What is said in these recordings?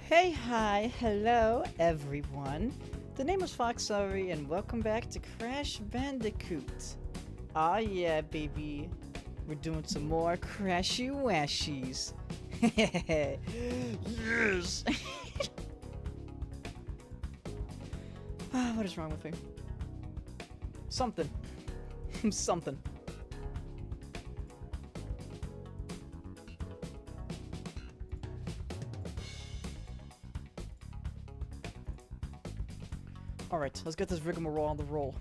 Hey, hi, hello, everyone. The name is Foxari, and welcome back to Crash Bandicoot. Ah, yeah, baby. We're doing some more Crashy Washies. Yes! What is wrong with me? Something. Something. Alright, let's get this rigmarole on the roll.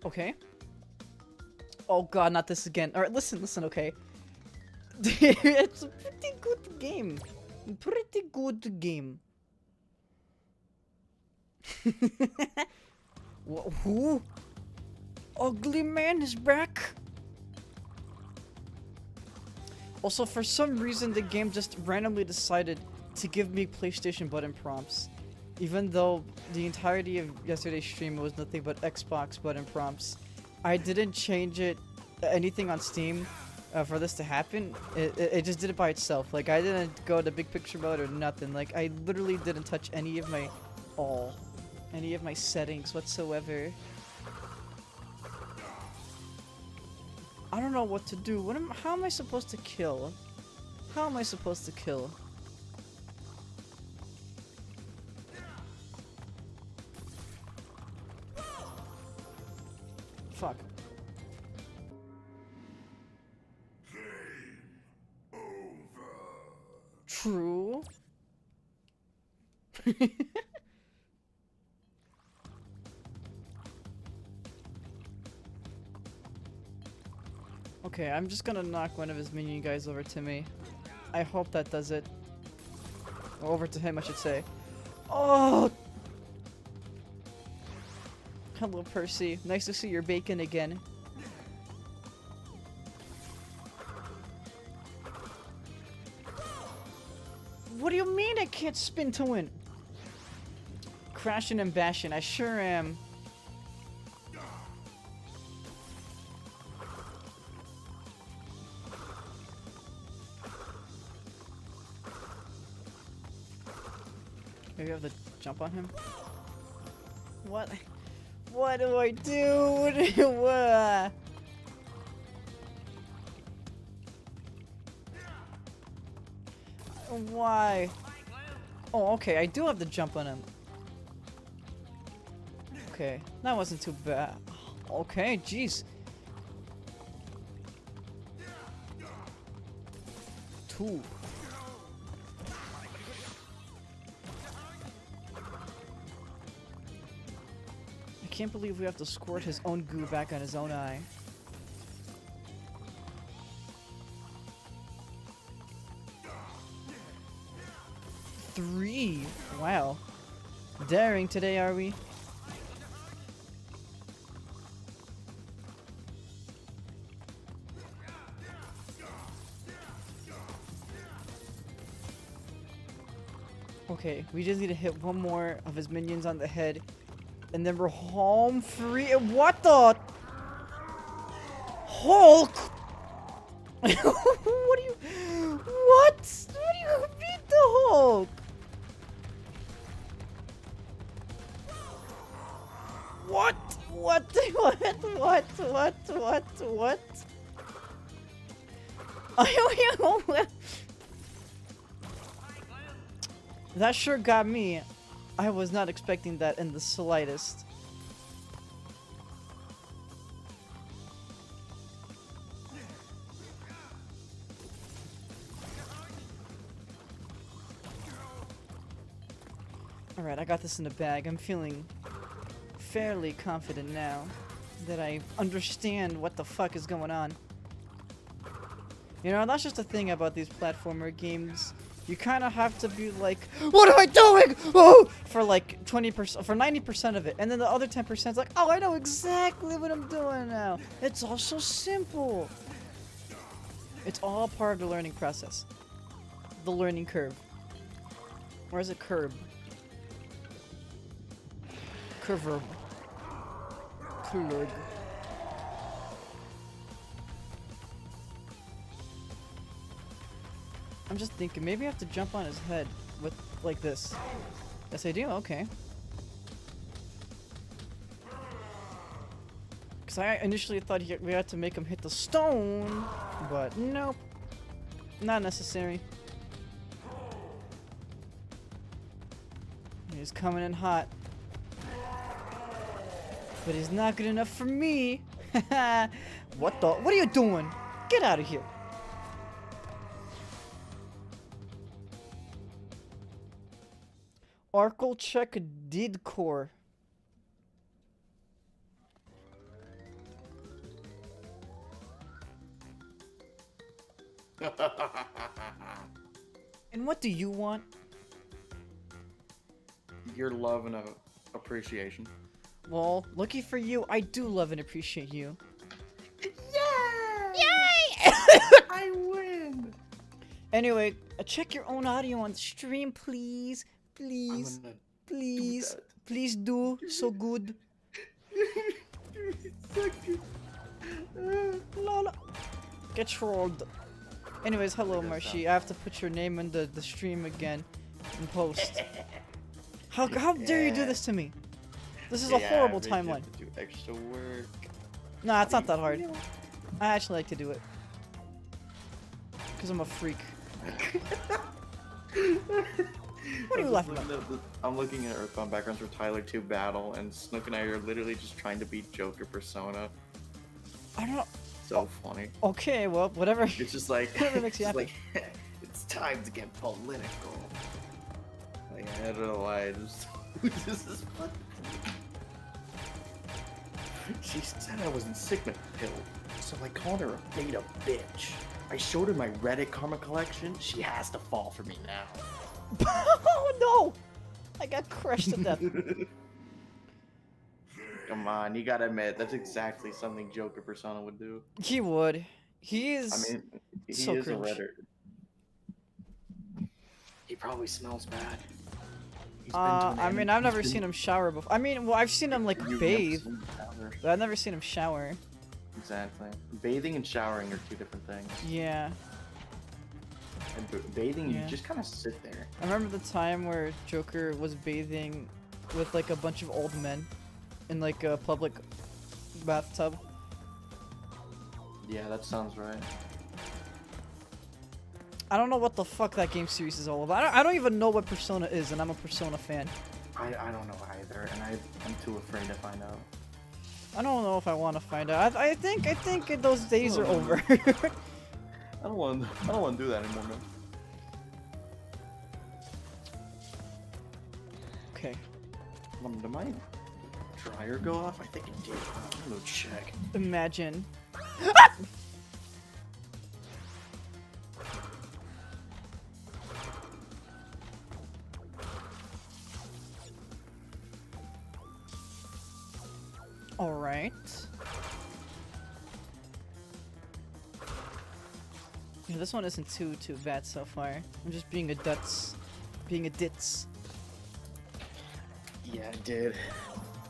Okay. Oh god, not this again. Alright, listen, okay. It's a pretty good game. Pretty good game. Who? Ugly man is back? Also, for some reason, the game just randomly decided to give me PlayStation button prompts. Even though the entirety of yesterday's stream was nothing but Xbox button prompts. I didn't change anything on Steam for this to happen. It just did it by itself. Like, I didn't go to big picture mode or nothing. Like, I literally didn't touch any of my settings whatsoever. I don't know what to do. How am I supposed to kill? How am I supposed to kill? Fuck. Game over. True. Okay, I'm just gonna knock one of his minion guys over to me. I hope that does it. Or over to him, I should say. Oh! Hello, Percy. Nice to see your bacon again. What do you mean I can't spin to win? Crashing and bashing, I sure am. Maybe I have to jump on him? What? What do I do? Why? Oh, okay, I do have to jump on him. Okay, that wasn't too bad. Okay, jeez. Two. I can't believe we have to squirt his own goo back on his own eye. Three. Wow. Daring today, are we? Okay, we just need to hit one more of his minions on the head, and then we're home free. What the? Hulk? What do you? What? What do you beat the Hulk? What? What? What? That sure got me. I was not expecting that in the slightest. Alright, I got this in the bag. I'm feeling fairly confident now that I understand what the fuck is going on. You know, that's just the thing about these platformer games. You kind of have to be like, what am I doing? Oh! For like 20%, for 90% of it. And then the other 10% is like, oh, I know exactly what I'm doing now. It's all so simple. It's all part of the learning process. The learning curve. Or is it curb? Curve. Klug. I'm just thinking, maybe I have to jump on his head with, like this. Yes, I do? Okay. Because I initially thought we had to make him hit the stone, but nope. Not necessary. He's coming in hot. But he's not good enough for me. What are you doing? Get out of here. Arkle check did core. And what do you want? Your love and appreciation. Well, lucky for you, I do love and appreciate you. Yay! Yay! I win! Anyway, check your own audio on the stream, please. Please. Please. Please do. So good. Lol. Get trolled. Anyways, hello, Marshy. I have to put your name in the stream again in post. How dare you do this to me? This is a horrible timeline. You have to do extra work. Nah, it's not that hard. I actually like to do it. Because I'm a freak. What are you laughing at? I'm looking at Earthbound Backgrounds for Tyler 2 Battle, and Snook and I are literally just trying to beat Joker Persona. I don't know. So funny. Okay, well, whatever. It's just like, Whatever makes you happy. like it's time to get political. Like, I don't know why. This is fun. She said I was in Sigma Pill, so I called her a beta bitch. I showed her my Reddit karma collection. She has to fall for me now. Oh no! I got crushed to death. Come on, you gotta admit, that's exactly something Joker Persona would do. He would. He is. I mean, he so is cringe. a Redder. He probably smells bad. I mean, I've never seen him shower before. I mean, well, I've seen him like You've bathe, never seen him shower. but I've never seen him shower. Exactly. Bathing and showering are two different things. Yeah. And bathing, Yeah. you just kind of sit there. I remember the time where Joker was bathing with like a bunch of old men in like a public bathtub. Yeah, that sounds right. I don't know what the fuck that game series is all about. I don't even know what Persona is, and I'm a Persona fan. I don't know either, and I'm too afraid to find out. I don't know if I want to find out. I think those days are over. I don't want to do that anymore, man. Okay. Did my dryer go off? I think it did. I'm gonna check. Imagine. All right. Yeah, this one isn't too bad so far. I'm just being a ditz. Yeah, I did.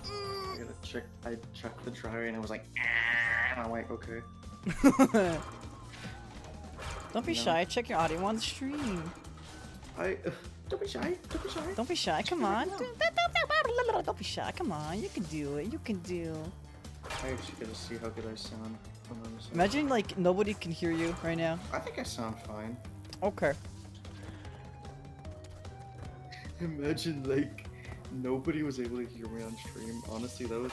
I gotta check. I checked the dryer and it was like, ah, and I'm like, okay. Don't be No. shy. Check your audio on the stream. Don't be shy. Don't be shy. Don't be shy. Come Check it on. out. Don't be shy. Come on. You can do it. You can do. I actually gotta see how good I sound. Hold on a second. Imagine like nobody can hear you right now. I think I sound fine. Okay. Imagine like nobody was able to hear me on stream. Honestly, that would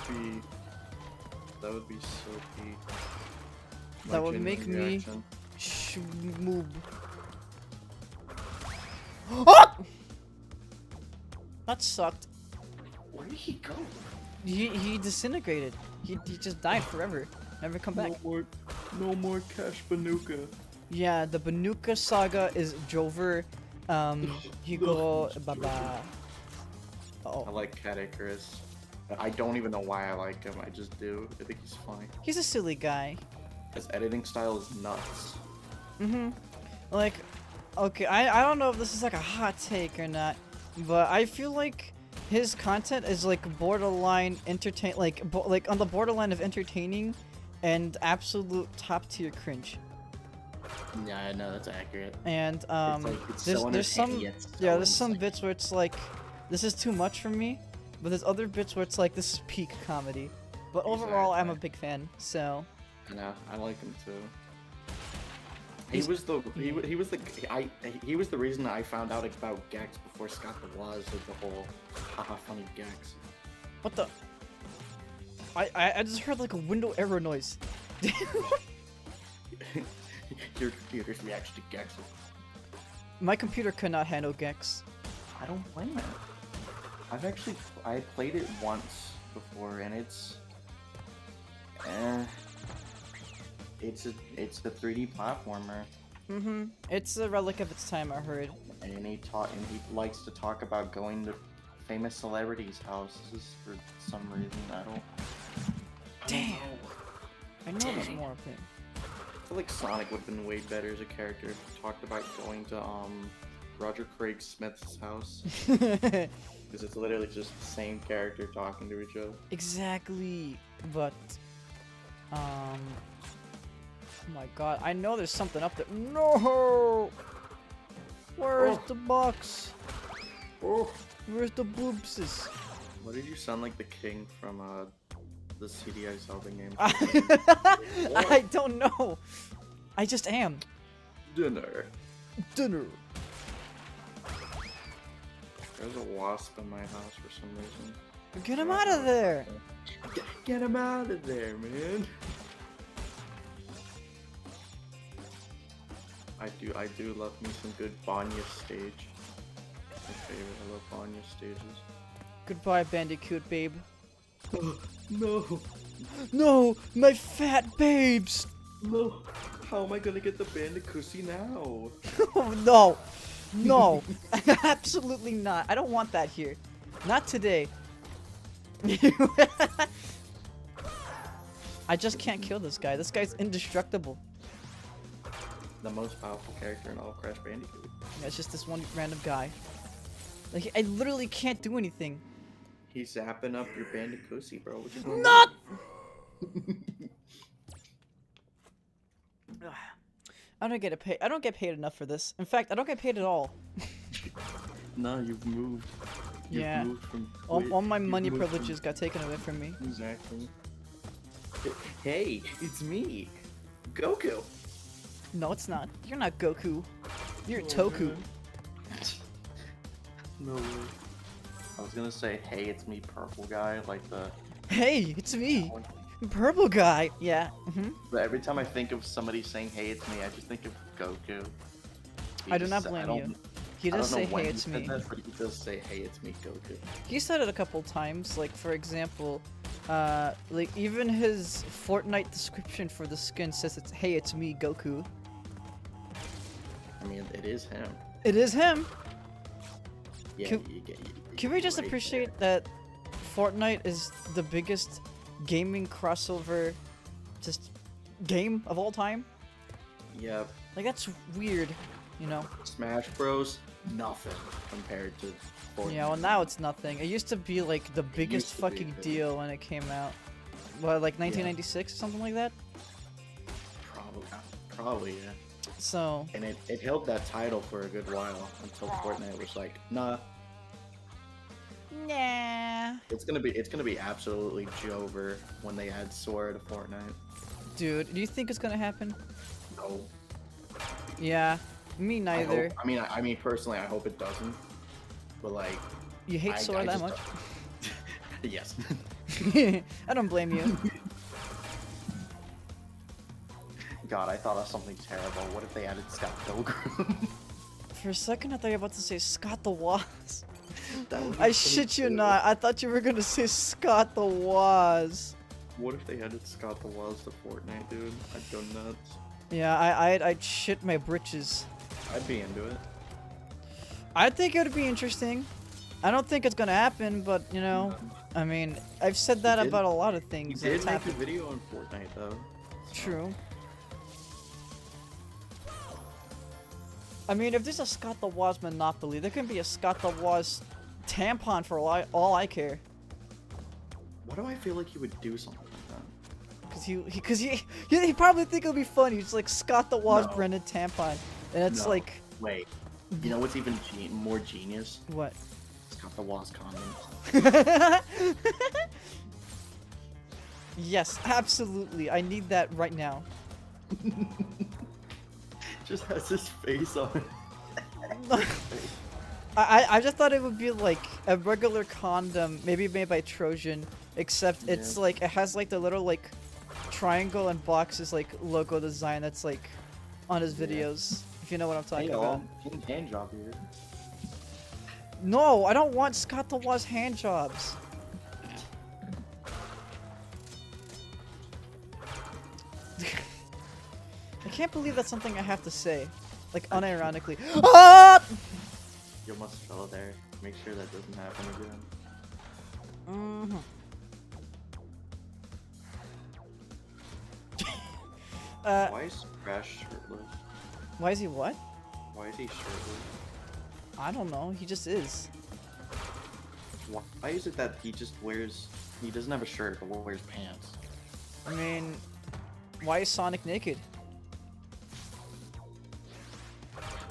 be so peak. My That would genuine make me- reaction. Move. Oh! That sucked. Where did he go? He disintegrated. He just died forever. Never come back. No more Cash Banuka. Yeah, the Banuka saga is Jover. Hugo, Baba. I Oh, like Cat Icarus. I don't even know why I like him. I just do. I think he's funny. he's a silly guy. His editing style is nuts. Like, okay, I don't know if this is like a hot take or not, but I feel like his content is like borderline like on the borderline of entertaining and absolute top tier cringe. Yeah, I know that's accurate. And it's there's so some entertaining, it's yeah so there's some insane. bits where it's like this is too much for me, but there's other bits where it's like this is peak comedy. But overall, I'm a Exactly. big fan. So Yeah, I like him too. He He's- was he was the reason I found out about Gex before Scott the Waz did the whole haha funny Gex. what the? I just heard like a window error noise. Your computer's reaction to Gex. My computer could not handle Gex. I don't blame it. I played it once before and it's it's a 3D platformer. Mm-hmm. It's a relic of its time, I heard. And he likes to talk about going to famous celebrities' houses for some reason. I don't Damn. know. I know there's more of him. I feel like Sonic would have been way better as a character if he talked about going to Roger Craig Smith's house. Because it's literally just the same character talking to each other. Exactly. But oh my god, I know there's something up there. No! Where's Oh. the box? Oh! Where's the boobses? Why did you sound like the king from the CDI Zelda game? I don't know. I just am. Dinner. Dinner. There's a wasp in my house for some reason. Get him out of there. Get him out of there, man. I do love me some good Banya stage. My favorite. I love Banya stages. Goodbye, Bandicoot, babe. No, No, my fat babes. no. How am I gonna get the Bandicoot now? Oh, no. No. Absolutely not. I don't want that here. Not today. I just can't kill this guy. This guy's indestructible. The most powerful character in all of Crash Bandicoot. Yeah, it's just this one random guy. Like, I literally can't do anything. He's zapping up your Bandicoot, bro. What you doing? Not! I don't get paid. I don't get paid enough for this. In fact, I don't get paid at all. No, you've moved. You've Yeah. moved from All my you've money moved from- privileges got taken away from me. Exactly. Hey, it's me, Goku. No, it's not. You're not Goku. You're Oh, Toku. man. No way. I was gonna say, hey, it's me, purple guy, like the. Hey, it's me, purple guy. Yeah. But every time I think of somebody saying, hey, it's me, I just think of Goku. I do not blame you. He I does don't know say, when "Hey, he it's said me." that, but he does say, hey, it's me, Goku. He said it a couple times. Like for example, like even his Fortnite description for the skin says it's, "Hey, it's me, Goku." I mean, it is him. It is him. Yeah, Can- Can we just right appreciate that Fortnite is the biggest gaming crossover just game of all time? there. Yep. Like that's weird, you know? Smash Bros. Nothing compared to Fortnite. Yeah, well now it's nothing. It used to be like the biggest used to be fucking big. deal when it came out. What, like 1996 or something like that? Probably, yeah. So, And it held that title for a good while until Fortnite was like, nah, nah. it's gonna be absolutely Jover when they add Sora to Fortnite. Dude, do you think it's gonna happen? No. Yeah, me neither. I mean personally, I hope it doesn't. But like, You hate Sora that just much? don't. Yes. I don't blame you. God, I thought of something terrible. What if they added Scott Pilgrim? For a second, I thought you were about to say Scott the Woz. That would be I so shit you good. not. I thought you were gonna say Scott the Woz. What if they added Scott the Waz to Fortnite, dude? I'd go nuts. Yeah, I'd shit my britches. I'd be into it. I think it would be interesting. I don't think it's gonna happen, but you know, I mean, I've said that did- about a lot of You things. and did it's make a happened. video on Fortnite though. True. I mean, if there's a Scott the Woz monopoly, there can be a Scott the Woz tampon for all I care. Why do I feel like he would do something like that? Cause he probably think it'll be funny. It's like Scott the Woz No. branded tampon, and it's No. like Wait. You know what's even more genius? what? It's got the Woz condom. Yes, absolutely. I need that right now. Just has his face on it. I just thought it would be like a regular condom, maybe made by Trojan, except it's like it has like the little like triangle and boxes like logo design that's like on his videos. If you know what I'm talking about. Hand job here. No, I don't want Scott the Woz hand jobs. I can't believe that's something I have to say, like unironically. Ah! You almost fell there. Make sure that doesn't happen again. Mm-hmm. Why is Crash shirtless? Why is he what? Why is he shirtless? I don't know. He just is. Why is it that he just wears... He doesn't have a shirt, but wears pants? I mean, why is Sonic naked?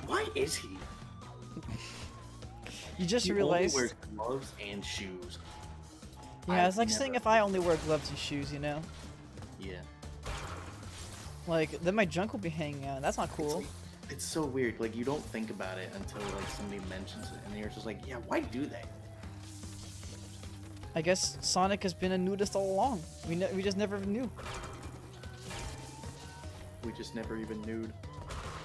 Why is he? You just He realized. only wears gloves and shoes. Yeah, it's like I've saying never- if I only wear gloves and shoes, you know? Yeah. Like, then my junk will be hanging out. That's not cool. It's so weird. Like, you don't think about it until, like, somebody mentions it. And you're just like, yeah, why do they? I guess Sonic has been a nudist all along. We just never knew. We just never even knew.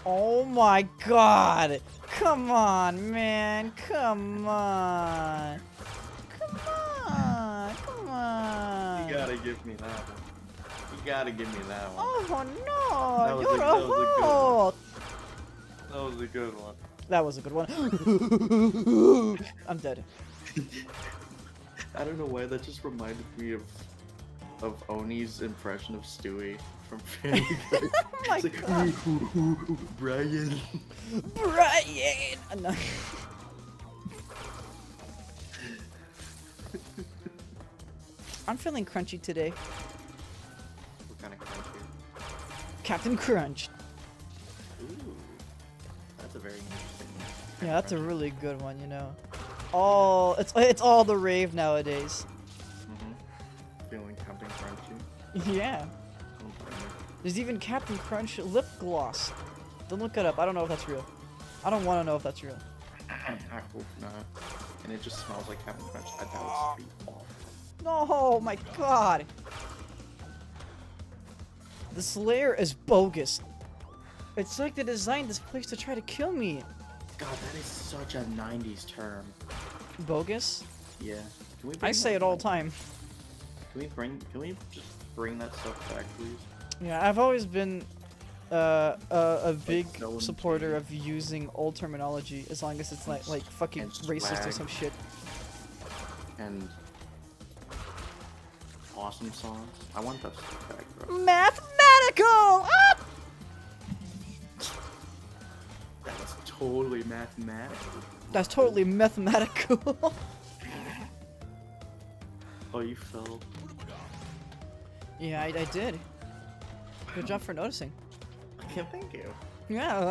Oh my god! Come on, man! Come on! Come on! Come on! You gotta give me that one. You gotta give me that one. Oh That no! was You're a- a that was a good one. Hulk! That was a good one. That was a good one. I'm dead. I don't know why that just reminded me of Oni's impression of Stewie from Family Guy. Oh my It's like, god! Brian. Brian! No. I'm feeling crunchy today. What kind of crunchy? Captain Crunch. Ooh, that's a very interesting. Yeah, that's a really good one, you know. Oh, it's all the rave nowadays. Feeling Captain Crunchy. Yeah. Don't blame me. There's even Captain Crunch lip gloss. Don't look it up. I don't know if that's real. I don't want to know if that's real. I hope not. And it just smells like Captain Crunch. That would be awful. No, my god. This layer is bogus. It's like they designed this place to try to kill me. God, that is such a 90s term. Bogus? Yeah. Can we I bring say that it all the back? time. Can we just bring that stuff back, please? Yeah, I've always been a big no one supporter to- of using old terminology as long as it's like fucking and racist or swag. some shit. And awesome songs. I want that stuff back, bro. Mathematical! Ah! That was totally mathematical. That's totally mathematical. Oh, you fell. Yeah, I did. Good job for noticing. Thank you. Yeah.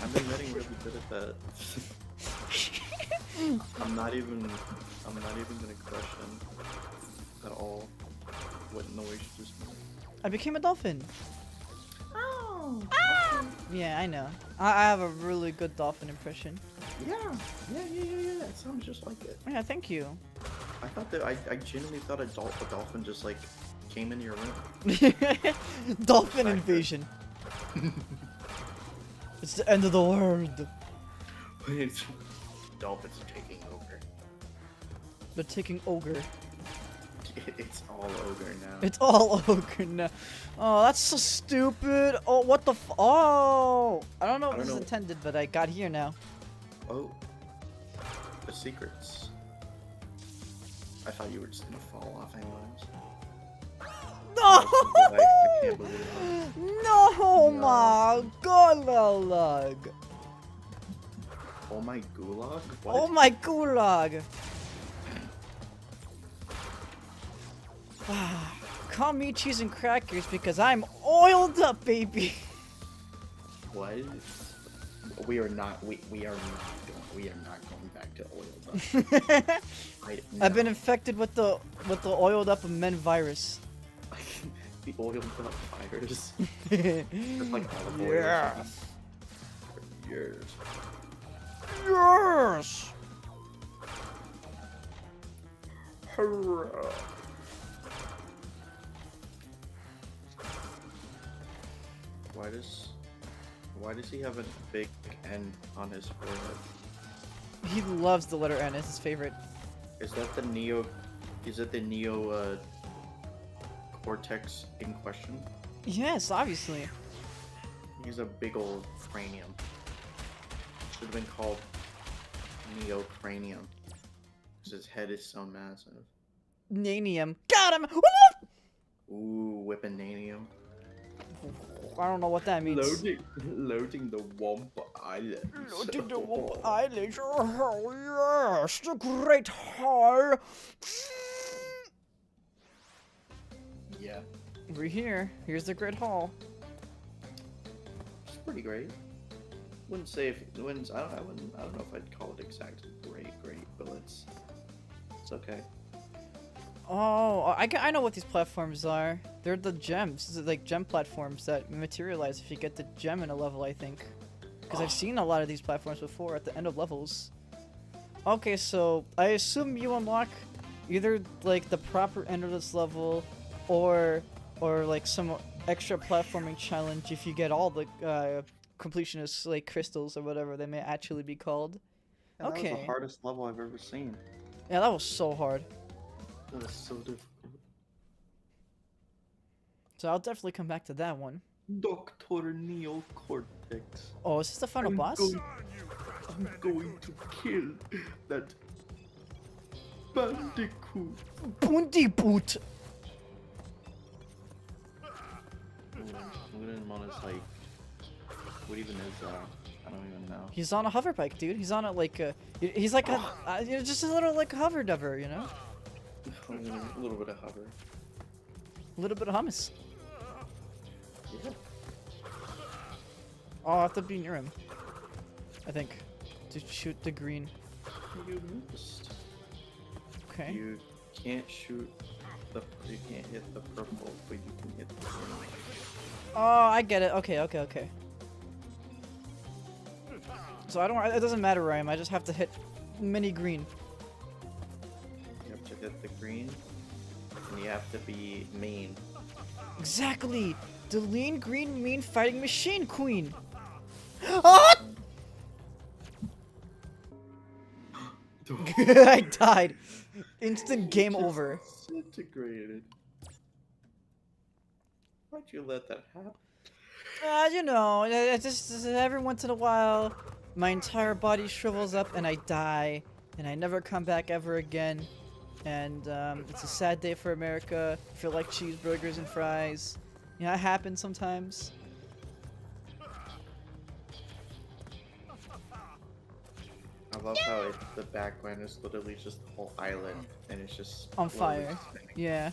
I've been getting really good at that. I'm not even gonna question at all what noise you just made. I became a dolphin. Oh. Yeah, I know. I have a really good dolphin impression. Yeah. It sounds just like it. Yeah, thank you. I thought that I genuinely thought a dolphin just like came into your room. Dolphin Factor. invasion. It's the end of the world. Dolphins are taking over. They're taking ogre. It's all ogre now. It's all ogre now. Oh, that's so stupid. Oh, what the oh! I don't know if I don't this is know. intended, but I got here now. Oh, the secrets. I thought you were just gonna fall off anyways. No! I can't believe it. No, my god, lug. Oh my gulag? What? Oh my gulag! Call me cheese and crackers because I'm oiled up, baby. What? We are not. We are not going back to oil. I've been infected with the oiled up men virus. The oiled up virus. Just like olive oil. Or something. Years. Yes. Hurrah. Why does he have a big N on his forehead? He loves the letter N. It's his favorite. Is that the Neo? Is it the Neo cortex in question? Yes, obviously. He's a big old cranium. Should have been called Neocranium. Because his head is so massive. Nanium. Got him! Ooh, Whippinanium. I don't know what that means. Loading the Womp Islands. Loading the Womp Islands. Oh, yes, the Great Hall. Yeah, We're here. Here's the Great Hall. it's pretty great. Wouldn't say if I don't know if I'd call it exactly great, but it's okay. Oh, I know what these platforms are. They're the gems. This is like gem platforms that materialize if you get the gem in a level, I think. Because I've seen a lot of these platforms before at the end of levels. Okay, so I assume you unlock either like the proper end of this level or like some extra platforming challenge if you get all the completionist like crystals or whatever they may actually be called. Yeah, that Okay. was the hardest level I've ever seen. Yeah, that was so hard. That was so difficult. So I'll definitely come back to that one. Dr. Neocortex. Oh, is this the final boss? I'm going to kill that Bandicoot. Bandicoot! Look at him on his like. What even is that? I don't even know. He's on a hover bike, dude. He's on a like he's like a just a little like hover dover, you know? A little bit of hover. A little bit of hummus. Yeah. Oh, I have to be near him. I think. To shoot the green. You missed. Okay. You can't shoot the. You can't hit the purple, but you can hit the green. Oh, I get it. Okay. So I don't. It doesn't matter where I am. I just have to hit mini green. You have to hit the green, and you have to be mean. Exactly. The lean green mean fighting machine queen. Oh! I died. Instant game over. Disintegrated. Why'd you let that happen? You know, it just every once in a while, my entire body shrivels up and I die, and I never come back ever again. And it's a sad day for America. I feel like cheeseburgers and fries. You know, it happens sometimes. I love how the background is literally just the whole island, and it's just On slowly fire. spinning. Yeah.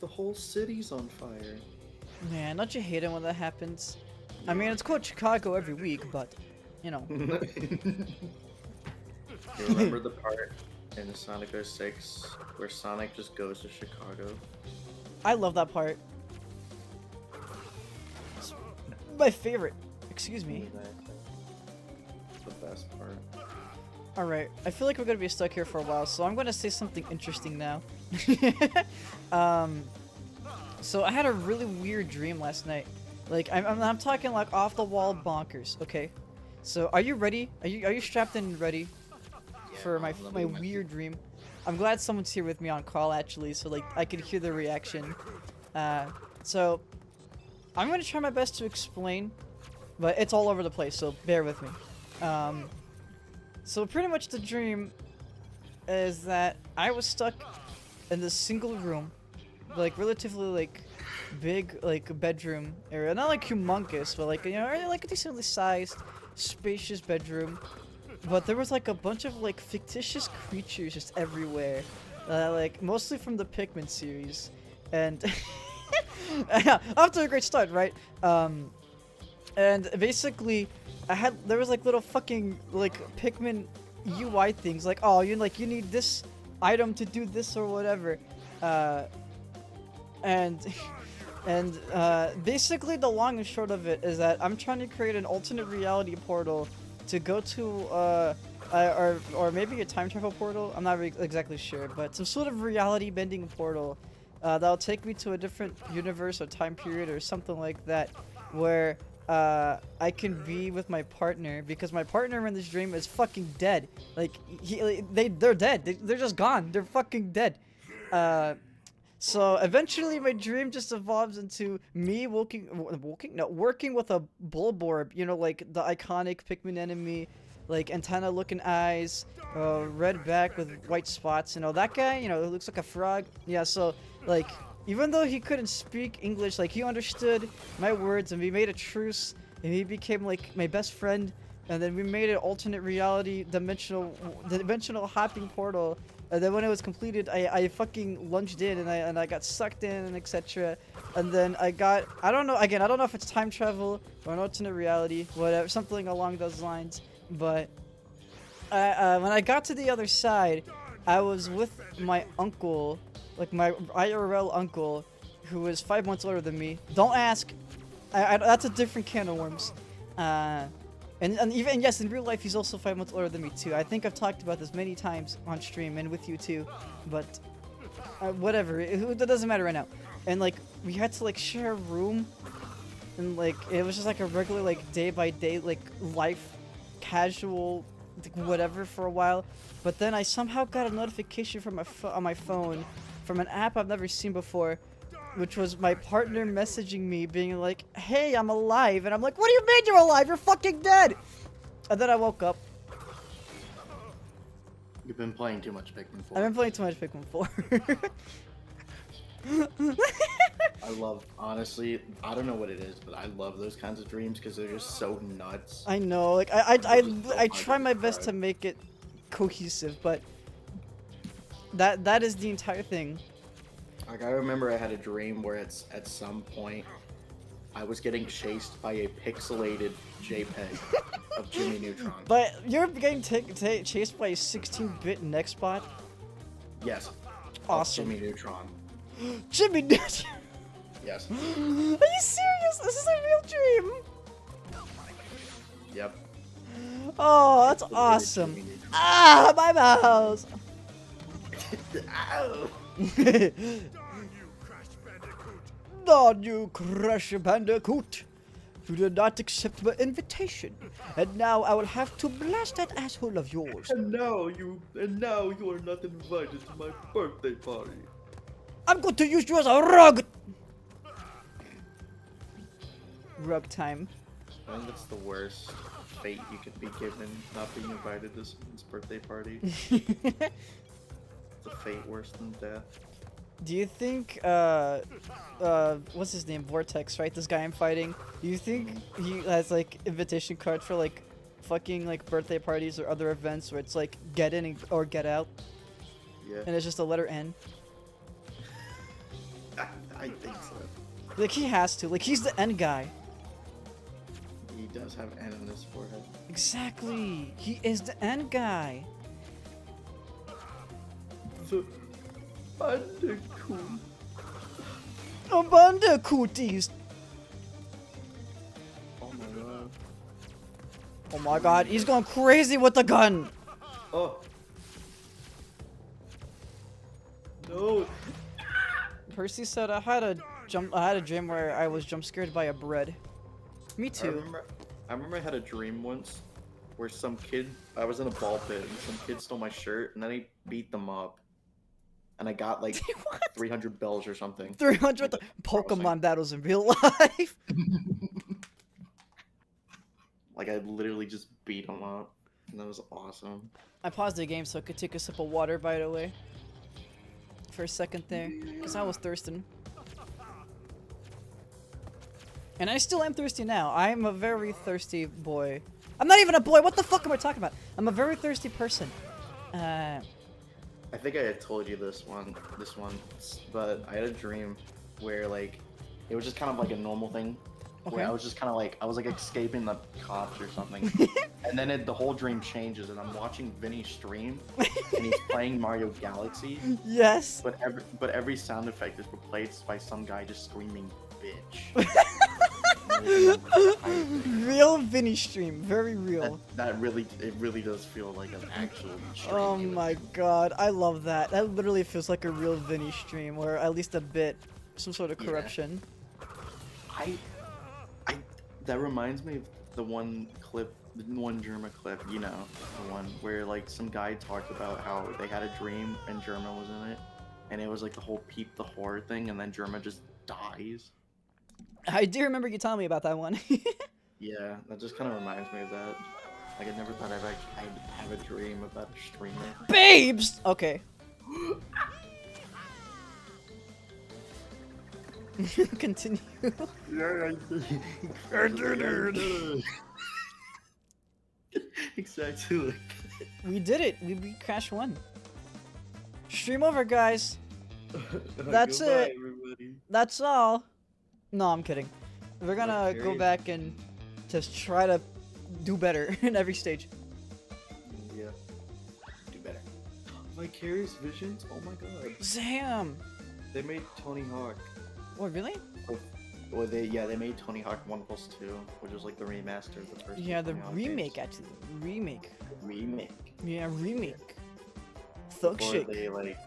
The whole city's on fire. Man, don't you hate it when that happens? I mean, it's called Chicago every week, but, you know. You remember the part in Sonic 06 where Sonic just goes to Chicago? I love that part. It's my favorite. Excuse me. It's the best part. Alright, I feel like we're gonna be stuck here for a while, so I'm gonna say something interesting now. So I had a really weird dream last night. Like, I'm talking like off the wall bonkers, okay? So are you ready? Are you strapped in and ready for my weird dream? I'm glad someone's here with me on call actually, so like I could hear the reaction. So I'm gonna try my best to explain, but it's all over the place, so bear with me. So pretty much the dream is that I was stuck in this single room, like relatively like big like bedroom area, not like humongous, but like, you know, like a decently sized, spacious bedroom. but there was like a bunch of like fictitious creatures just everywhere, like mostly from the Pikmin series, and off to a great start, right? And basically, there was like little fucking like Pikmin UI things, like, oh, you need this item to do this or whatever, and basically the long and short of it is that I'm trying to create an alternate reality portal to go to or maybe a time travel portal. I'm not exactly sure, but some sort of reality bending portal that'll take me to a different universe or time period or something like that, where I can be with my partner, because my partner in this dream is fucking dead. Like they're dead. They're just gone. They're fucking dead. So eventually my dream just evolves into me working with a Bulborb, you know, like the iconic Pikmin enemy, like antenna looking eyes, red back with white spots, you know, that guy, you know, who looks like a frog. Yeah, so like even though he couldn't speak English, like he understood my words, and we made a truce, and he became like my best friend, and then we made an alternate reality dimensional hopping portal. And then when it was completed, I fucking lunged in, and I got sucked in, and etc. And then I don't know if it's time travel or an alternate reality, whatever, something along those lines. But when I got to the other side, I was with my uncle, like my IRL uncle, who was 5 months older than me. Don't ask. That's a different can of worms. And even, yes, in real life, he's also 5 months older than me, too. I think I've talked about this many times on stream and with you, too. But, whatever. That doesn't matter right now. And, like, we had to, like, share a room. And, like, it was just, like, a regular, like, day-by-day, like, life, casual, like, whatever for a while. But then I somehow got a notification from on my phone from an app I've never seen before, which was my partner messaging me being like, hey, I'm alive. And I'm like, what do you mean you're alive? You're fucking dead. And then I woke up. You've been playing too much Pikmin 4. I've been playing too much Pikmin 4. Honestly, I don't know what it is, but I love those kinds of dreams because they're just so nuts. I know, like, I try my best to make it cohesive, but that is the entire thing. Like, I remember I had a dream where it's at some point I was getting chased by a pixelated JPEG of Jimmy Neutron. But you're getting chased by a 16-bit Nextbot? Yes. Awesome. Jimmy Neutron. Jimmy Neutron? Yes. Are you serious? This is a real dream? Yep. Oh, that's awesome. Ah, my mouse! Ow! Darn you, Crash Bandicoot! You did not accept my invitation, and now I will have to blast that asshole of yours. And now you are not invited to my birthday party. I'm going to use you as a rug! Rug time. I think that's the worst fate you could be given, not being invited to someone's birthday party. It's a fate worse than death. Do you think, what's his name? Vortex, right? This guy I'm fighting. Do you think he has, like, invitation cards for, like, fucking, like, birthday parties or other events where it's, like, get in or get out? Yeah. And it's just a letter N? I think so. Like, he has to. Like, he's the N guy. He does have N on his forehead. Exactly. He is the N guy. The Bandicoot. A Bandicooties. Oh my god. Oh my god, he's going crazy with the gun. Oh. No. Percy said I had a dream where I was jump scared by a bread. Me too. I remember I had a dream once where I was in a ball pit and some kid stole my shirt and then he beat them up. And I got like 300 bells or something. 300 Pokemon battles in real life. Like I literally just beat him up. And that was awesome. I paused the game so I could take a sip of water, by the way. For a second there. Because I was thirsting. And I still am thirsty now. I'm a very thirsty boy. I'm not even a boy. What the fuck am I talking about? I'm a very thirsty person. I think I had told you this one, but I had a dream where like it was just kind of like a normal thing. Okay. Where I was just kind of like I was like escaping the cops or something, and then the whole dream changes, and I'm watching Vinny stream, and he's playing Mario Galaxy, Yes. but every sound effect is replaced by some guy just screaming "bitch." Real Vinny stream. Very real. That really does feel like an actual stream. Oh my god, I love that. That literally feels like a real Vinny stream, or at least a bit, some sort of corruption. That reminds me of the one clip, the one Germa clip, you know, the one where like some guy talked about how they had a dream and Germa was in it, and it was like the whole peep the horror thing, and then Germa just dies. I do remember you telling me about that one. Yeah, that just kind of reminds me of that. Like I never thought I'd have a dream about a streamer. Babes! Okay. Continue. Exactly like We did it. We beat Crash 1. Stream over, guys. That's Goodbye, it. everybody. That's all. No, I'm kidding. We're gonna Okay. go back and just try to do better in every stage. Yeah. Do better. Vicarious Visions? Oh my god. Damn. They made Tony Hawk. What, really? Well, they made Tony Hawk 1+2, which was like the remaster of the first. Yeah, the Tony Hawk remake, games. actually. Remake. Remake. Yeah, remake. Thug Before shit. they like,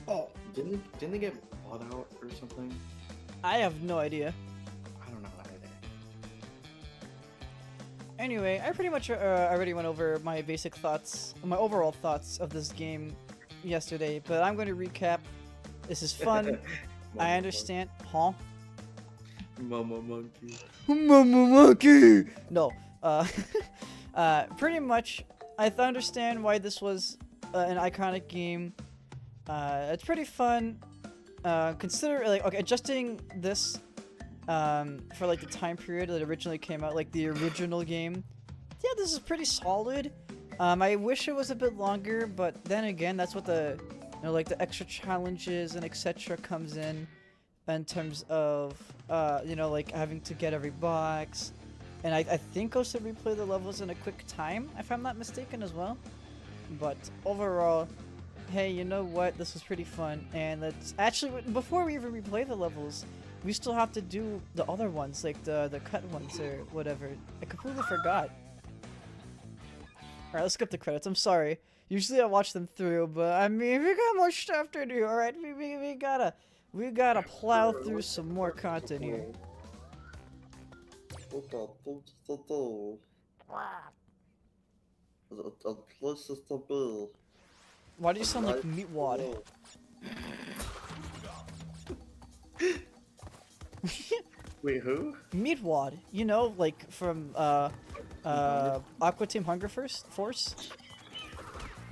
Oh, didn't they get bought out or something? I have no idea. I don't know either. Anyway, I pretty much already went over my basic thoughts, my overall thoughts of this game yesterday, but I'm going to recap. This is fun. I understand. Huh? Mama Monkey. Mama Monkey! No. Pretty much, I understand why this was an iconic game. It's pretty fun. Consider, like, okay, adjusting this for, like, the time period that it originally came out, like, the original game. Yeah, this is pretty solid. I wish it was a bit longer, but then again, that's what the, you know, like, the extra challenges and etc. comes in terms of, you know, like, having to get every box. And I think also replay the levels in a quick time, if I'm not mistaken as well. But overall, hey, you know what? This was pretty fun. And let's actually, before we even replay the levels, we still have to do the other ones, like the cut ones or whatever. I completely forgot. Alright, let's skip the credits. I'm sorry. Usually I watch them through, but I mean, we got more stuff to do, alright? We gotta plow through some more content here. Why do you sound like Meatwad? Wait, who? Meatwad, you know, like from Aqua Team Hunger Force?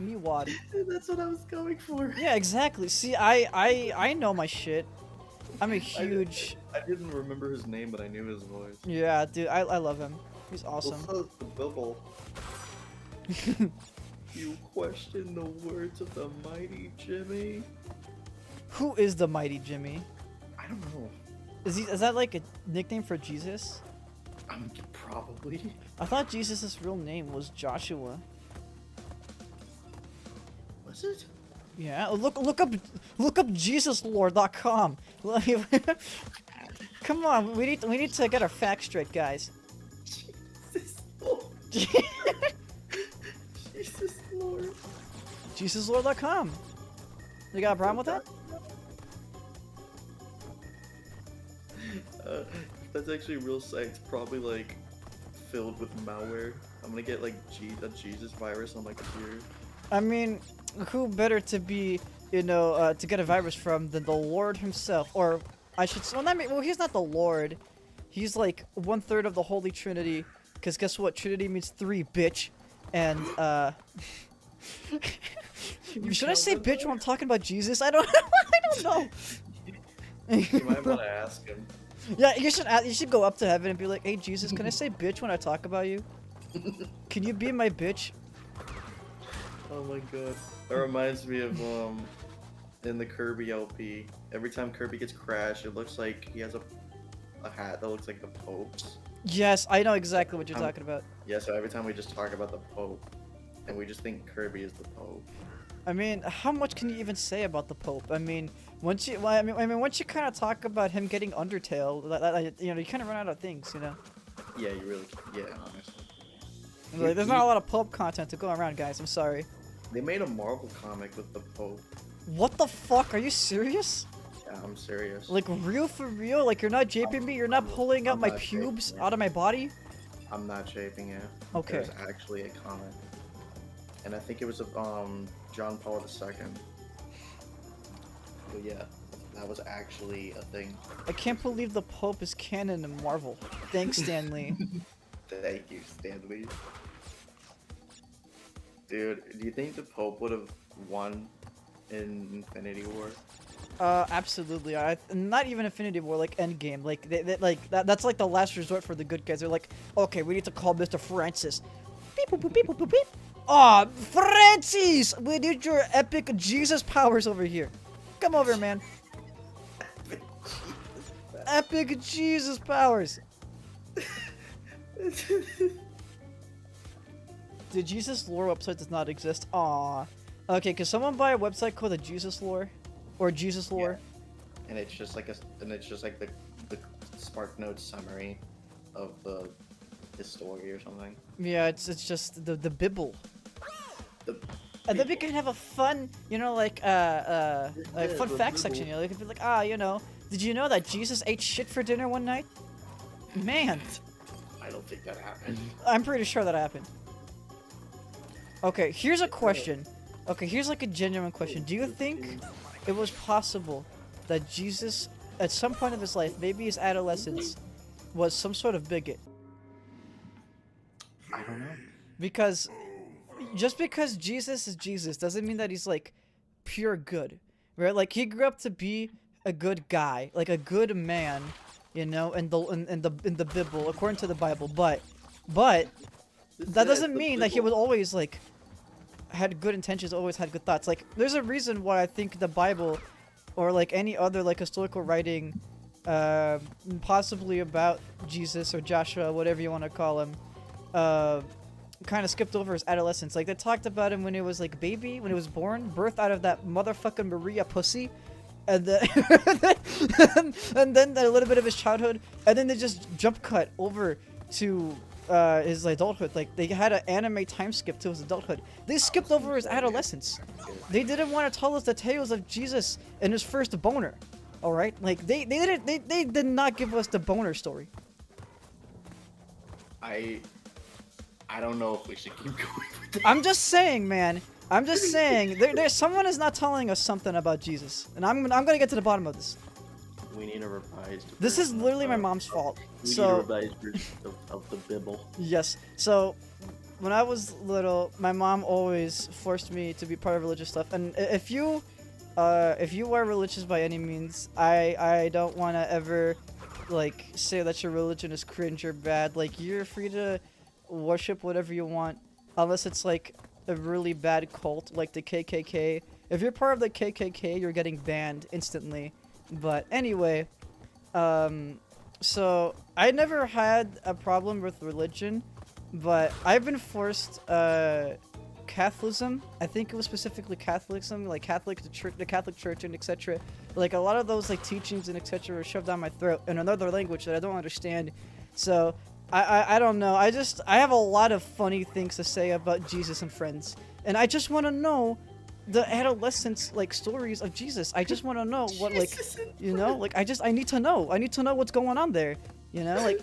Meatwad. That's what I was going for. Yeah, exactly. See, I know my shit. I'm a huge. I didn't remember his name, but I knew his voice. Yeah, dude, I love him. He's awesome. The bubble. You question the words of the mighty Jimmy? Who is the mighty Jimmy? I don't know. Is that like a nickname for Jesus? Probably. I thought Jesus' real name was Joshua. Was it? Yeah, look up JesusLore.com. Come on, we need to get our facts straight, guys. Jesus Lord. Jesus Lord. JesusLore.com. You got a problem with that? If that's actually a real site, it's probably like filled with malware. I'm gonna get like a Jesus virus on my computer. I mean, who better to be, you know, to get a virus from than the Lord himself? Or I should say, well, he's not the Lord. He's like 1/3 of the Holy Trinity. Because guess what? Trinity means 3, bitch. And, should I say bitch when I'm talking about Jesus? I don't know. You might want to ask him. Yeah, you should go up to heaven and be like, hey, Jesus, can I say bitch when I talk about you? Can you be my bitch? Oh my god. That reminds me of in the Kirby LP. Every time Kirby gets crashed, it looks like he has a hat that looks like the Pope's. Yes, I know exactly what you're talking about. Yeah, so every time we just talk about the Pope, and we just think Kirby is the Pope. I mean, how much can you even say about the Pope? I mean, once you, well, I mean, once you kind of talk about him getting Undertale, you know, you kind of run out of things, you know. Yeah, you really, yeah, honestly. Like, there's not a lot of Pope content to go around, guys. I'm sorry. They made a Marvel comic with the Pope. What the fuck? Are you serious? Yeah, I'm serious. Like, real for real? Like, you're not japing me? You're not pulling out my pubes out of my body? I'm not shaping it. Okay. There's actually a comic. And I think it was of John Paul II. But yeah, that was actually a thing. I can't believe the Pope is canon in Marvel. Thanks, Stan Lee. Thank you, Stanley. Dude, do you think the Pope would have won in Infinity War? Absolutely. Not even Infinity War, like Endgame. Like, that's like the last resort for the good guys. They're like, okay, we need to call Mr. Francis. Beep, boop, boop, beep, boop, boop, beep. Aw, Francis! We need your epic Jesus powers over here. Come over, man. Epic Jesus powers. The Jesus lore website does not exist. Aw. Okay, can someone buy a website called the Jesus lore? Or Jesus lore? Yeah. And it's just like the Spark Notes summary of the story or something. Yeah, it's just the Bible. The And then we can have a fun, you know, like fun the fact section. You know, it could be like, you know, did you know that Jesus ate shit for dinner one night? Man, I don't think that happened. I'm pretty sure that happened. Okay, here's a question. Okay, here's like a genuine question. Do you think it was possible that Jesus, at some point of his life, maybe his adolescence, was some sort of bigot? I don't know. Because just because Jesus is Jesus doesn't mean that he's like pure good, right? Like he grew up to be a good guy, like a good man, you know, in the Bible, according to the Bible. But that doesn't mean that he was always like had good intentions, always had good thoughts. Like there's a reason why I think the Bible, or like any other like historical writing, possibly about Jesus or Joshua, whatever you want to call him, kind of skipped over his adolescence. Like they talked about him when he was like baby, when he was born, birthed out of that motherfucking Maria pussy, and then and then a little bit of his childhood, and then they just jump cut over to his adulthood. Like they had an anime time skip to his adulthood. They skipped over his adolescence. They didn't want to tell us the tales of Jesus and his first boner. All right, like they did not give us the boner story. I don't know if we should keep going with that. I'm just saying, man. I'm just saying. There's someone is not telling us something about Jesus, and I'm gonna get to the bottom of this. We need a revised. This is version literally my of- mom's fault. We need a So revised version of the Bible. yes. So when I was little, my mom always forced me to be part of religious stuff. And if you are religious by any means, I don't want to ever like say that your religion is cringe or bad. Like you're free to worship whatever you want, unless it's like a really bad cult like the KKK. If you're part of the KKK, you're getting banned instantly. But anyway, so I never had a problem with religion, but I've been forced Catholicism. I think it was specifically Catholicism, like the Catholic Church, and etc. Like a lot of those like teachings and etc. were shoved down my throat in another language that I don't understand. So I don't know. I have a lot of funny things to say about Jesus and Friends, and I just want to know the adolescence like stories of Jesus. I just want to know what like, you know, like I need to know. I need to know what's going on there. You know, like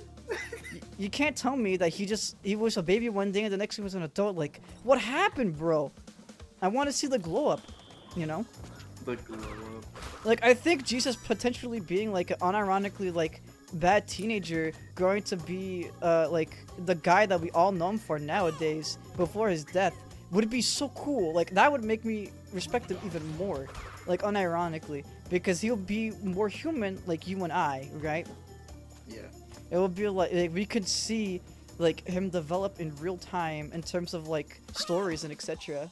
you can't tell me that he was a baby one day and the next he was an adult. Like what happened, bro? I want to see the glow up. You know. The glow up. Like I think Jesus potentially being like unironically like bad teenager growing to be like the guy that we all know him for nowadays before his death would be so cool. Like that would make me respect him even more, like unironically, because he'll be more human like you and I, right? Yeah. It would be like we could see like him develop in real time in terms of like stories and etc.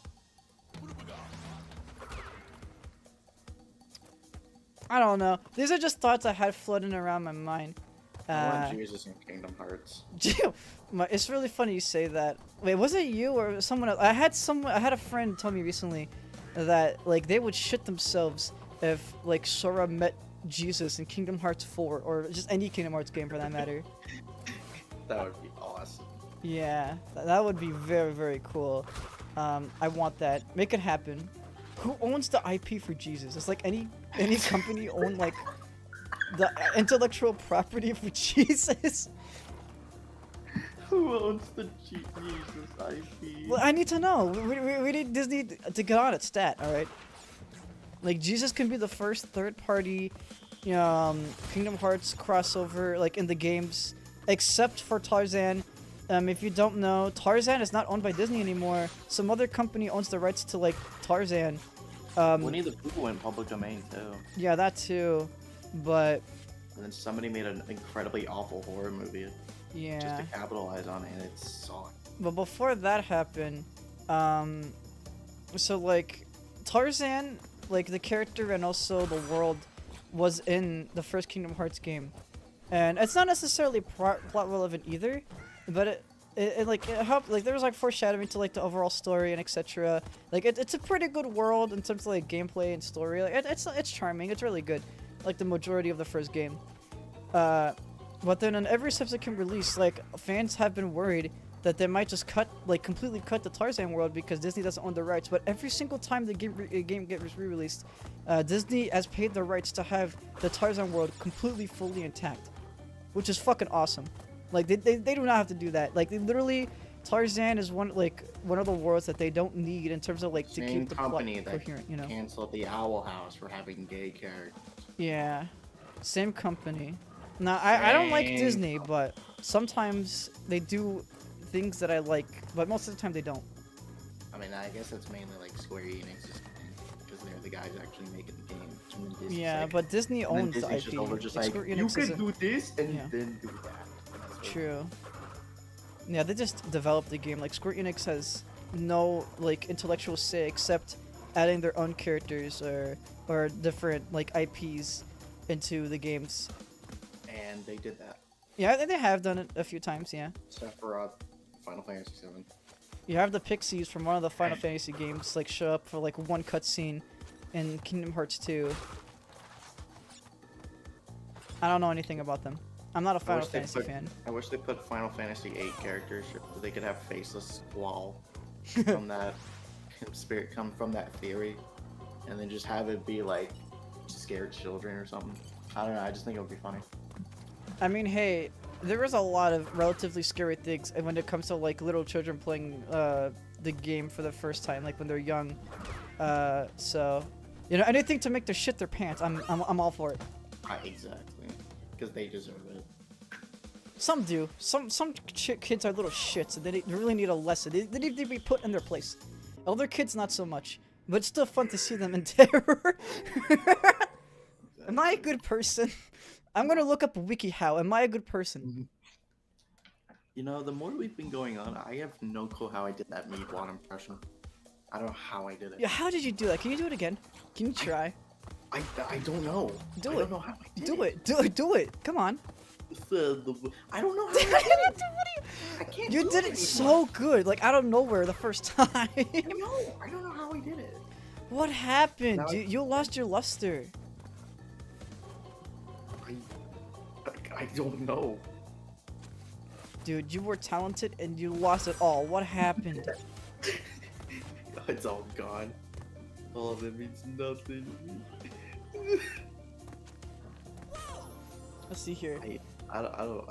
I don't know. These are just thoughts I had floating around my mind. I want Jesus in Kingdom Hearts. It's really funny you say that. Wait, was it you or someone else? I had a friend tell me recently that like they would shit themselves if like Sora met Jesus in Kingdom Hearts 4 or just any Kingdom Hearts game for that matter. That would be awesome. Yeah, that would be very, very cool. I want that. Make it happen. Who owns the IP for Jesus? It's like any company own like the intellectual property for Jesus. Who owns the Jesus IP? Well, I need to know. We need Disney to get on it, stat. All right. Like Jesus can be the first third-party, Kingdom Hearts crossover like in the games, except for Tarzan. If you don't know, Tarzan is not owned by Disney anymore. Some other company owns the rights to like Tarzan. Winnie the Pooh went public domain too. Yeah, that too. But And then somebody made an incredibly awful horror movie just yeah. to capitalize on it, and it sucked. But before that happened, so like Tarzan, like the character and also the world, was in the first Kingdom Hearts game, and it's not necessarily plot relevant either, but it helped. Like there was like foreshadowing to like the overall story and etc. Like it's a pretty good world in terms of like gameplay and story. Like it's charming. It's really good. Like the majority of the first game. But then in every subsequent release, like fans have been worried that they might just completely cut the Tarzan world because Disney doesn't own the rights. But every single time the game gets re-released, Disney has paid the rights to have the Tarzan world completely, fully intact, which is fucking awesome. Like they do not have to do that. Like they literally, Tarzan is one of the worlds that they don't need in terms of like to keep the plot coherent. You know. Canceled the Owl House for having gay characters. Yeah, same company. Now I don't like Disney, but sometimes they do things that I like, but most of the time they don't. I mean, I guess that's mainly like Square Enix's thing, because they're the guys actually making the game. Yeah, but Disney owns the IP. Just like, Square you Enix can isn't- do this and Yeah. then do that. True. Yeah, they just developed the game. Like Square Enix has no like intellectual say except adding their own characters or different like IPs into the games. And they did that. Yeah, they have done it a few times. Yeah. Except for Final Fantasy VII. You have the pixies from one of the Final Fantasy games like show up for like one cutscene in Kingdom Hearts 2. I don't know anything about them. I'm not a Final Fantasy fan. I wish they put Final Fantasy VIII characters so they could have faceless Squall from that spirit come from that theory, and then just have it be like scared children or something. I don't know. I just think it would be funny. I mean, hey, there is a lot of relatively scary things when it comes to like little children playing the game for the first time, like when they're young. So, anything to make them shit their pants, I'm all for it. Exactly, because they deserve it. Some do. Some kids are little shits, and they really need a lesson. They need to be put in their place. Other kids, not so much. But it's still fun to see them in terror. Am I a good person? I'm gonna look up WikiHow. Am I a good person? The more we've been going on, I have no clue how I did that Meatwad impression. I don't know how I did it. Yeah, how did you do that? Can you do it again? Can you try? I don't know. I don't know how I did it. Do it. Come on. I don't know how I did it. I can't You do did it so good, like out of nowhere the first time. I don't know how I did it. What happened? Now You lost your luster. I don't know. Dude, you were talented and you lost it all. What happened? It's all gone. All of it means nothing. Let's see here. I don't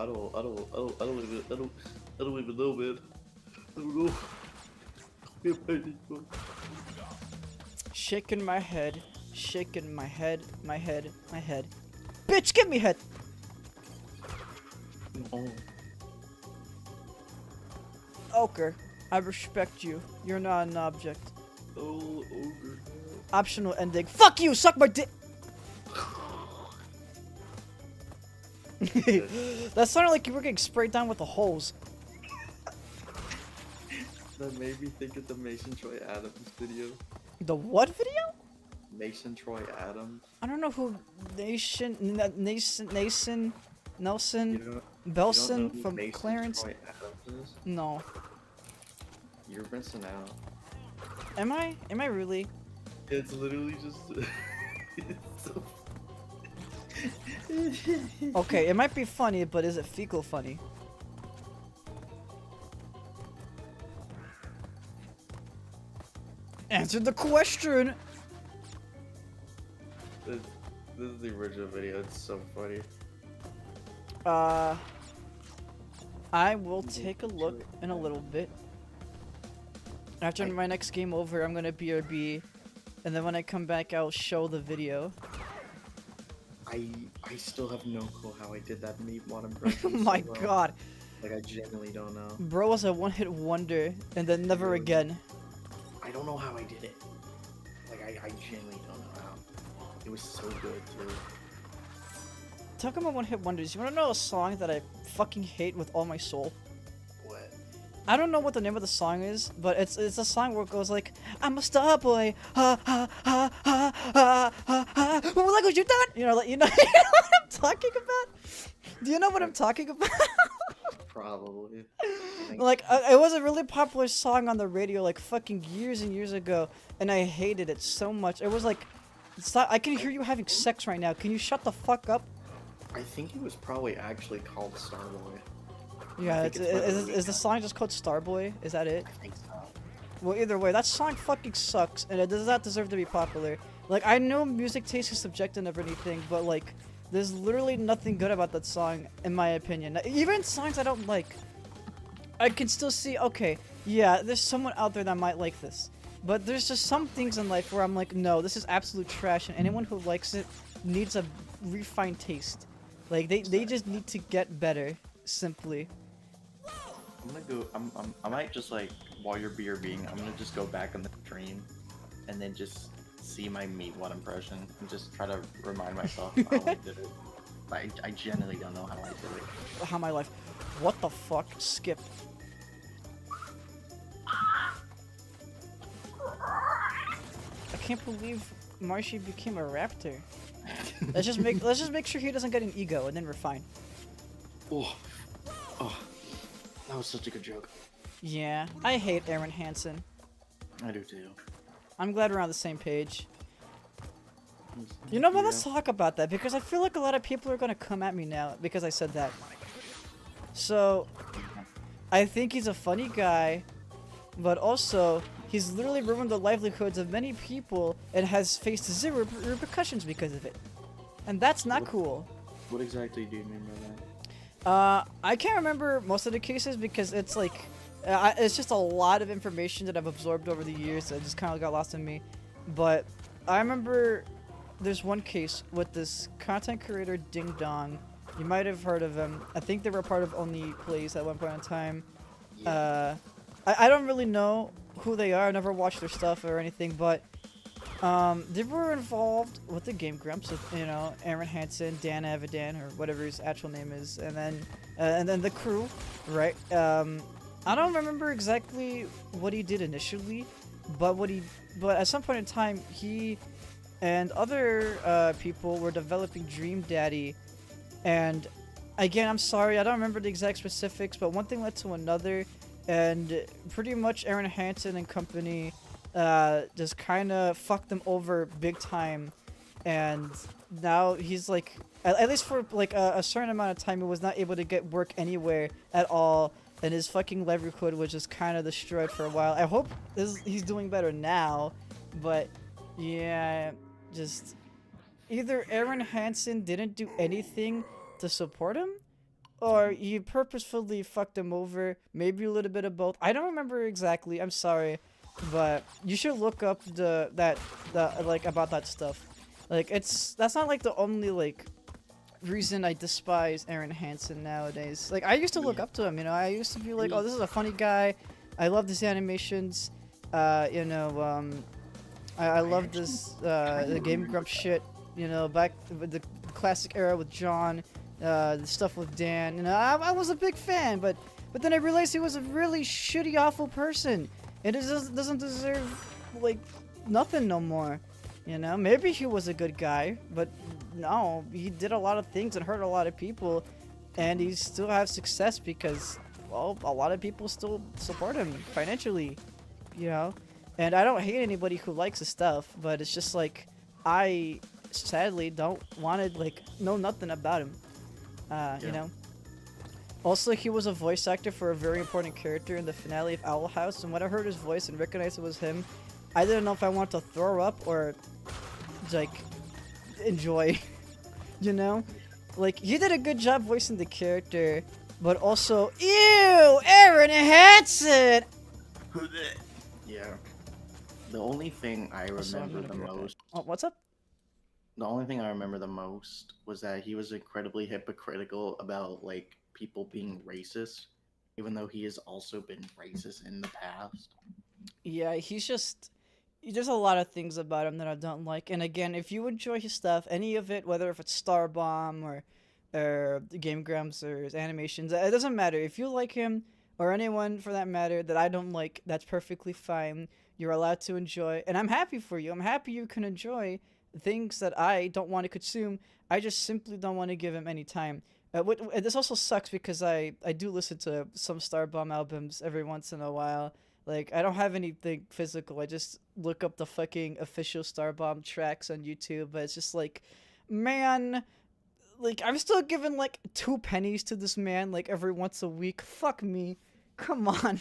even know, man. I don't know. Shaking my head, my head. Bitch, give me head! Oh. Ochre, I respect you. You're not an object. Oh, ogre. Optional ending. Fuck you! Suck my dick! That sounded like you were getting sprayed down with a hose. That made me think of the Mason Troy Adams video. The what video? Mason Troy Adams. I don't know who Nelson You don't Belson know who from Mason Clarence. Troy Adams is? No. You're missing out. Am I? Am I really? It's literally just. It's so. Okay, it might be funny, but is it fecal funny? Answer the question! This is the original video. It's so funny. I will take a look in a little bit. After my next game over, I'm gonna BRB, and then when I come back, I'll show the video. I still have no clue how I did that meat one Oh impression. my so well. god. Like I genuinely don't know. Bro was a one-hit wonder, and then never Really? again. I don't know how I did it. Like I genuinely don't know how. It was so good too. Talking about one-hit wonders, you wanna know a song that I fucking hate with all my soul? What? I don't know what the name of the song is, but it's a song where it goes like, I'm a star boy, ha ha ha ha ha ha ha. Well, look what you done. You know what I'm talking about? Do you know what I'm talking about? Probably. Like, it was a really popular song on the radio like fucking years and years ago, and I hated it so much. It was like, I can hear you having sex right now. Can you shut the fuck up? I think it was probably actually called Starboy. Yeah, think it's is the song just called Starboy? Is that it? I think so. Well, either way, that song fucking sucks, and it does not deserve to be popular. Like, I know music taste is subjective of anything, but like, there's literally nothing good about that song, in my opinion. Even songs I don't like, I can still see, okay, yeah, there's someone out there that might like this. But there's just some things in life where I'm like, no, this is absolute trash, and anyone who likes it needs a refined taste. Like, they just need to get better, simply. I'm gonna go. I might just like while you're BRBing, I'm gonna just go back in the stream, and then just see my meat one impression and just try to remind myself how I did it. I genuinely don't know how I did it. How my life. What the fuck? Skip. I can't believe Marshy became a raptor. Let's just make sure he doesn't get an ego, and then we're fine. Oh, that was such a good joke. Yeah, I hate Aaron Hansen. I do too. I'm glad we're on the same page. You know what? Let's talk about that, because I feel like a lot of people are gonna come at me now because I said that. So, I think he's a funny guy, but also he's literally ruined the livelihoods of many people and has faced zero repercussions because of it. And that's not cool. What exactly do you mean by that? I can't remember most of the cases because it's like, it's just a lot of information that I've absorbed over the years that just kind of got lost in me. But I remember there's one case with this content creator Ding Dong. You might have heard of him. I think they were part of Only Plays at one point in time. Yeah. I don't really know who they are. I never watched their stuff or anything, but they were involved with the Game Grumps, with, you know, Aaron Hansen, Dan Avidan, or whatever his actual name is, and then the crew, right? I don't remember exactly what he did initially, but at some point in time, he and other people were developing Dream Daddy, and again, I'm sorry, I don't remember the exact specifics, but one thing led to another, and pretty much Aaron Hansen and company just kind of fucked them over big time, and now he's like, at least for like a certain amount of time, he was not able to get work anywhere at all, and his fucking livelihood was just kind of destroyed for a while. I hope he's doing better now, but yeah, just either Aaron Hansen didn't do anything to support him, or he purposefully fucked him over. Maybe a little bit of both. I don't remember exactly. I'm sorry, but you should look up the like about that stuff. Like that's not like the only like reason I despise Aaron Hansen nowadays. Like I used to look up to him. You know, I used to be like, oh, this is a funny guy. I love his animations. You know, I love this the Game Grumps shit. You know, back with the classic era with John. The stuff with Dan, you know, I was a big fan, but But then I realized he was a really shitty, awful person. And it doesn't deserve, like, nothing no more. You know? Maybe he was a good guy, but no, he did a lot of things and hurt a lot of people. And he still has success because, well, a lot of people still support him financially. You know? And I don't hate anybody who likes his stuff, but it's just like, I sadly don't want to, like, know nothing about him. You know? Also, he was a voice actor for a very important character in the finale of Owl House, and when I heard his voice and recognized it was him, I didn't know if I wanted to throw up or, like, enjoy, you know? Like, he did a good job voicing the character, but also, ew, Aaron Hansen! Yeah. The only thing I Also, I'm remember gonna the be right back. most. Oh, what's up? The only thing I remember the most was that he was incredibly hypocritical about like people being racist, even though he has also been racist in the past. Yeah, there's a lot of things about him that I don't like. And again, if you enjoy his stuff, any of it, whether if it's Starbomb or the Game Grumps or his animations, it doesn't matter. If you like him or anyone for that matter that I don't like, that's perfectly fine. You're allowed to enjoy, and I'm happy for you. I'm happy you can enjoy things that I don't want to consume. I just simply don't want to give him any time. This also sucks because I do listen to some Starbomb albums every once in a while. Like, I don't have anything physical. I just look up the fucking official Starbomb tracks on YouTube. But it's just like, man, like, I'm still giving like 2 pennies to this man like every once a week. Fuck me. Come on.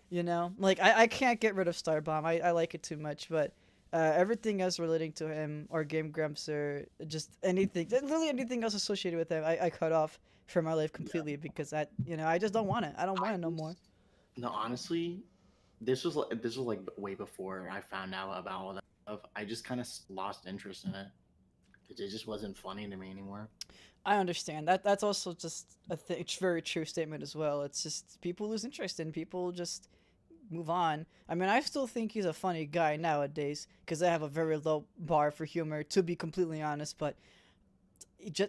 You know? Like, I can't get rid of Starbomb. I like it too much. But everything else relating to him or Game Grumps or just anything, literally anything else associated with him, I cut off from my life completely because I just don't want it. I don't want it no more. No, honestly, this was like way before I found out about all that stuff. I just kind of lost interest in it. It just wasn't funny to me anymore. I understand that. That's also just it's a very true statement as well. It's just people lose interest and people just move on. I mean, I still think he's a funny guy nowadays because I have a very low bar for humor, to be completely honest. But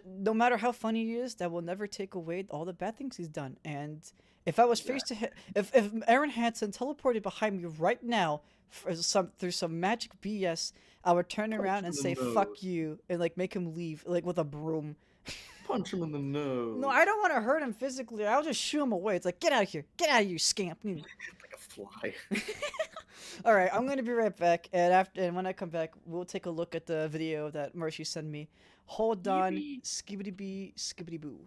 no matter how funny he is, that will never take away all the bad things he's done. And if I was Yeah. faced to hit, if Aaron Hansen teleported behind me right now through some magic BS, I would turn Punch around him and in say the "fuck nose. you" and like make him leave like with a broom. Punch him in the nose. No, I don't want to hurt him physically. I'll just shoo him away. It's like, get out of here. Get out of here, you scamp. Like a fly. All right, I'm going to be right back. And when I come back, we'll take a look at the video that Mercy sent me. Hold on. Yippee. Skibbity bee, skibbity boo.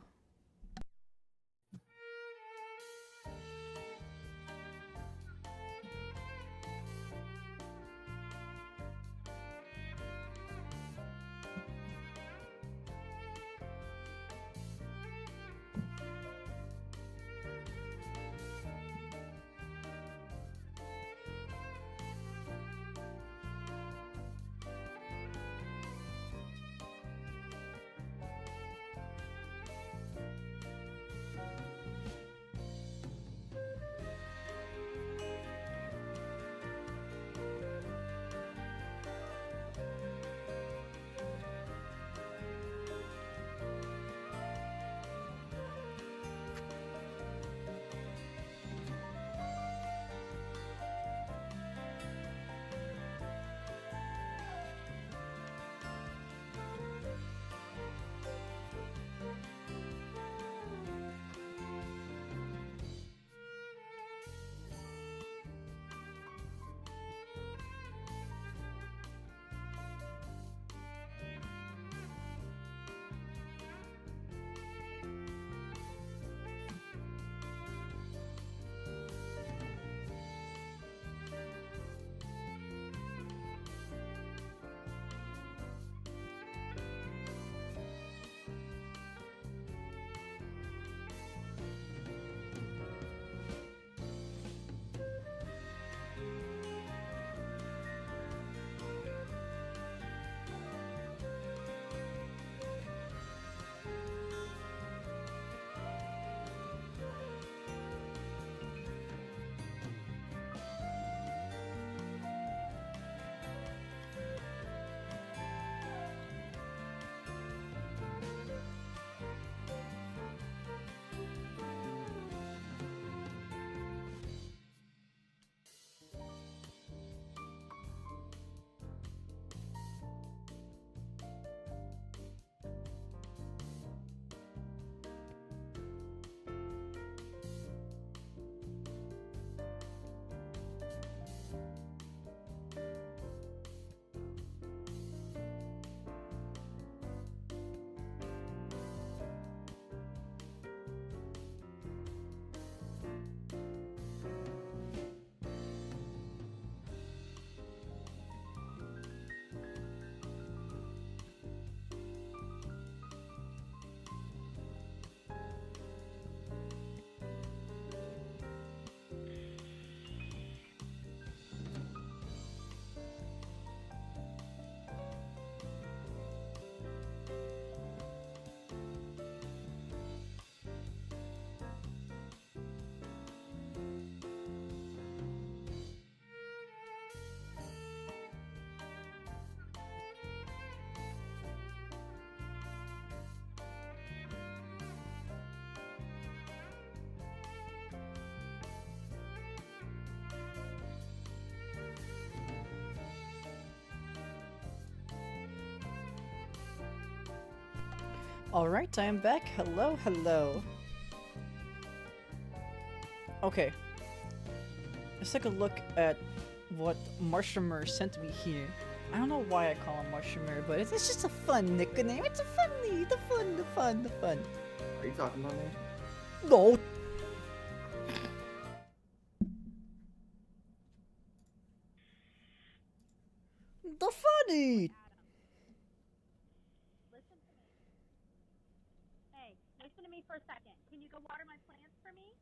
Alright, I am back. Hello, hello. Okay. Let's take a look at what Marshamer sent me here. I don't know why I call him Marshamer, but it's just a fun nickname. It's a funny, the fun. Are you talking about me? No. The funny. Listen to me. Hey, listen to me for a second. Can you go water my plants for me?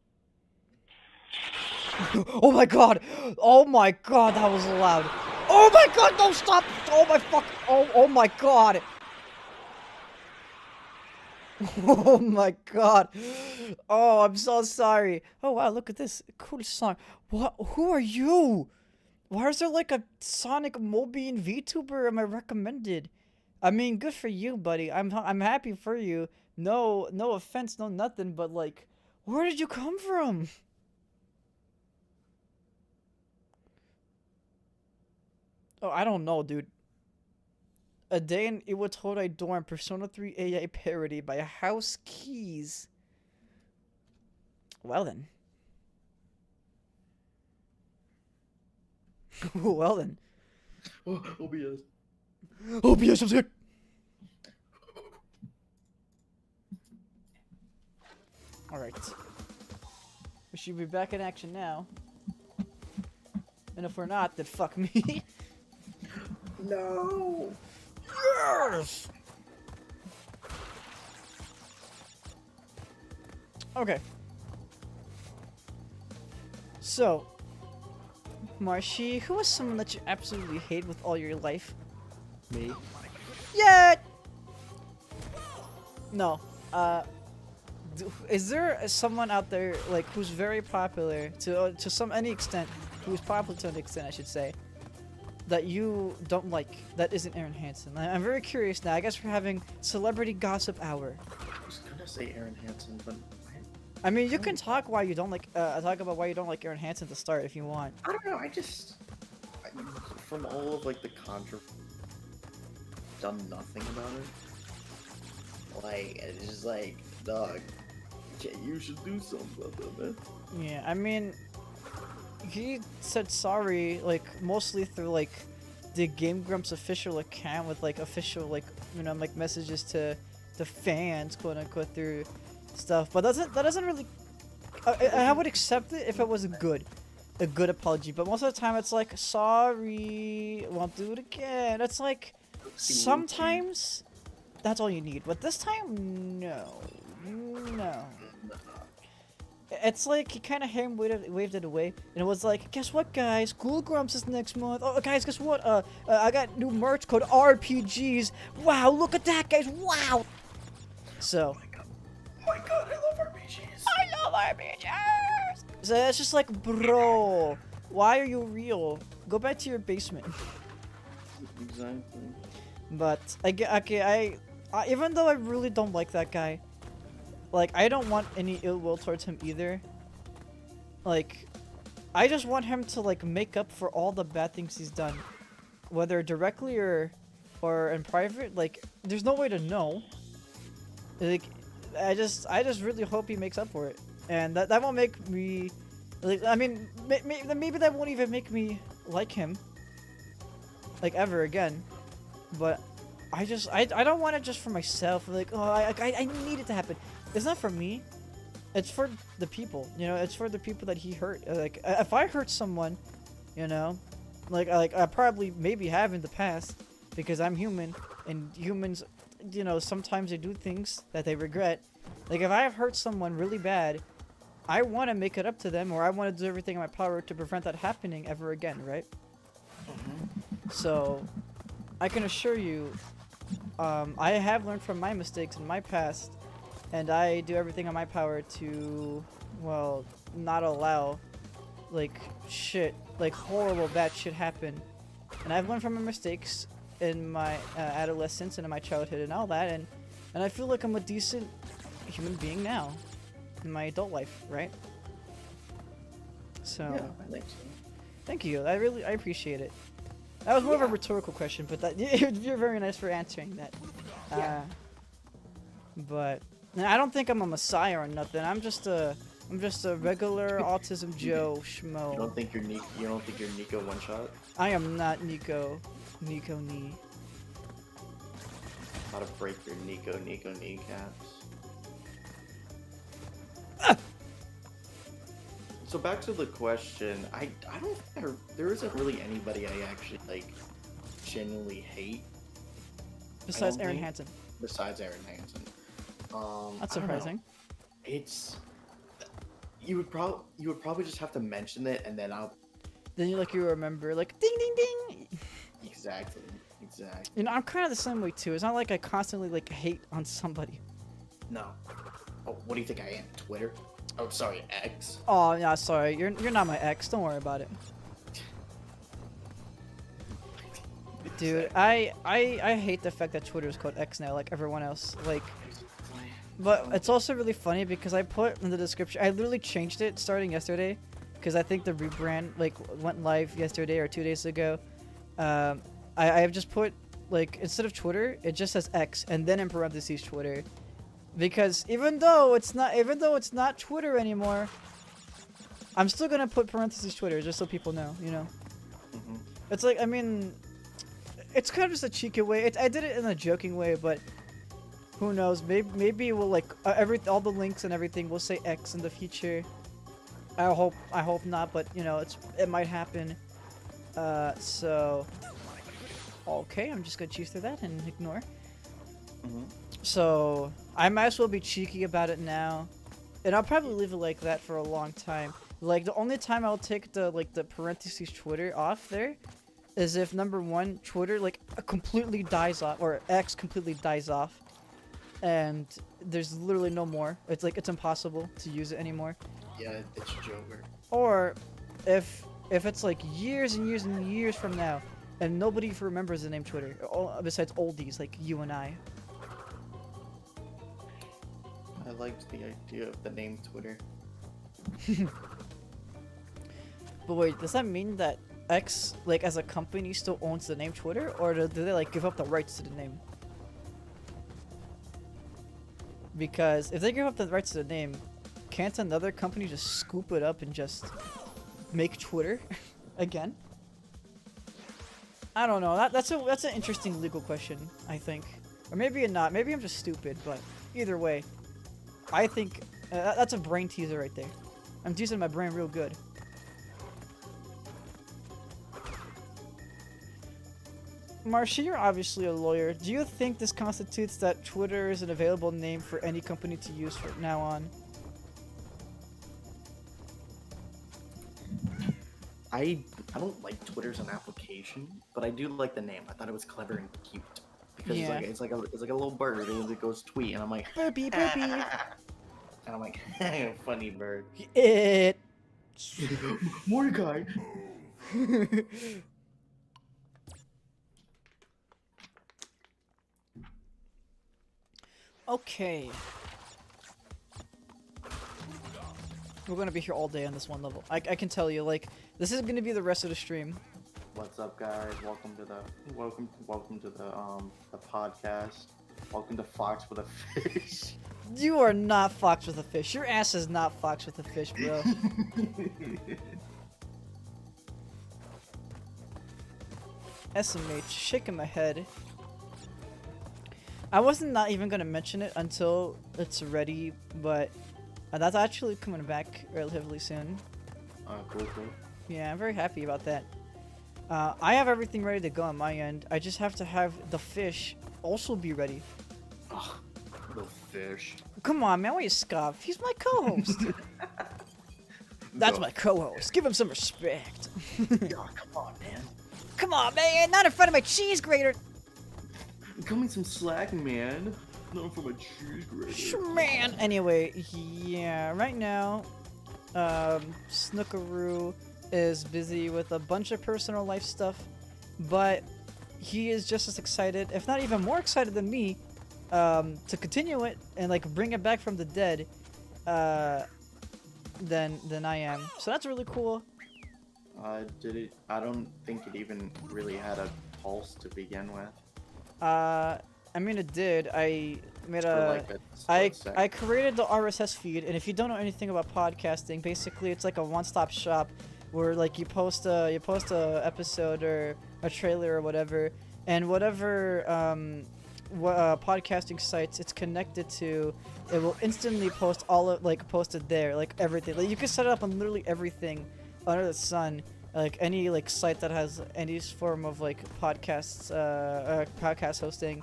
Oh my god! Oh my god, that was loud. Oh my god, no, stop! Oh my fuck! Oh my god! Oh my god! Oh, I'm so sorry. Oh wow, look at this cool song. What? Who are you? Why is there like a Sonic Mobian VTuber am I recommended? I mean, good for you, buddy. I'm happy for you. No offense, no nothing, but like, where did you come from? Oh, I don't know, dude. A Day in Iwatodai Dorm Persona 3 AI parody by House Keys. Well then. Well then. Oh, OBS. OBS is here! Alright. We should be back in action now. And if we're not, then fuck me. No. Yes! Okay. So, Marshy, who is someone that you absolutely hate with all your life? Me? Yeah! No. Is there someone out there, like, who's very popular to any extent, who's popular to an extent, I should say, that you don't like, that isn't Aaron Hansen? I'm very curious now. I guess we're having celebrity gossip hour. I was gonna say Aaron Hansen, but I mean, you can talk why you don't like, talk about why you don't like Aaron Hansen to start if you want. I don't know. From all of like the done nothing about it. Like it's just like, dog, you should do something about that, man. Yeah, I mean, he said sorry, like, mostly through, like, the Game Grumps official account with, like, official, like, you know, like, messages to the fans, quote-unquote, through stuff. But that doesn't really... I would accept it if it was a good apology. But most of the time, it's like, sorry, won't do it again. It's like, sometimes that's all you need. But this time, no. It's like he kind of waved it away, and it was like, guess what, guys? Cool Grumps is next month. Oh, guys, guess what? I got new merch code RPGs. Wow, look at that, guys! Wow. So. Oh my god, I love RPGs. I love RPGs. So it's just like, bro, why are you real? Go back to your basement. Exactly. But I even though I really don't like that guy. Like, I don't want any ill will towards him either. Like, I just want him to, like, make up for all the bad things he's done. Whether directly or in private. Like, there's no way to know. Like, I just really hope he makes up for it. And that won't make me... Like, I mean, maybe that won't even make me like him. Like, ever again. But I don't want it just for myself. Like, oh, I need it to happen. It's not for me. It's for the people. You know, it's for the people that he hurt. Like, if I hurt someone, you know, like I probably maybe have in the past, because I'm human, and humans, you know, sometimes they do things that they regret. Like, if I have hurt someone really bad, I want to make it up to them, or I want to do everything in my power to prevent that happening ever again, right? So, I can assure you, I have learned from my mistakes in my past. And I do everything in my power to, well, not allow, like, shit, like, horrible bad shit happen. And I've learned from my mistakes in my adolescence and in my childhood and all that, and I feel like I'm a decent human being now in my adult life, right? So, Yeah, I think so. thank you. I appreciate it. That was more of a rhetorical question, but that you're very nice for answering that. But I don't think I'm a messiah or nothing. I'm just a regular autism Joe schmo. You don't think you're Nico one shot? I am not Nico. Nico knee. How to break your Nico kneecaps. So back to the question, I don't think there isn't really anybody I actually like genuinely hate Besides don't Aaron think- Hansen. besides Aaron Hansen. That's I don't know. surprising. It's you would probably just have to mention it and then I'll Then you remember like ding ding ding. exactly. You know, I'm kind of the same way too. It's not like I constantly like hate on somebody. No. Oh, what do you think I am? Twitter? Oh, sorry, X. Oh yeah, sorry. You're not my ex. Don't worry about it. Dude, I hate the fact that Twitter is called X now, like everyone else. Like, but it's also really funny because I put in the description. I literally changed it starting yesterday, because I think the rebrand like went live yesterday or 2 days ago. I have just put like instead of Twitter, it just says X and then in parentheses Twitter, because even though it's not Twitter anymore, I'm still gonna put parentheses Twitter just so people know. You know, Mm-hmm. it's like I mean. It's kind of just a cheeky way. I did it in a joking way, but who knows? Maybe it will like all the links and everything will say X in the future. I hope not, but you know it might happen. So okay, I'm just gonna choose through that and ignore. Mm-hmm. So I might as well be cheeky about it now, and I'll probably leave it like that for a long time. Like the only time I'll take the parentheses Twitter off there is if number one, Twitter like completely dies off, or X completely dies off, and there's literally no more. It's like it's impossible to use it anymore. Yeah, it's Joker. Or if it's like years and years and years from now, and nobody remembers the name Twitter, besides oldies like you and I. I liked the idea of the name Twitter. But wait, does that mean that X, like as a company, still owns the name Twitter, or do they like give up the rights to the name? Because if they give up the rights to the name, can't another company just scoop it up and just make Twitter again? I don't know. That's an interesting legal question, I think, or maybe not. Maybe I'm just stupid, but either way, I think that's a brain teaser right there. I'm teasing my brain real good. Marsha, you're obviously a lawyer. Do you think this constitutes that Twitter is an available name for any company to use from now on? I don't like Twitter as an application, but I do like the name. I thought it was clever and cute because Yeah. it's like a little bird and it goes tweet, and I'm like Burpee, burpee. and I'm like funny bird. It. Mordecai. Okay. We're gonna be here all day on this one level. I can tell you, like, this is gonna be the rest of the stream. What's up, guys? Welcome to the podcast. Welcome to Fox with a Fish. You are not Fox with a fish. Your ass is not Fox with a fish, bro. SMH, shaking my head. I wasn't not even gonna mention it until it's ready, but that's actually coming back relatively soon. Cool. Yeah, I'm very happy about that. I have everything ready to go on my end. I just have to have the fish also be ready. Ugh, little fish. Come on, man, why you scoff? He's my co-host. That's No. my co-host. Give him some respect. Oh, come on, man. Come on, man, not in front of my cheese grater. Cut me some slack, man. Not for my cheese grater. Man. Anyway, yeah, right now, Snookaroo is busy with a bunch of personal life stuff, but he is just as excited, if not even more excited than me, to continue it and like bring it back from the dead, than I am. So that's really cool. I don't think it even really had a pulse to begin with. I mean, it did. I made For a. like a I split second. I created the RSS feed, and if you don't know anything about podcasting, basically it's like a one-stop shop where like you post a episode or a trailer or whatever, and whatever podcasting sites it's connected to, it will instantly post all of like posted there, like everything. Like you can set it up on literally everything under the sun. Like any like site that has any form of like podcast hosting,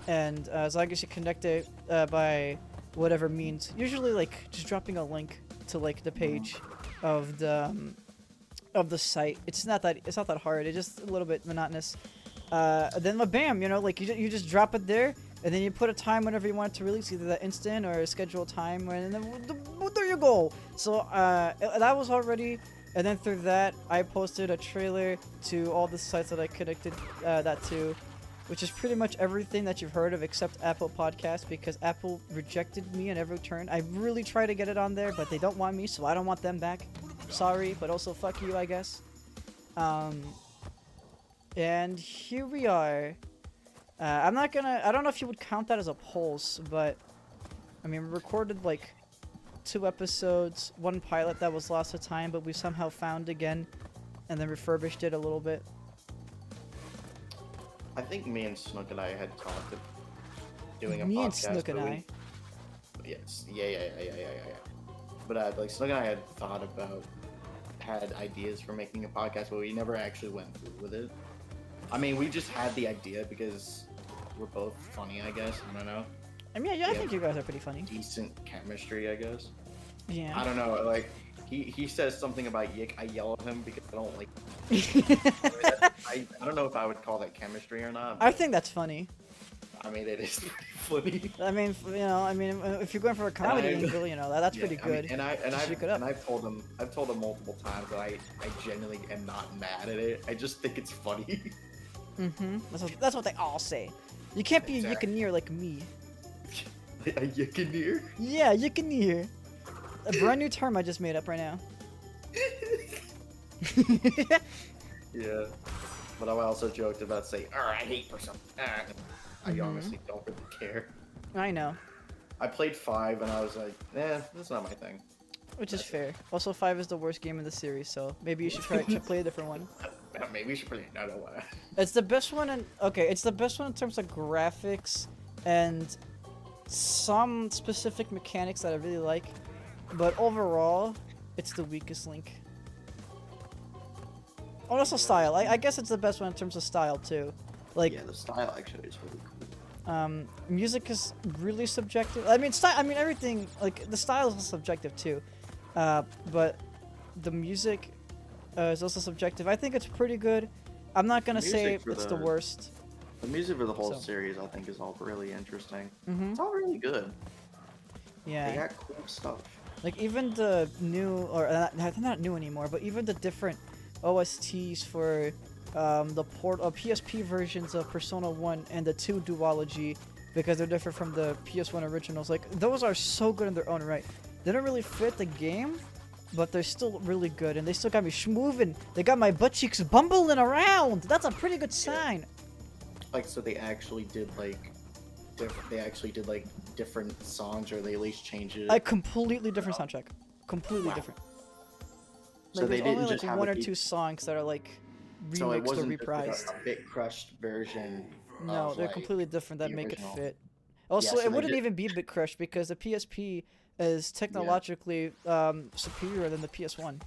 and as long as you connect it by whatever means, usually like just dropping a link to like the page of the site. It's not that hard. It's just a little bit monotonous. Then bam, like you just drop it there, and then you put a time whenever you want it to release, either that instant or a scheduled time, and then there you go. So that was already. And then through that, I posted a trailer to all the sites that I connected that to, which is pretty much everything that you've heard of except Apple Podcasts, because Apple rejected me in every turn. I really try to get it on there, but they don't want me, so I don't want them back. Sorry, but also fuck you, I guess. And here we are. I don't know if you would count that as a pulse, but I mean, we recorded like 2 episodes, 1 pilot that was lost to time, but we somehow found again, and then refurbished it a little bit. I think me and Snook and I had talked of doing a podcast. Me and Snook and but I. Yes. Yeah. But like Snook and I had ideas for making a podcast, but we never actually went through with it. I mean, we just had the idea because we're both funny, I guess. I don't know. I mean, yeah, I think you guys are pretty funny. Decent chemistry, I guess. Yeah. I don't know, like he says something about yick. I yell at him because I don't like. I don't know if I would call that chemistry or not. I think that's funny. I mean, it is pretty funny. I mean, if you're going for a comedy And I- angle, that's Yeah, pretty I mean, good. and Shake it up. I've told him multiple times that I genuinely am not mad at it. I just think it's funny. Mm-hmm. That's what they all say. You can't be Exactly. a yickaneer like me. A yickaneer? Yeah, yickaneer. A brand new term I just made up right now. Yeah. But I also joked about saying, I hate for something. I Mhm. honestly don't really care. I know, I played 5 and I was like, that's not my thing. which is fair. Also, 5 is the worst game in the series, so maybe you should play a different one. Maybe we should play another one. It's the best one it's the best one in terms of graphics and some specific mechanics that I really like, but overall, it's the weakest Link. Oh, also style. I guess it's the best one in terms of style too. Like, Yeah, the style actually is really cool. music is really subjective. I mean, everything, like, the style is subjective too. But the music is also subjective. I think it's pretty good. I'm not gonna say Music for it's the the- worst. The music for the whole So- series, I think, is all really interesting. Mm-hmm. It's all really good. They Yeah. got cool stuff. Like, even the new, or not new anymore, but even the different OSTs for the PSP versions of Persona 1 and the 2 duology, because they're different from the PS1 originals. Like, those are so good in their own right. They don't really fit the game, but they're still really good, and they still got me schmoovin'. They got my butt cheeks bumbling around. That's a pretty good sign. Like, so they actually did like different songs, or they at least changed it. A completely different soundtrack. Completely Wow. different. So Like, they there's didn't only just like have 1 it or be- 2 songs that are like So it remixed or wasn't just like reprised. a bit crushed version. No, of, they're like, completely different that the make it original. fit. Also, so it they wouldn't did- even be Bit Crush because the PSP is technologically superior than the PS1.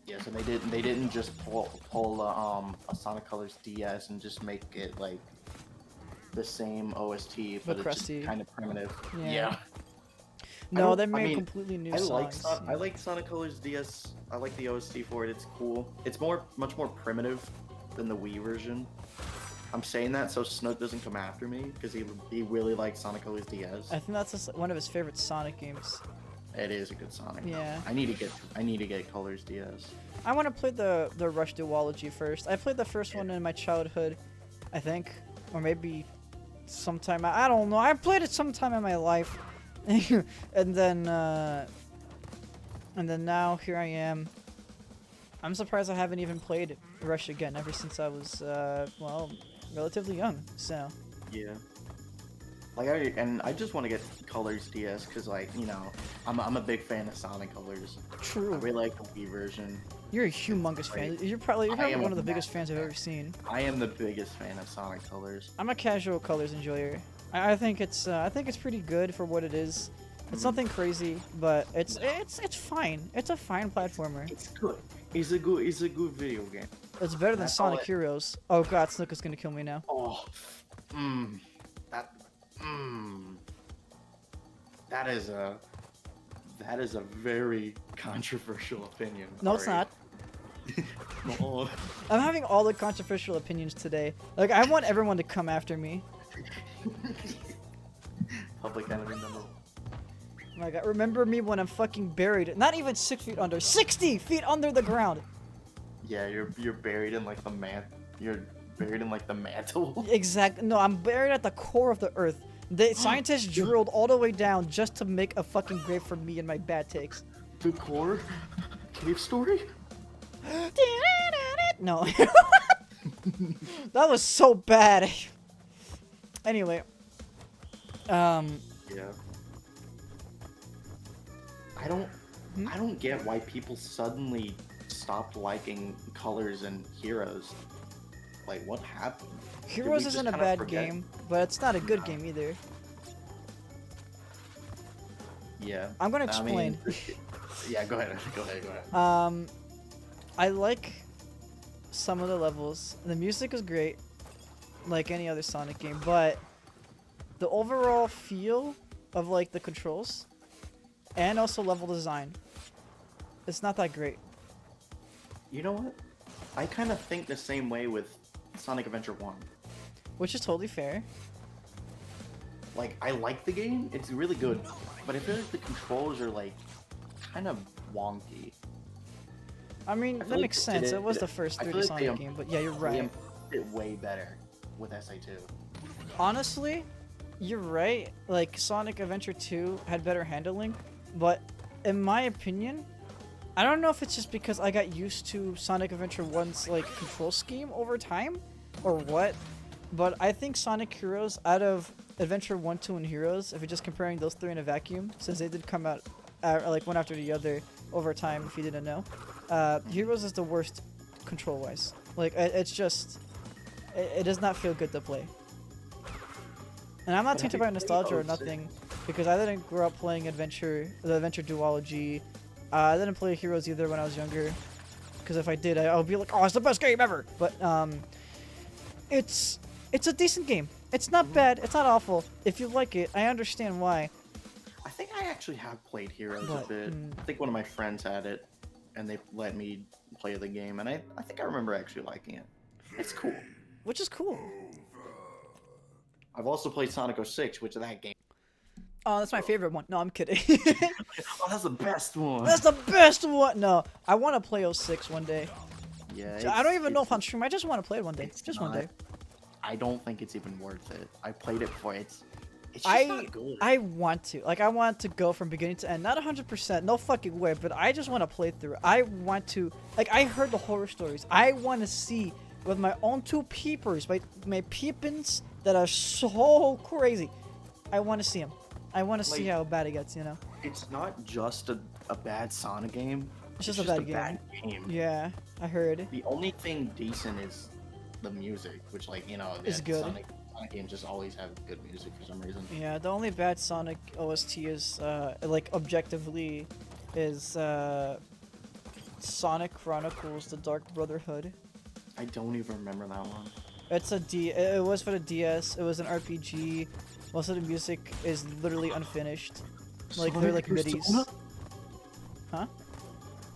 Yeah, so they didn't just pull a Sonic Colors DS and just make it like the same OST, but it's crusty. just kind of primitive. Yeah. I No, don't- they I made mean, completely new I like songs. I like Sonic Colors DS. I like the OST for it. It's cool. It's much more primitive than the Wii version. I'm saying that so Snook doesn't come after me because he really likes Sonic Colors DS. I think that's just one of his favorite Sonic games. It is a good Sonic. Yeah. I need to get Colors DS. I want to play the Rush duology first. I played the first one in my childhood, I think, or maybe sometime. I don't know. I played it sometime in my life, and then now here I am. I'm surprised I haven't even played Rush again ever since I was relatively young. So Yeah. Like I just want to get Colors DS because like I'm a big fan of Sonic Colors. I True. really like the Wii version. You're a humongous fan. You're probably am one a of the biggest massive fans I've fan. ever seen. I am the biggest fan of Sonic Colors. I'm a casual colors enjoyer. I think it's pretty good for what it is. It's nothing crazy, but it's fine. It's a fine platformer. It's good. It's a good video game. It's better than That's all Sonic it- Heroes. Oh god, Snook is gonna kill me now. Oh, that, that is a very controversial opinion. No, it's not. No. I'm having all the controversial opinions today. Like, I want everyone to come after me. Public enemy number. Oh my god, remember me when I'm fucking buried, not even 6 feet under, 60 feet under the ground. Yeah, you're buried in like the You're buried in like the mantle. Exactly. No, I'm buried at the core of the earth. The scientists drilled all the way down just to make a fucking grave for me and my bad takes. The core cave story. No. That was so bad. Anyway. Yeah. I don't get why people suddenly stopped liking Colors and Heroes. Like, what happened? Heroes just isn't a kinda bad forget? game, but it's not a good game either. Yeah. I'm gonna I mean, explain. yeah, go ahead. I like some of the levels. The music is great, like any other Sonic game, but the overall feel of like the controls and also level design, it's not that great. You know what? I kind of think the same way with Sonic Adventure 1. Which is totally fair. Like, I like the game, it's really good, but I feel like the controls are like kind of wonky. I mean, I that feel like makes they sense. did It was it- the first I feel 3D like Sonic game, but yeah, you're They right. improved it way better with SI2. Honestly, you're right. Like, Sonic Adventure 2 had better handling, but in my opinion, I don't know if it's just because I got used to Sonic Adventure 1's like control scheme over time or what, but I think Sonic Heroes out of Adventure 1, 2, and Heroes, if you're just comparing those three in a vacuum, since they did come out like one after the other over time, if you didn't know, Heroes is the worst control-wise. Like, it's just, it does not feel good to play. And I'm not But tainted have by you nostalgia or played 06? nothing, because I didn't grow up playing the Adventure duology. I didn't play Heroes either when I was younger, because if I did, I would be like, oh, it's the best game ever! But, it's a decent game. It's not bad, it's not awful. If you like it, I understand why. I think I actually have played Heroes But, a bit. I think one of my friends had it, and they let me play the game, and I think I remember actually liking it. It's cool. Which is cool. I've also played Sonic 06, which is that game. Oh, that's my favorite one. No, I'm kidding. Oh, that's the best one. That's the best one! No, I want to play 06 one day. Yeah. I don't even know it's- if on stream. I just want to play it one day. it's Just one not- day. I don't think it's even worth it. I played it before. It's just not good. I want to. Like, I want to go from beginning to end. Not 100%, no fucking way, but I just want to play through it. I want to... Like, I heard the horror stories. I want to see with my own two peepers, my peepins that are so crazy. I want to see them. I want to see Like- how bad it gets, you know? It's not just a bad Sonic game. It's just a bad game. Yeah, I heard. The only thing decent is the music, which, like, It's good. Sonic games just always have good music for some reason. Yeah, the only bad Sonic OST is, like, objectively, is, Sonic Chronicles: The Dark Brotherhood. I don't even remember that one. It's it was for the DS. It was an RPG. Most of the music is literally unfinished. Like, they're like midis. Persona? Huh?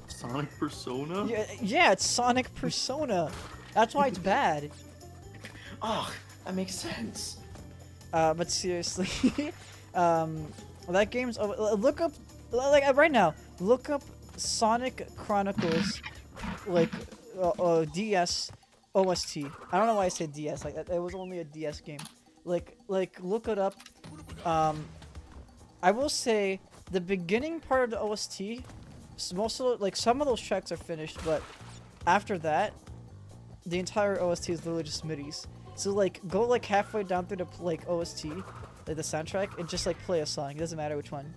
Sonic Persona? Yeah, it's Sonic Persona. That's why it's bad. Oh, that makes sense. But seriously, that game's look up like right now. Look up Sonic Chronicles, like DS OST. I don't know why I said DS. Like it was only a DS game. Like look it up. I will say the beginning part of the OST, most of like some of those tracks are finished, but after that, the entire OST is literally just midis. So like go like halfway down through the like OST, like the soundtrack, and just like play a song. It doesn't matter which one.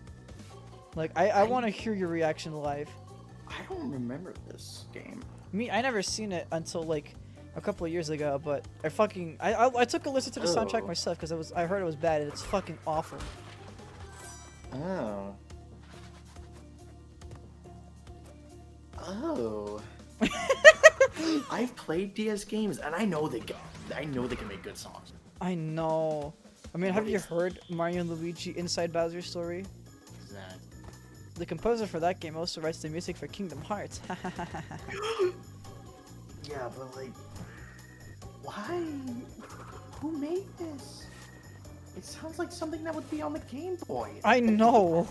Like I want to hear your reaction live. I don't remember this game. I never seen it until like a couple of years ago, but I took a listen to the soundtrack Oh. myself because I heard it was bad and it's fucking awful. Oh. Oh. I've played DS games and I know they can make good songs. I know. I mean, have you heard Mario and Luigi Inside Bowser's Story? Exactly. The composer for that game also writes the music for Kingdom Hearts. Yeah, but like, why? Who made this? It sounds like something that would be on the Game Boy. I know.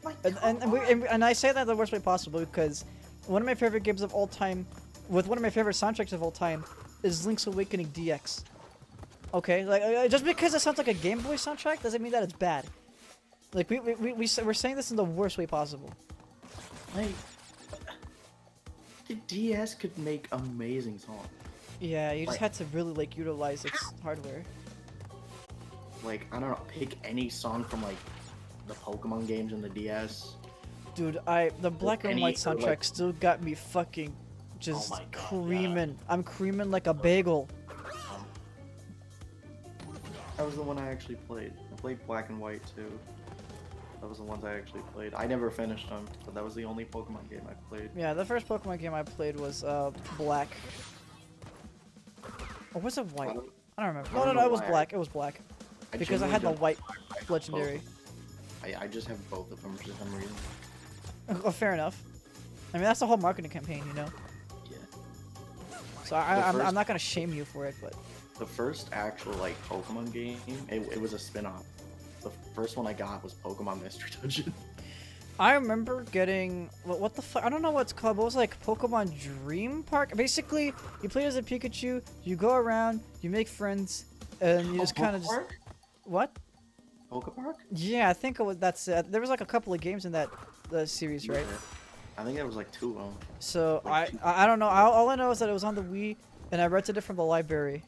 Like, And I say that the worst way possible because one of my favorite games of all time, with one of my favorite soundtracks of all time, is Link's Awakening DX. Okay, like just because it sounds like a Game Boy soundtrack doesn't mean that it's bad. Like we're saying this in the worst way possible. like, the DS could make amazing songs. Yeah, you just Like- had to really like utilize its hardware. Like, I don't know, pick any song from like the Pokemon games in the DS. Dude, the black and any- white or, soundtrack like- still got me fucking just my God, creaming. I'm creaming like a bagel. That was the one I actually played. I played Black and White too. That was the ones I actually played. I never finished them, but that was the only Pokemon game I played. Yeah, the first Pokemon game I played was black. Or was it white? I don't- I don't remember. I No, don't no, know it was why black. It was black. Because I had the genuinely white don't- I have legendary. both. I just have both of them for some reason. Oh, fair enough. I mean, that's the whole marketing campaign, you know? Yeah. So I'm first- not gonna shame you for it, but... The first actual like Pokemon game, it was a spin-off. The first one I got was Pokemon Mystery Dungeon. I remember getting... What the fuck? I don't know what it's called, but it was like Pokemon Dream Park. Basically, you play as a Pikachu, you go around, you make friends, and you just kind of just... Pokepark? What? Pokepark? Yeah, I think it was, that's it. There was like a couple of games in that series, right? Yeah. I think there was like 2 of them. So Like I don't know. All I know is that it was on the Wii, and I rented it from the library.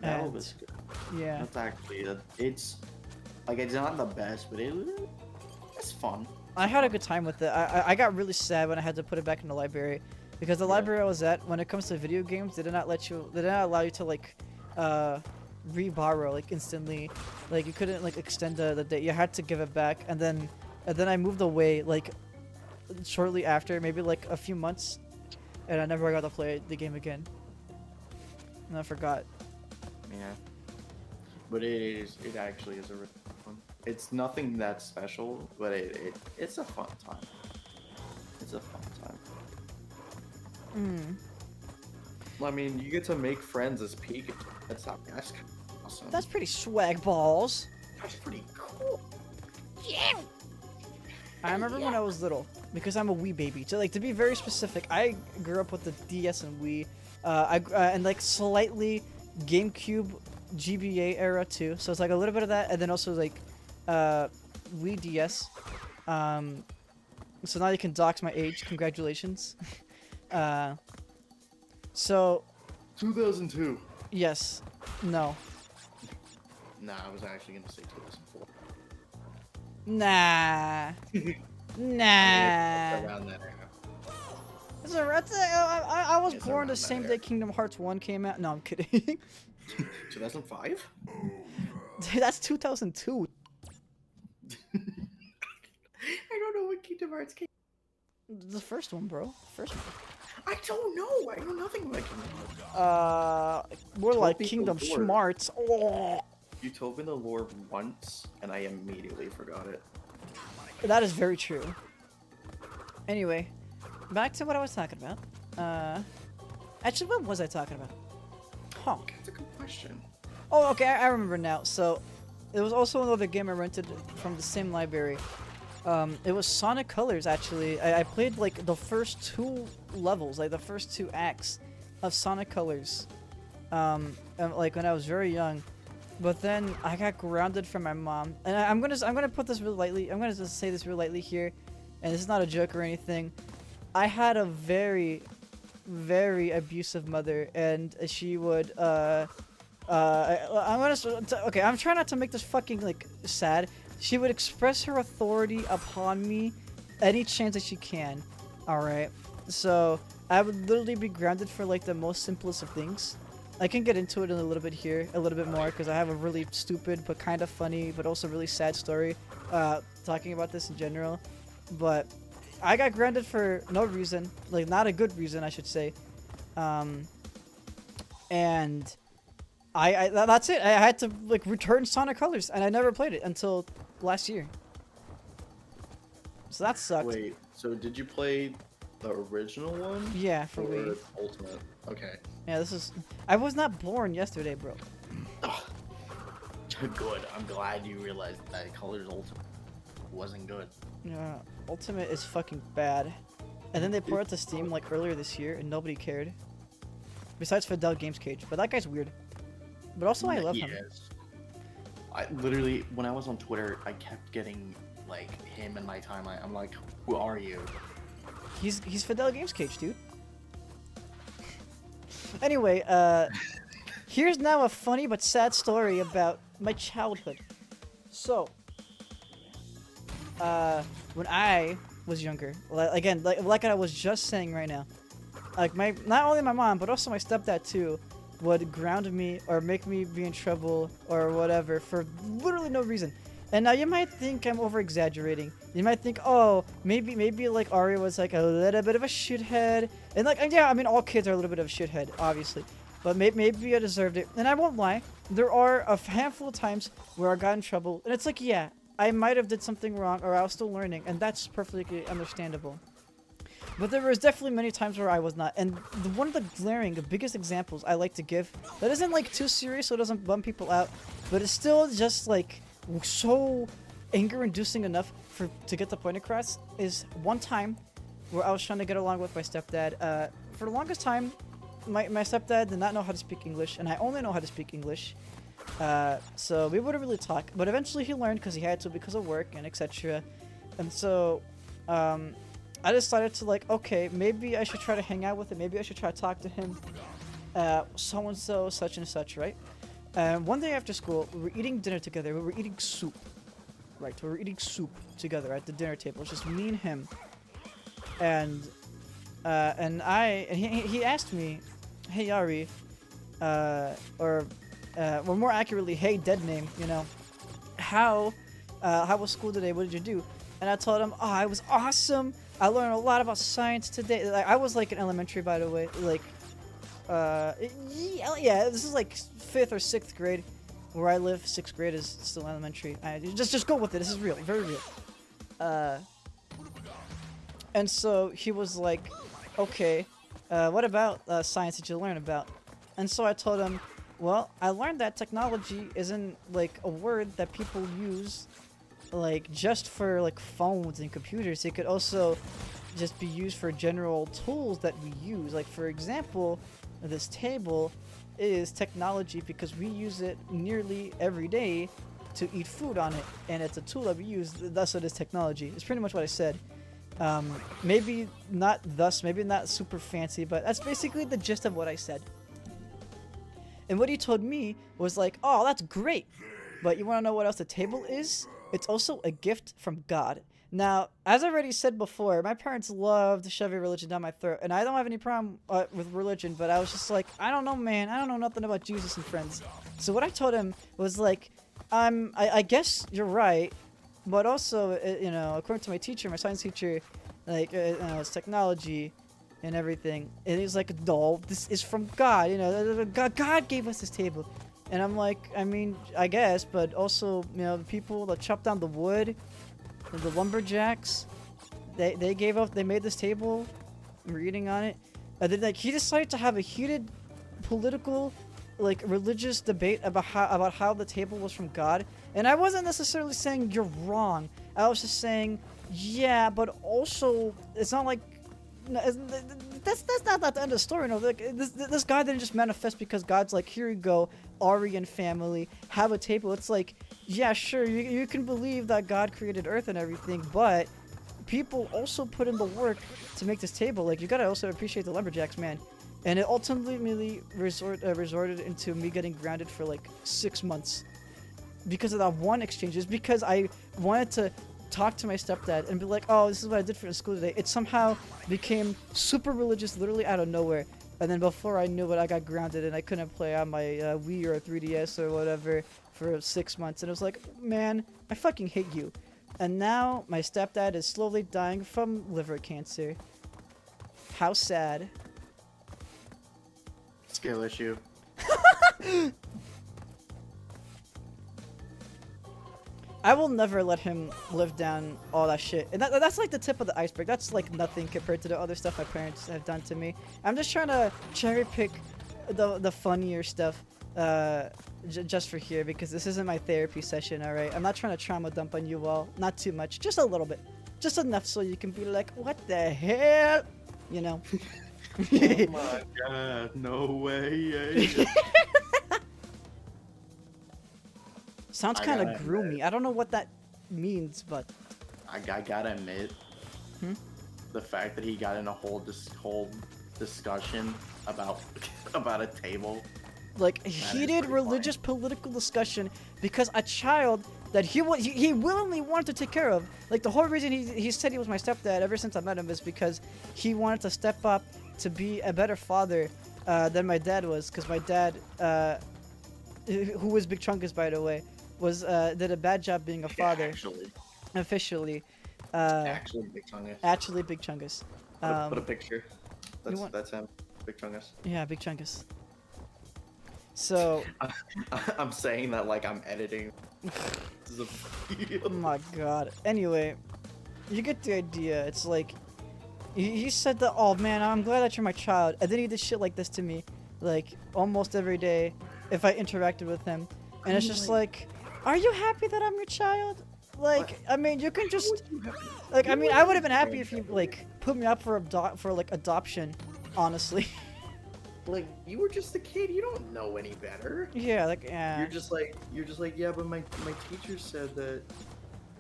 That And was good. yeah, That's actually it's like it's not the best, but it's fun. I had a good time with it. I got really sad when I had to put it back in the library, because the Yeah. library I was at, when it comes to video games, they did not allow you to like re-borrow like instantly. Like you couldn't like extend the date. You had to give it back, and then I moved away like shortly after, maybe like a few months, and I never got to play the game again. And I forgot. Yeah. But it actually is a really fun. It's nothing that special, but it's a fun time. It's a fun time. I mean, you get to make friends as Pikachu. That's awesome. That's pretty swag balls. That's pretty cool. I remember when I was little, because I'm a Wii baby. To be very specific, I grew up with the DS and Wii, and like slightly GameCube, GBA era too. So it's like a little bit of that, and then also like Wii DS. So now you can dox my age. Congratulations. So 2002. yes, no, Nah, I was actually gonna say 2004. nah, nah. Around that era. I was It's born around the that same era. day Kingdom Hearts 1 came out. No, I'm kidding. 2005? That's 2002. I don't know what Kingdom Hearts came. The first one, bro. First one. I don't know. I know nothing about Kingdom Hearts. More like me the Kingdom lore. Smarts. Oh, You told me the lore once, and I immediately forgot it. that is very true. Anyway, back to what I was talking about. Actually, what was I talking about? Huh. That's a good question. Oh, okay, I remember now. So, it was also another game I rented from the same library. It was Sonic Colors, actually. I played, like, the first 2 levels, like, the first 2 acts of Sonic Colors, like, when I was very young. But then I got grounded from my mom. And I'm gonna put this real lightly. I'm gonna just say this real lightly here. And this is not a joke or anything. I had a very, very abusive mother. And she would, I'm gonna okay. I'm trying not to make this fucking like sad. She would express her authority upon me any chance that she can. All right. So I would literally be grounded for like the most simplest of things. I can get into it in a little bit here, a little bit more, because I have a really stupid but kind of funny, but also really sad story talking about this in general. But I got grounded for no reason, like not a good reason, I should say. And that's it. I had to like return Sonic Colors, and I never played it until last year. So that sucked. Wait, so did you play the original one? Yeah, for or Wii. Ultimate? Okay. Yeah, this is. I was not born yesterday, bro. Ugh. Good. I'm glad you realized that Colors Ultimate wasn't good. Yeah, Ultimate is fucking bad. And then they put it to Steam like earlier this year, and nobody cared. Besides Fidel Games Cage, but that guy's weird. But also, I love him. I literally, when I was on Twitter, I kept getting like him in my timeline. I'm like, who are you? He's Fidel Games Cage, dude. Anyway, here's now a funny but sad story about my childhood. So, when I was younger, again, like I was just saying right now, like not only my mom but also my stepdad too would ground me or make me be in trouble or whatever for literally no reason. And now you might think I'm over exaggerating. You might think, oh, maybe like Ari was like a little bit of a shithead, and like yeah, I mean all kids are a little bit of a shithead, obviously, but maybe I deserved it. And I won't lie, there are a handful of times where I got in trouble, and it's like yeah, I might have did something wrong or I was still learning, and that's perfectly understandable. But there was definitely many times where I was not. And one of the biggest examples I like to give that isn't like too serious so it doesn't bum people out, but it's still just like so anger-inducing enough to get the point across is one time where I was trying to get along with my stepdad. For the longest time, my stepdad did not know how to speak English, and I only know how to speak English. So we wouldn't really talk, but eventually he learned because he had to because of work and etc. And so I decided to like, okay, maybe I should try to hang out with him. Maybe I should try to talk to him. So-and-so, such and such, right? One day after school, we were eating dinner together. We were eating soup. Right, we were eating soup together at the dinner table. It's just me and him. And he asked me, hey, Yari, or more accurately, hey, dead name, you know, how was school today? What did you do? And I told him, oh, it was awesome. I learned a lot about science today. Like, I was like in elementary, by the way. Like, yeah, this is like 5th or 6th grade. Where I live, 6th grade is still elementary. Just go with it. This is real, very real. And so he was like, okay, what about science did you learn about? And so I told him, well, I learned that technology isn't like a word that people use like just for like phones and computers. It could also just be used for general tools that we use. Like for example, this table is technology because we use it nearly every day to eat food on it, and it's a tool that we use, thus it is technology. It's pretty much what I said. Maybe not super fancy, but that's basically the gist of what I said. And what he told me was like, oh, that's great, but you want to know what else the table is? It's also a gift from God. Now, as I already said before, my parents love to shove a religion down my throat, and I don't have any problem with religion, but I was just like, I don't know, man. I don't know nothing about Jesus and friends. So what I told him was like, I guess you're right, but also, you know, according to my teacher, my science teacher, like, it's technology and everything. And he's like, no, this is from God. You know, God gave us this table. And I'm like, I mean, I guess, but also, you know, the people that chopped down the wood, the lumberjacks, they made this table, and we're eating on it. And then like he decided to have a heated political, like religious debate about how the table was from God. And I wasn't necessarily saying you're wrong. I was just saying, yeah, but also it's not like that's not the end of the story. No, like this guy didn't just manifest because God's like, here you go, Aryan family, have a table. It's like, yeah, sure, you can believe that God created Earth and everything, but people also put in the work to make this table. Like, you gotta also appreciate the lumberjacks, man. and it ultimately resorted into me getting grounded for like 6 months because of that one exchange. Just because I wanted to talk to my stepdad and be like, oh, this is what I did for in school today. It somehow became super religious, literally out of nowhere. And then before I knew it, I got grounded and I couldn't play on my Wii or 3DS or whatever for 6 months. And it was like, man, I fucking hate you. And now my stepdad is slowly dying from liver cancer. How sad. Skill issue. I will never let him live down all that shit. And that's like the tip of the iceberg. That's like nothing compared to the other stuff my parents have done to me. I'm just trying to cherry pick the funnier stuff just for here because this isn't my therapy session, alright? I'm not trying to trauma dump on you all. Not too much. Just a little bit. Just enough so you can be like, what the hell? You know? Oh my god, no way. Sounds I kind of gotta groomy. I don't know what that means, but... I gotta admit, Hmm? the fact that he got in a whole discussion about about a table. Like, is heated pretty religious political discussion because a child that he willingly wanted to take care of. Like, the whole reason he said he was my stepdad ever since I met him is because he wanted to step up to be a better father than my dad was. Because my dad, who was Big Chunkus, by the way, was did a bad job being a father. Actually, Officially. actually, Big Chungus. Actually, Big Chunkus. Put a picture. want- That's him, Big Chungus. Yeah, Big Chunkus. So... I'm saying that like I'm editing. This is a video. Oh my god. Anyway, you get the idea. It's like, he said that, oh man, I'm glad that you're my child. And then he did shit like this to me, like, almost every day if I interacted with him. And it's just like, are you happy that I'm your child? Like, I mean, you can just, like, I mean, I would have been happy if you, like, put me up for adoption, honestly. Like, you were just a kid. You don't know any better. Yeah, like, yeah. You're just like, yeah, but my teacher said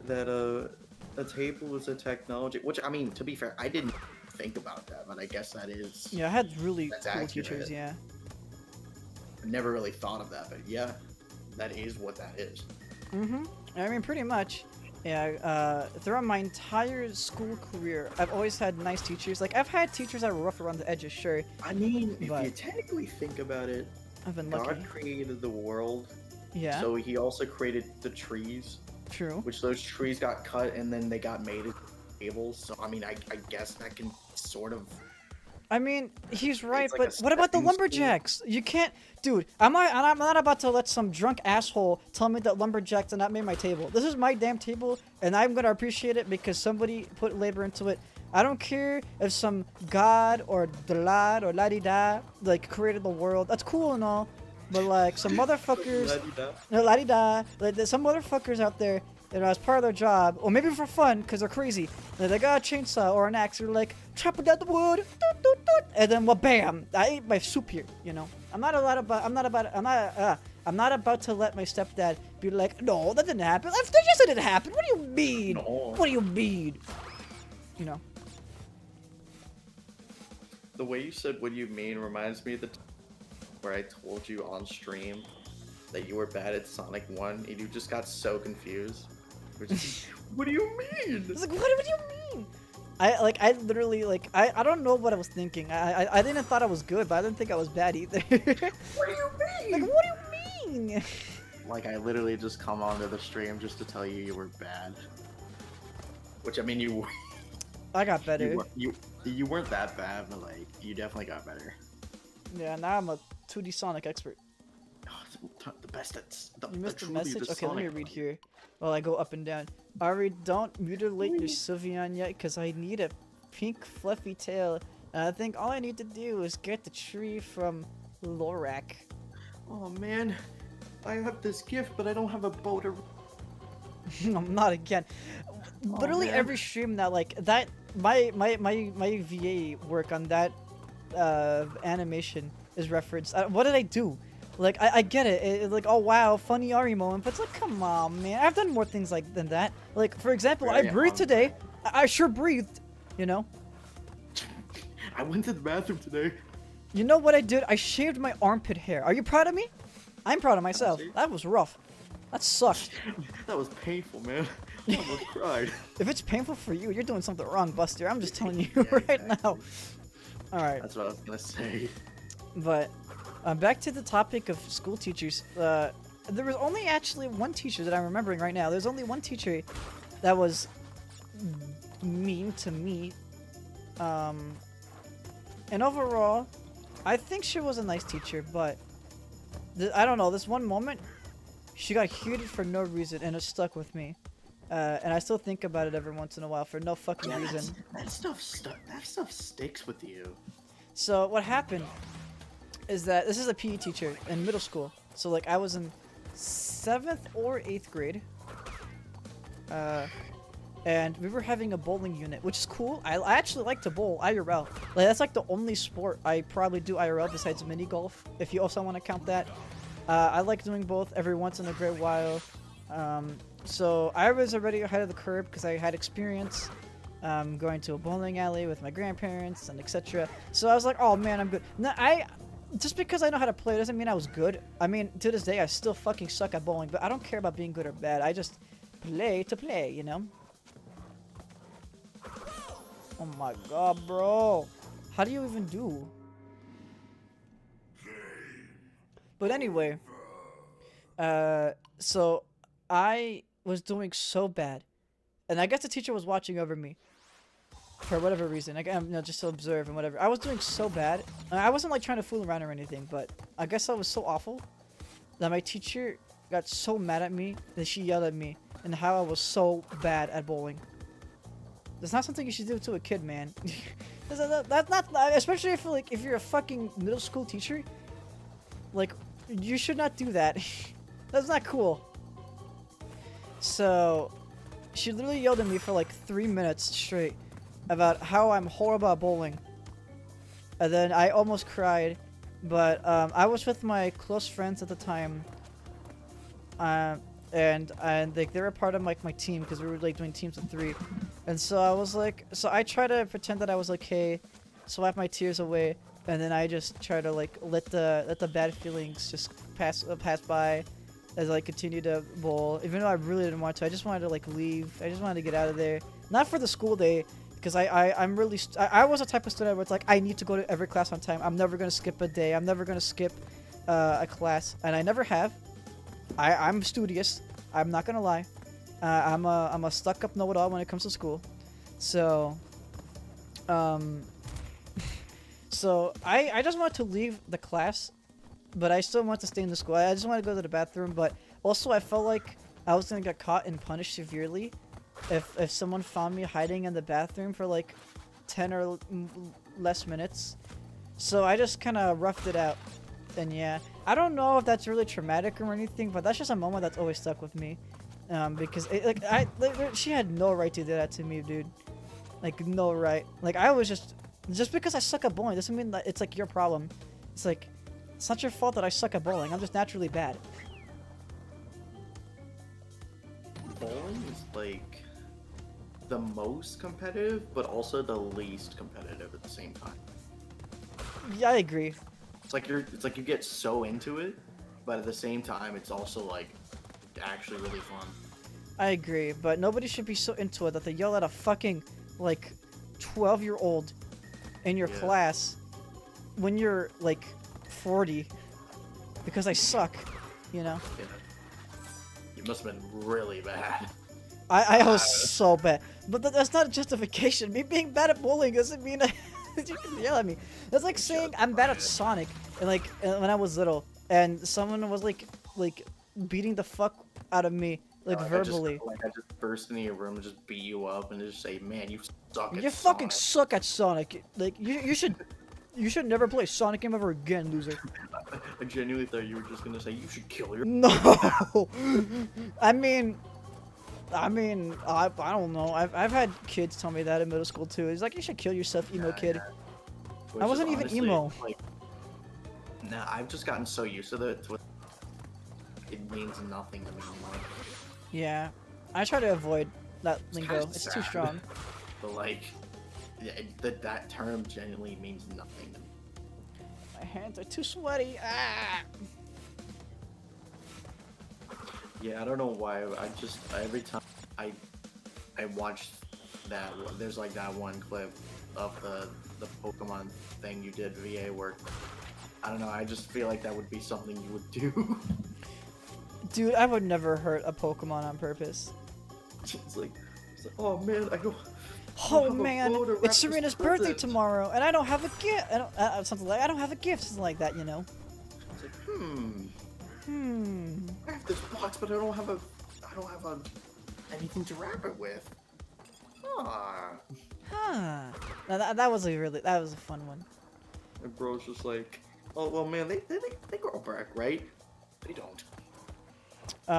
that a table is a technology. Which, I mean, to be fair, I didn't think about that, but I guess that is. Yeah, I had really That's cool accurate. teachers, yeah. I never really thought of that, but yeah, that is what that is. Mm-hmm. I mean, pretty much. Yeah, throughout my entire school career, I've always had nice teachers. Like, I've had teachers that were rough around the edges, sure. I mean, if But- you technically think about it, I've been lucky. God created the world, Yeah, so he also created the trees, true. which those trees got cut and then they got made into tables. So I mean, I guess that can sort of. I mean, he's right, like but a what about the stepping stool. lumberjacks? You can't, dude. I'm not about to let some drunk asshole tell me that lumberjacks did not make my table. This is my damn table, and I'm gonna appreciate it because somebody put labor into it. I don't care if some god or dalad or la-di-da like created the world. That's cool and all, but like some motherfuckers, La-di-da. no la-di-da, like there's some motherfuckers out there. You know, as part of their job, or maybe for fun, because they're crazy. They got a chainsaw or an axe, they're like, chopping down the wood, doot, doot, doot, and then, well, bam, I ate my soup here, you know? I'm not about to let my stepdad be like, no, that didn't happen. That just didn't happen. What do you mean? No. What do you mean? You know? The way you said "what do you mean" reminds me of the where I told you on stream that you were bad at Sonic 1 and you just got so confused. Which is, what do you mean? It's like, what do you mean? I literally, like, I don't know what I was thinking. I didn't thought I was good, but I didn't think I was bad either. What do you mean? Like, what do you mean? Like, I literally just come onto the stream just to tell you were bad. Which, I mean, you I got better. you weren't that bad, but like, you definitely got better. Yeah, now I'm a 2D Sonic expert. Oh, the best at You missed the truly message? Okay, let me Sonic read one. here while I go up and down. Ari, don't mutilate your Sylveon yet, because I need a pink fluffy tail. And I think all I need to do is get the tree from Lorak. Oh man, I have this gift, but I don't have a bow to. I'm not again. Literally man. every stream now, like that, my VA work on that animation is referenced. What did I do? Like, I get it. It's like, oh wow, funny Ari moment, but it's like, come on, man. I've done more things like than that. Like, for example, I Very breathed on today. I sure breathed, you know? I went to the bathroom today. You know what I did? I shaved my armpit hair. Are you proud of me? I'm proud of myself. See? That was rough. That sucked. That was painful, man. I almost cried. If it's painful for you, you're doing something wrong, Buster. I'm just telling you Yeah, right exactly. now. Alright, That's what I was gonna say. but back to the topic of school teachers. There was only actually one teacher that I'm remembering right now. There's only one teacher that was mean to me. And overall, I think she was a nice teacher, but I don't know. This one moment, she got heated for no reason, and it stuck with me. And I still think about it every once in a while for no fucking Yeah, reason. that stuff sticks with you. So what happened is that this is a PE teacher in middle school. So like I was in 7th or 8th grade. And we were having a bowling unit, which is cool. I actually like to bowl IRL. Like that's like the only sport I probably do IRL besides mini golf, if you also want to count that. I like doing both every once in a great while. So I was already ahead of the curve because I had experience going to a bowling alley with my grandparents and etc. So I was like, oh man, I'm good. No, just because I know how to play doesn't mean I was good. I mean, to this day, I still fucking suck at bowling, but I don't care about being good or bad. I just play to play, you know? Oh my god, bro. How do you even do? But anyway, so I was doing so bad. And I guess the teacher was watching over me. For whatever reason. Just to observe and whatever. I was doing so bad. I wasn't like trying to fool around or anything, but I guess I was so awful that my teacher got so mad at me that she yelled at me and how I was so bad at bowling. That's not something you should do to a kid, man. That's not, especially if you're a fucking middle school teacher. Like, you should not do that. That's not cool. So, she literally yelled at me for like 3 minutes straight about how I'm horrible at bowling. And then I almost cried, but I was with my close friends at the time. And like they were part of like my team because we were like doing teams of 3. And so I was like, so I try to pretend that I was okay, swipe my tears away, and then I just try to like let the bad feelings just pass by as I continue to bowl. Even though I really didn't want to, I just wanted to like leave. I just wanted to get out of there. Not for the school day, because I'm really I was the type of student where it's like I need to go to every class on time. I'm never gonna skip a day. I'm never gonna skip a class, and I never have. I'm studious. I'm not gonna lie. I'm a stuck-up know-it-all when it comes to school. So, so I just wanted to leave the class, but I still want to stay in the school. I just want to go to the bathroom, but also I felt like I was gonna get caught and punished severely if someone found me hiding in the bathroom for like 10 or less minutes. So I just kind of roughed it out. And yeah, I don't know if that's really traumatic or anything, but that's just a moment that's always stuck with me. Because she had no right to do that to me, dude. Like no right. Like I was just because I suck at bowling doesn't mean that it's like your problem. It's like it's not your fault that I suck at bowling. I'm just naturally bad. Bowling is like the most competitive, but also the least competitive at the same time. Yeah, I agree. It's like you get so into it, but at the same time, it's also like actually really fun. I agree, but nobody should be so into it that they yell at a fucking like 12-year-old in your class when you're like 40 because I suck, you know? Yeah. You must have been really bad. I was so bad. But that's not a justification. Me being bad at bowling doesn't mean you can yell at me. That's like saying I'm bad at Sonic and like when I was little and someone was like beating the fuck out of me like verbally. I just burst into your room and just beat you up and just say, "Man, you suck at You Sonic." fucking suck at Sonic. Like you should never play a Sonic game ever again, loser. I genuinely thought you were just gonna say you should kill your. No. I mean, I don't know. I've had kids tell me that in middle school too. It's like you should kill yourself, emo kid. Which I is wasn't even honestly, emo. Like, nah, I've just gotten so used to it. It means nothing to me anymore. Yeah, I try to avoid that lingo. kinda It's too sad. strong. But like, yeah, that term genuinely means nothing to me. My hands are too sweaty. Ah! Yeah, I don't know why. Every time I watch that, there's like that one clip of the Pokemon thing you did VA work. I don't know. I just feel like that would be something you would do. Dude, I would never hurt a Pokemon on purpose. it's like, oh man, I don't. Oh man, bow to wrap it's this Serena's birthday present. tomorrow, and I don't have a gift. Something like I don't have a gift, something like that, you know. It's like, I have this box, but I don't have anything to wrap it with. Ah. Huh. Now that was a fun one. And bro's just like, oh well, man, they grow back, right? They don't.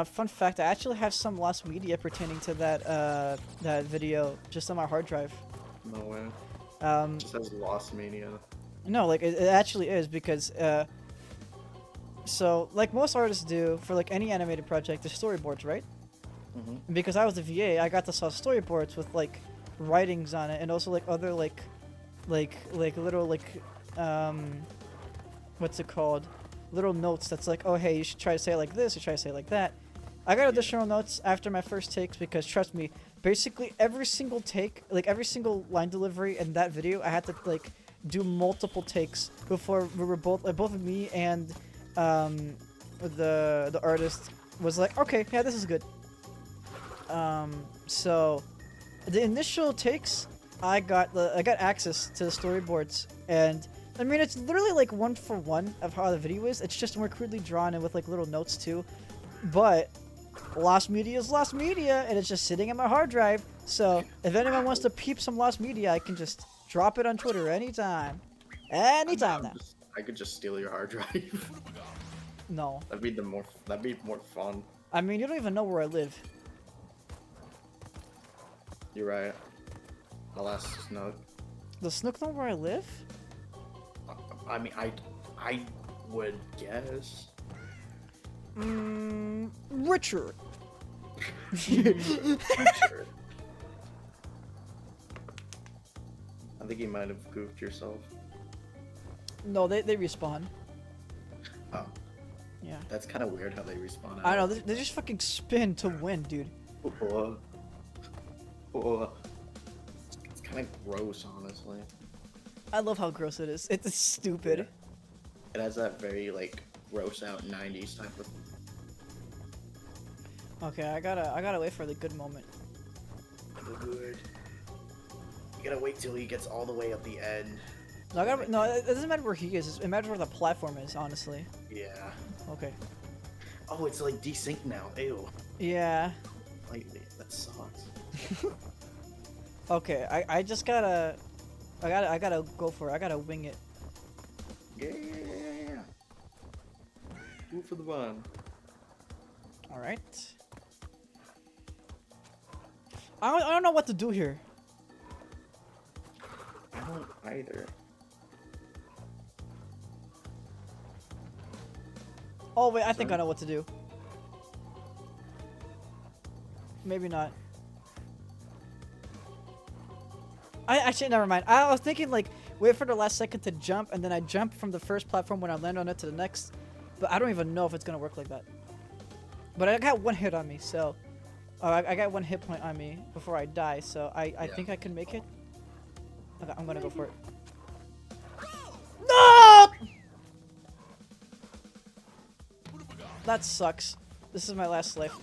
Fun fact: I actually have some lost media pertaining to that video just on my hard drive. No way. It just has lost media. No, like it actually is because so like most artists do for like any animated project, there's storyboards, right? Mm-hmm. And because I was a VA, I got to saw storyboards with like writings on it, and also like other like little like what's it called? Little notes that's like, oh hey, you should try to say it like this, you try to say it like that. I got additional notes after my first takes because trust me, basically every single take, like every single line delivery in that video, I had to like do multiple takes before we were both me and the artist was like, okay, yeah, this is good. So the initial takes, I got access to the storyboards, and I mean it's literally like 1-for-1 of how the video is. It's just more crudely drawn and with like little notes too, but lost media is lost media, and it's just sitting in my hard drive. So if anyone wants to peep some lost media, I can just drop it on Twitter anytime. Anytime now. I could just steal your hard drive. No. That'd be more fun. I mean, you don't even know where I live. You're right. My last note. Does Snook know where I live? I mean, I would guess. Richard. Richard. I think you might have goofed yourself. No, they respawn. Oh. Yeah. That's kind of weird how they respawn. I know, they just fucking spin to win, dude. It's kind of gross, honestly. I love how gross it is. It's stupid. Yeah. It has that very, like, gross out 90s type of... Okay, I gotta wait for the good moment. Good. You gotta wait till he gets all the way at the end. No, it doesn't matter where he is. It matters where the platform is, honestly. Yeah. Okay. Oh, it's like desynced now. Ew. Yeah. Like, that sucks. Okay, I just gotta go for it. I gotta wing it. Yeah. Move for the bun. All right. I don't know what to do here. I don't either. Oh wait, I think I know what to do. Maybe not. I actually never mind. I was thinking like wait for the last second to jump, and then I jump from the first platform when I land on it to the next. But I don't even know if it's gonna work like that. But I got one hit on me, so I got one hit point on me before I die, so I think I can make it. Okay, I'm gonna go for it. No! That sucks. This is my last life,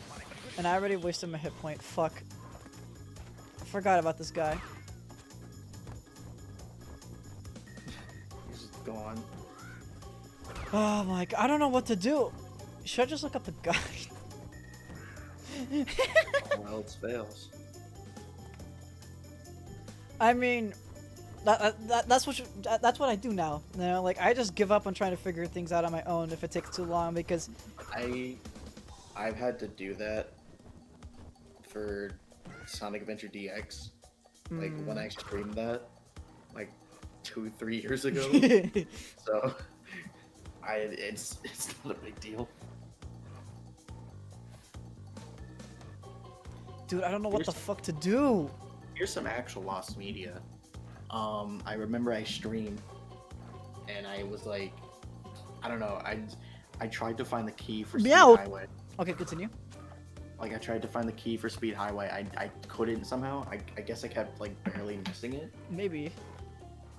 and I already wasted my hit point. Fuck. I forgot about this guy. He's gone. Oh my god, I don't know what to do. Should I just look up the guide? All else fails. I mean, that's what I do now. You know, like I just give up on trying to figure things out on my own if it takes too long because I've had to do that for Sonic Adventure DX. Like when I streamed that, like 2-3 years ago. So it's not a big deal. Dude, I don't know what the fuck to do. Here's some actual lost media. I remember I streamed and I was like I don't know. I tried to find the key for Speed Meow. Highway. Okay, continue. Like I tried to find the key for Speed Highway. I couldn't somehow. I guess I kept like barely missing it. Maybe.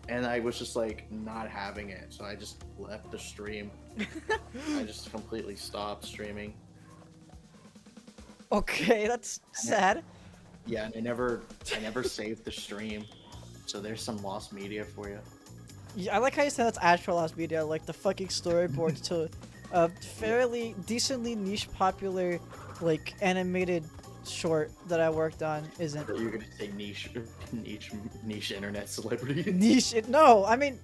And I was just like not having it, so I just left the stream. I just completely stopped streaming. Okay, that's sad. Yeah, and I never saved the stream, so there's some lost media for you. Yeah, I like how you said that's actual lost media, like the fucking storyboards to a fairly decently niche popular like animated short that I worked on isn't. You're gonna say niche internet celebrity. No, I mean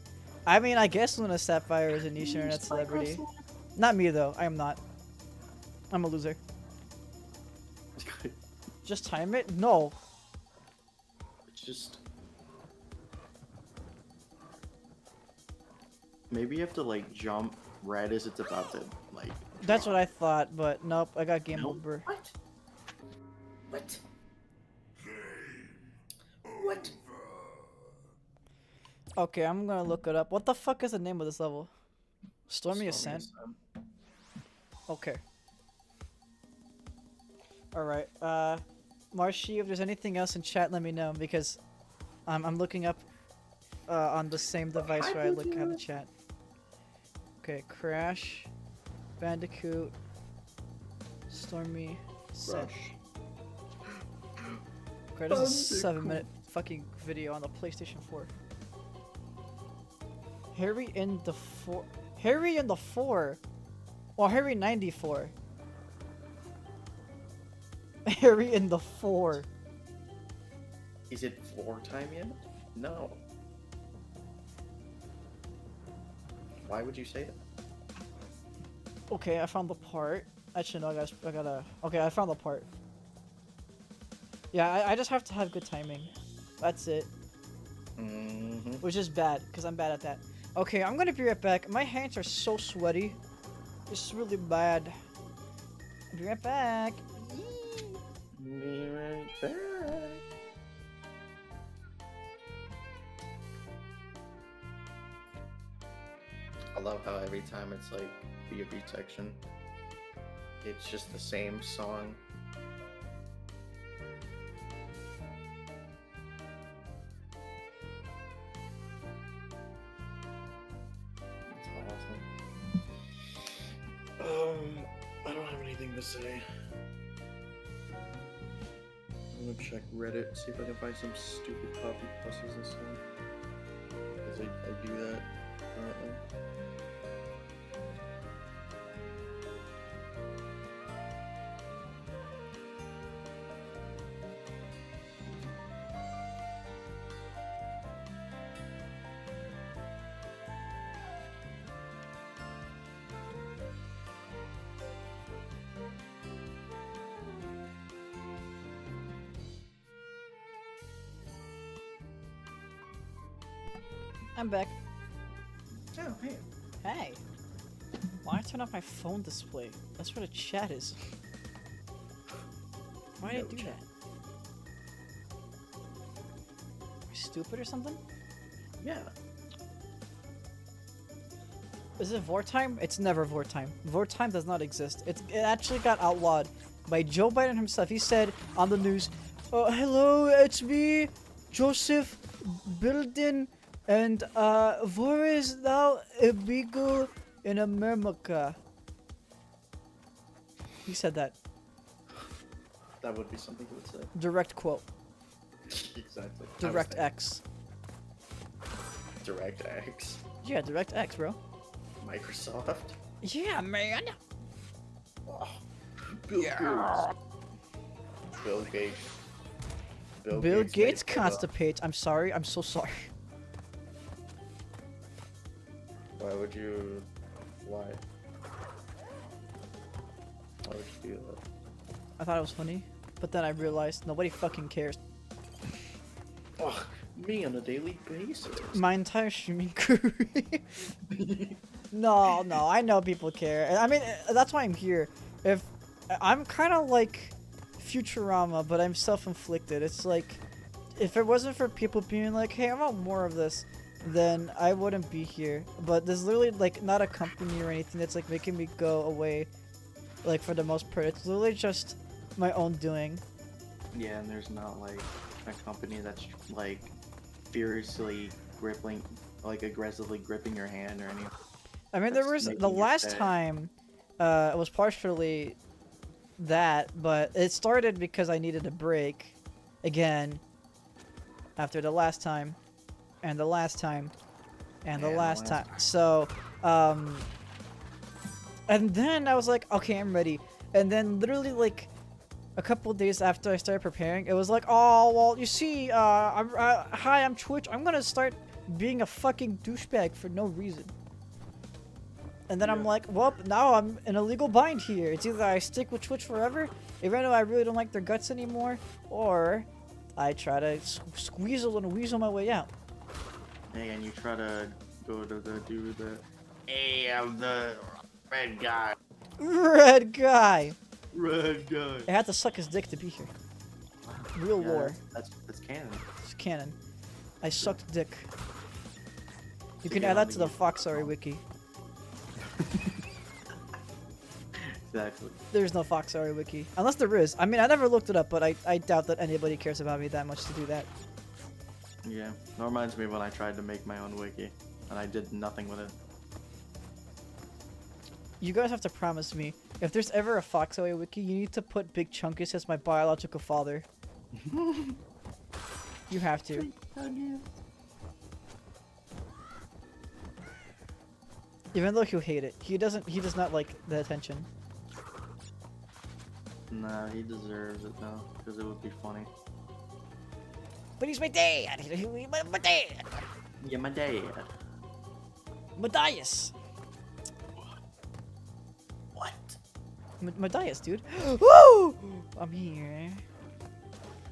I guess Luna Sapphire is a niche internet celebrity. Not me though, I am not. I'm a loser. Just time it? No. Just maybe you have to like jump right as it's about to like. That's what I thought, but nope, I got game Nope. over. What? What? Game What? Okay, I'm gonna look it up. What the fuck is the name of this level? Stormy Ascent? Okay. Alright, Marshy, if there's anything else in chat, let me know, because I'm looking up on the same device where I look at the chat. Okay, Crash, Bandicoot, Stormy Ascent. Okay, this is a 7-minute fucking video on the PlayStation 4. Harry in the 4. Harry in the 4. Or Harry 94. Harry in the 4. Is it floor time yet? No. Why would you say that? Okay, I found the part. Actually, no, I gotta. Okay, I found the part. Yeah, I just have to have good timing. That's it. Mm-hmm. Which is bad, because I'm bad at that. Okay, I'm gonna be right back. My hands are so sweaty. It's really bad. Be right back. Be right back. I love how every time it's like B.O.B. section, it's just the same song. That's awesome. I don't have anything to say. I'm gonna check Reddit, see if I can find some stupid copy pluses this time. Because I do that currently. I'm back. Oh, hey. Hey. Why I turn off my phone display? That's where the chat is. Why did I do chat. that? Am I stupid or something? Yeah. Is it wartime? It's never wartime. Wartime does not exist. It actually got outlawed by Joe Biden himself. He said on the news, hello, it's me, Joseph Biden, and war is now illegal in America. He said that. That would be something he would say. Direct quote. Exactly. Direct X. Direct X. Yeah, Direct X, bro. Microsoft. Yeah, man. Oh. Bill Gates. Bill Gates. Bill Gates made constipates. I'm sorry. I'm so sorry. Why would you? Why? Why would you do that? I thought it was funny, but then I realized nobody fucking cares. Ugh, me on a daily basis. My entire streaming career. No, I know people care. I mean, that's why I'm here. If I'm kind of like Futurama, but I'm self-inflicted. It's like, if it wasn't for people being like, "Hey, I want more of this," then I wouldn't be here. But there's literally like not a company or anything that's like making me go away. Like for the most part, it's literally just my own doing. Yeah, and there's not like a company that's like furiously gripping, like aggressively gripping your hand or anything. I mean, there That's was the making you last stay. time, it was partially that, but it started because I needed a break, again, after the last time, and the last time, and the last time. So, and then I was like, okay, I'm ready. And then literally like a couple days after I started preparing, it was like, oh well, you see, hi, I'm Twitch. I'm gonna start being a fucking douchebag for no reason. And then I'm Yeah. like, well, now I'm in a legal bind here. It's either I stick with Twitch forever, even though I really don't like their guts anymore, or I try to squeezle and weasel my way out. Hey, and you try to go to the dude that. Hey, I'm the red guy. Red guy. Red guy. I had to suck his dick to be here. Real Yeah, lore. That's canon. It's canon. I sucked dick. You So can get add on that to the the Foxary wiki. Exactly. There's no Foxary wiki. Unless there is. I mean, I never looked it up, but I doubt that anybody cares about me that much to do that. Yeah. That reminds me when I tried to make my own wiki, and I did nothing with it. You guys have to promise me, if there's ever a Foxaway wiki, you need to put Big Chunkus as my biological father. You have to. Even though he'll hate it. He does not like the attention. Nah, he deserves it though, because it would be funny. But he's my dad! My dad! Yeah, my dad. Matthias! What? Matthias, dude. Woo! I'm here.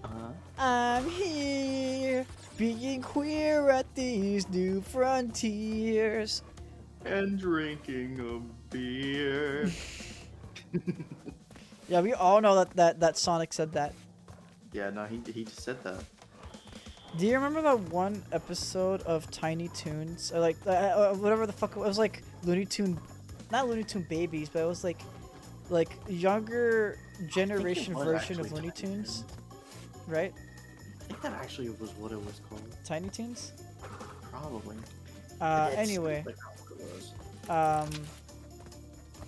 Uh-huh. I'm here, being queer at these new frontiers. And drinking a beer. Yeah, we all know that Sonic said that. Yeah, no, he just said that. Do you remember that one episode of Tiny Toons? Or like, whatever the fuck, it was like Looney Tune, not Looney Tune Babies, but it was like younger generation was version of actually Looney Tiny Tunes, right? I think that actually was what it was called. Tiny Toons? Probably. It's Anyway, stupid how it was.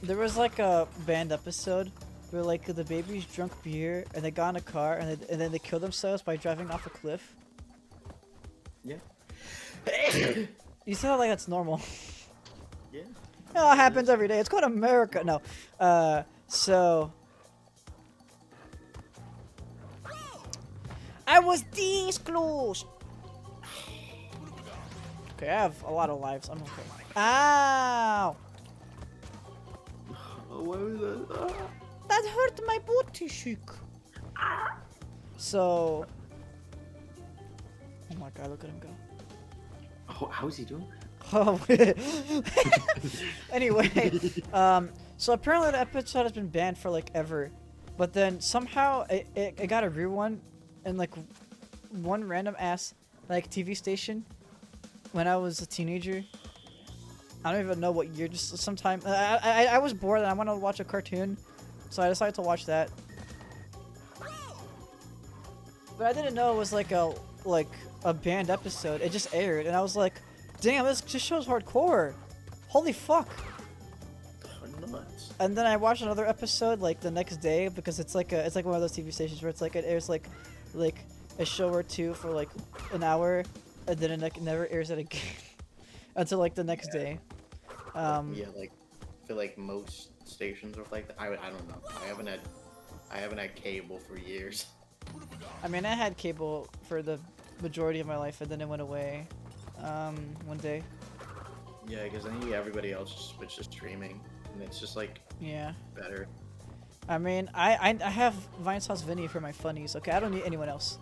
there was like a band episode where like the babies drunk beer and they got in a car and then they killed themselves by driving off a cliff. Yeah. You sound like that's normal. Yeah. Oh, it happens every day. It's called America. No. So I was this close. Okay, I have a lot of lives. I'm okay. Ow! Oh, why was that? Ah. That hurt my booty cheek. So. Oh my god, look at him go. Oh, how is he doing? Oh. Anyway, so apparently the episode has been banned for like ever, but then somehow it got a rerun in like one random ass like TV station when I was a teenager. I don't even know what year. Just sometime I was bored and I wanted to watch a cartoon, so I decided to watch that. But I didn't know it was like a banned episode. It just aired, and I was like, "Damn, this show's hardcore! Holy fuck!" Oh, nuts. And then I watched another episode like the next day because it's like one of those TV stations where it's like it airs like a show or two for like an hour, and then it never airs it again until like the next day. Yeah, like I feel like most stations are like that. I don't know. I haven't had cable for years. I mean, I had cable for the majority of my life, and then it went away one day. Yeah, because I think everybody else just switched to streaming, and it's just like Yeah. better. I mean, I have Vinesauce Vinny for my funnies. Okay, I don't need anyone else.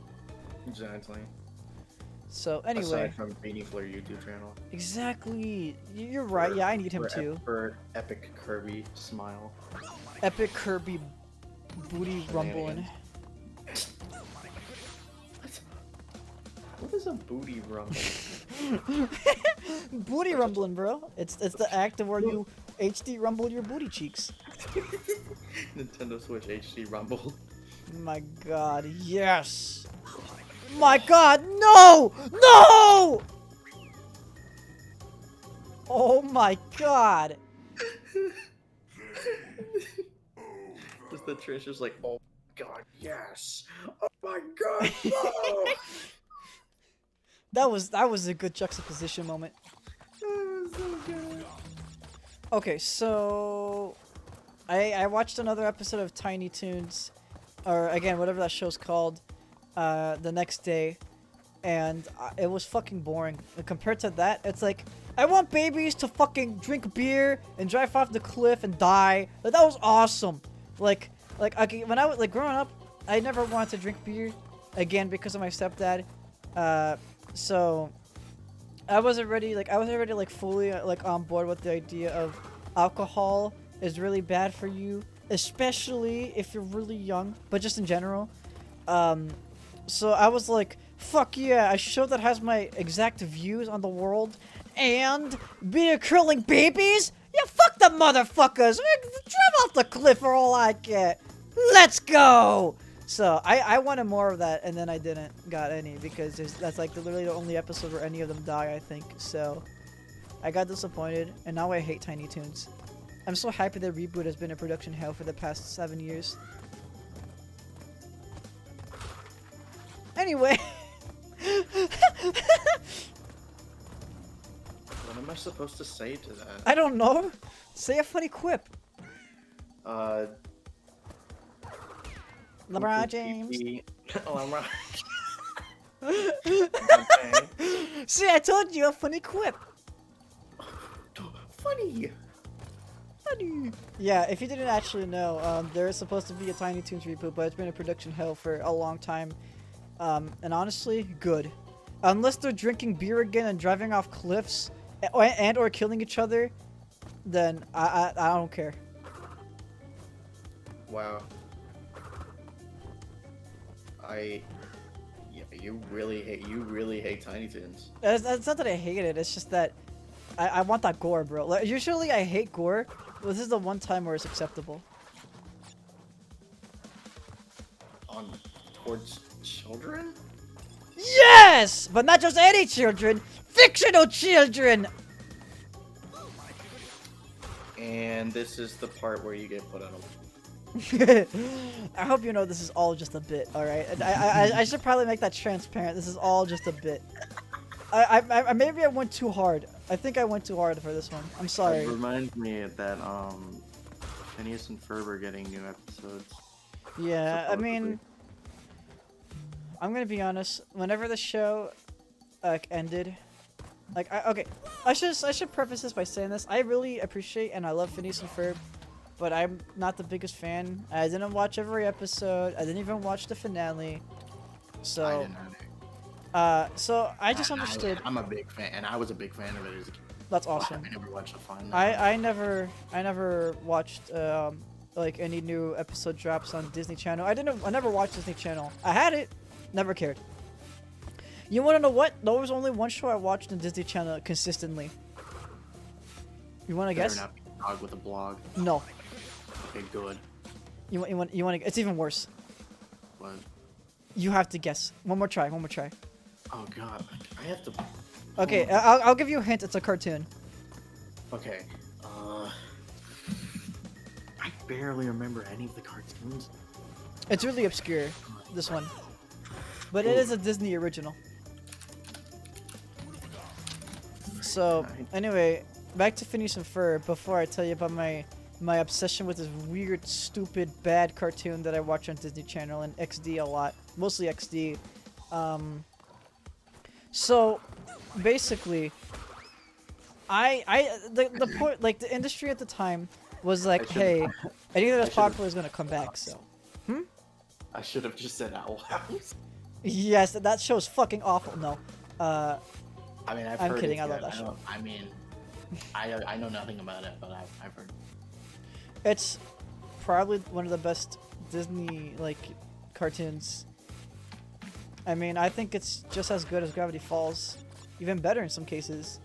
Exactly. So anyway, Aside from Beanie Fleur YouTube channel. exactly. You're right. Yeah, I need him too. For epic Kirby smile. Epic Kirby booty rumbling. What is a booty rumble? Booty rumbling, bro. It's the act of where you HD rumble your booty cheeks. Nintendo Switch HD rumble. My god, yes! My god, no! No! Oh my god! Just the Trish is like, oh my god, yes! Oh my god, no! That was a good juxtaposition moment. That was so good. Okay, so I watched another episode of Tiny Toons, or again whatever that show's called, the next day, and it was fucking boring. And compared to that, it's like I want babies to fucking drink beer and drive off the cliff and die. Like that was awesome. Like okay, when I was like growing up, I never wanted to drink beer, again because of my stepdad. So I was already like fully like on board with the idea of alcohol is really bad for you, especially if you're really young, but just in general. So I was like, fuck yeah, a show that has my exact views on the world and beer curling babies? Yeah, fuck the motherfuckers! Drive off the cliff for all I get! Let's go! So I wanted more of that, and then I didn't got any because that's like literally the only episode where any of them die, I think. So I got disappointed, and now I hate Tiny Toons. I'm so happy that Reboot has been in production hell for the past 7 years. Anyway. What am I supposed to say to that? I don't know. Say a funny quip. LeBron James. LeBron. See, I told you a funny quip. Funny. Funny. Yeah, if you didn't actually know, there is supposed to be a Tiny Toons reboot, but it's been in production hell for a long time. And honestly, good. Unless they're drinking beer again and driving off cliffs, and or killing each other, then I don't care. Wow. Yeah, you really hate Tiny Toons. It's not that I hate it. It's just that I want that gore, bro. Like, usually I hate gore, but this is the one time where it's acceptable. Towards children? Yes, but not just any children, fictional children. And this is the part where you get put on a. I hope you know this is all just a bit, alright? I should probably make that transparent. This is all just a bit. Maybe I went too hard. I think I went too hard for this one. I'm sorry. It reminds me that Phineas and Ferb are getting new episodes. Yeah, I supposedly. mean, I'm gonna be honest. Whenever the show ended, like okay, I should preface this by saying this. I really appreciate and I love Phineas and Ferb, but I'm not the biggest fan. I didn't watch every episode. I didn't even watch the finale. So I didn't either. so I just understood. I'm a big fan, and I was a big fan of it as a kid. That's awesome. I never watched the final. I never watched like any new episode drops on Disney Channel. I never watched Disney Channel. I had it, never cared. You want to know what? There was only one show I watched on Disney Channel consistently. You want to guess? Better not be a dog with a blog. No. Okay, good. You want to? It's even worse. What? You have to guess. One more try. Oh god, I have to. Okay, I'll give you a hint. It's a cartoon. Okay. I barely remember any of the cartoons. It's really obscure, this one. But it is a Disney original. So, anyway, back to Phineas and Ferb before I tell you about my obsession with this weird, stupid, bad cartoon that I watch on Disney Channel and XD a lot. Mostly XD. So, basically, the point, like, the industry at the time was like, hey, anything that's popular is gonna come back, so. I should have just said Owl House. Yes, that show's fucking awful. No. I mean, I'm heard kidding, it's I love good. that show. I mean, I know nothing about it, but I've heard. It's probably one of the best Disney, like, cartoons. I mean, I think it's just as good as Gravity Falls, even better in some cases.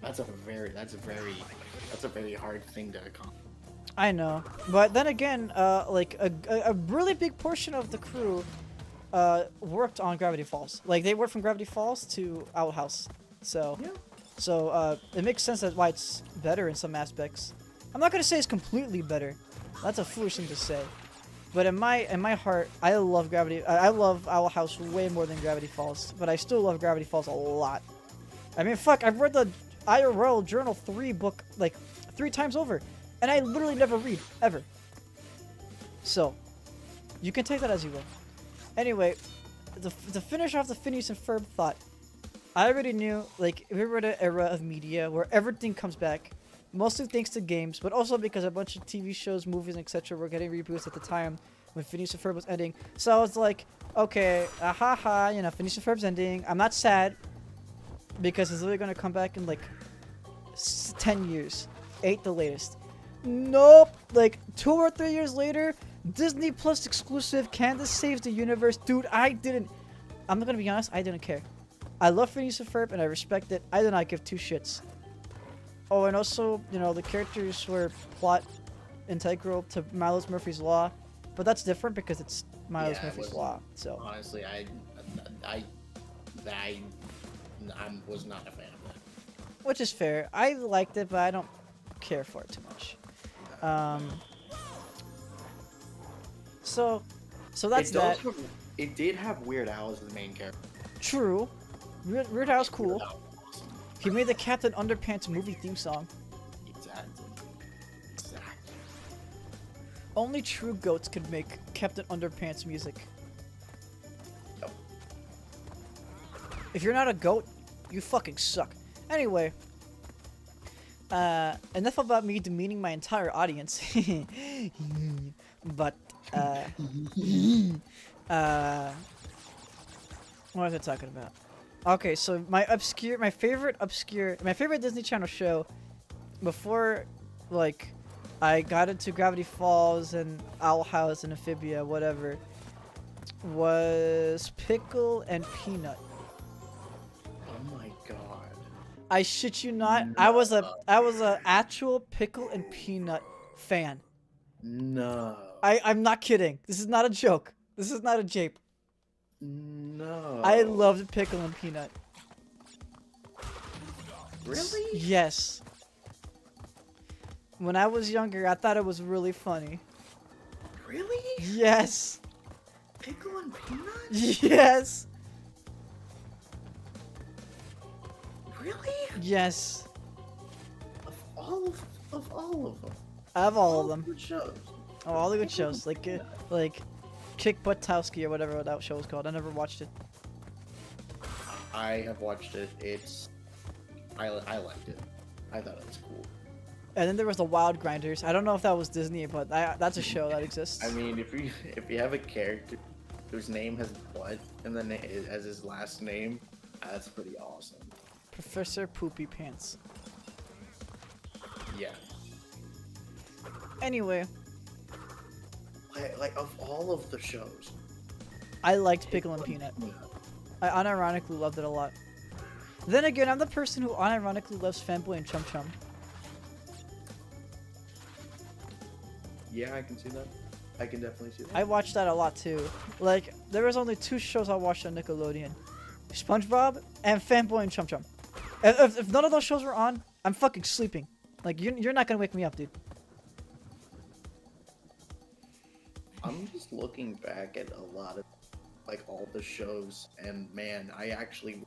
That's a very hard thing to accomplish. I know, but then again, like a really big portion of the crew worked on Gravity Falls. Like they worked from Gravity Falls to Owl House, so Yeah. so it makes sense that's why it's better in some aspects. I'm not gonna say it's completely better. That's a foolish thing to say. But in my heart, I love I love Owl House way more than Gravity Falls. But I still love Gravity Falls a lot. I mean, fuck, I've read the IRL Journal 3 book like 3 times over, and I literally never read ever. So, you can take that as you will. Anyway, to finish off the Phineas and Ferb thought, I already knew, like, we were at an era of media where everything comes back. Mostly thanks to games, but also because a bunch of TV shows, movies, etc. were getting reboots at the time when Phineas and Ferb was ending. So I was like, okay, you know, Phineas and Ferb's ending. I'm not sad because it's literally going to come back in like 10 years. 8 the latest. Nope. Like 2 or 3 years later, Disney Plus exclusive Candace Saves the Universe. Dude, I'm not going to be honest, I didn't care. I love Phineas and Ferb and I respect it. I did not give 2 shits. Oh, and also, you know, the characters were plot integral to Miles Murphy's Law, but that's different because it's Miles Murphy's Law. So honestly, I was not a fan of that. which is fair. I liked it, but I don't care for it too much. So that's that. It did have Weird Al as the main character. True. Weird Al's cool. Weird Al was awesome. He made the Captain Underpants movie theme song. Exactly. Only true goats could make Captain Underpants music. Yep. If you're not a goat, you fucking suck. Anyway, enough about me demeaning my entire audience. But, what was I talking about? Okay, so my favorite Disney Channel show before, like, I got into Gravity Falls and Owl House and Amphibia, whatever, was Pickle and Peanut. Oh my god. I shit you not, I was a actual Pickle and Peanut fan. No. I'm not kidding. This is not a joke. This is not a jape. No. I loved Pickle and Peanut. Really? Yes. When I was younger, I thought it was really funny. Really? Yes. Pickle and Peanut? Yes. Really? Yes. Of all of them. I have all of them. Good shows. Oh, all the good shows. Like Kick Buttowski or whatever that show was called. I never watched it. I have watched it. I liked it. I thought it was cool. And then there was the Wild Grinders. I don't know if that was Disney, but that's a show that exists. I mean, if you have a character whose name has butt and then as his last name, that's pretty awesome. Professor Poopy Pants. Yeah. Anyway, Like of all of the shows, I liked Pickle and Peanut. I unironically loved it a lot. Then again, I'm the person who unironically loves Fanboy and Chum Chum. Yeah, I can see that. I can definitely see that. I watched that a lot too. Like, there was only 2 shows I watched on Nickelodeon. SpongeBob and Fanboy and Chum Chum. If none of those shows were on, I'm fucking sleeping. Like, you're not gonna wake me up, dude. I'm just looking back at a lot of like all the shows, and man, I actually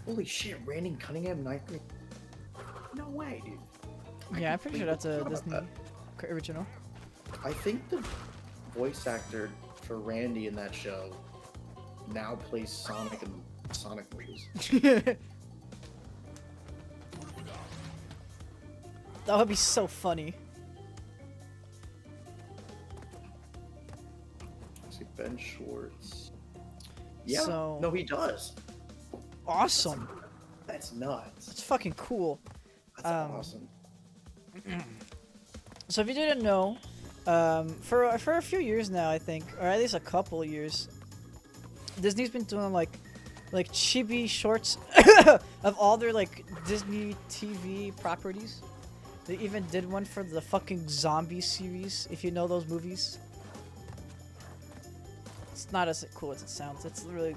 holy shit, Randy Cunningham, ninth grade. No way, dude. Yeah, I'm pretty sure that's a Forgot Disney about original. I think the voice actor for Randy in that show now plays Sonic in Sonic movies. That would be so funny. See Ben Schwartz. Yeah. So- No, he does. Awesome. That's nuts. That's fucking cool. That's awesome. So if you didn't know, For a few years now, I think, or at least a couple years, Disney's been doing like chibi shorts of all their like Disney TV properties. They even did one for the fucking zombie series, if you know those movies. It's not as cool as it sounds. It's literally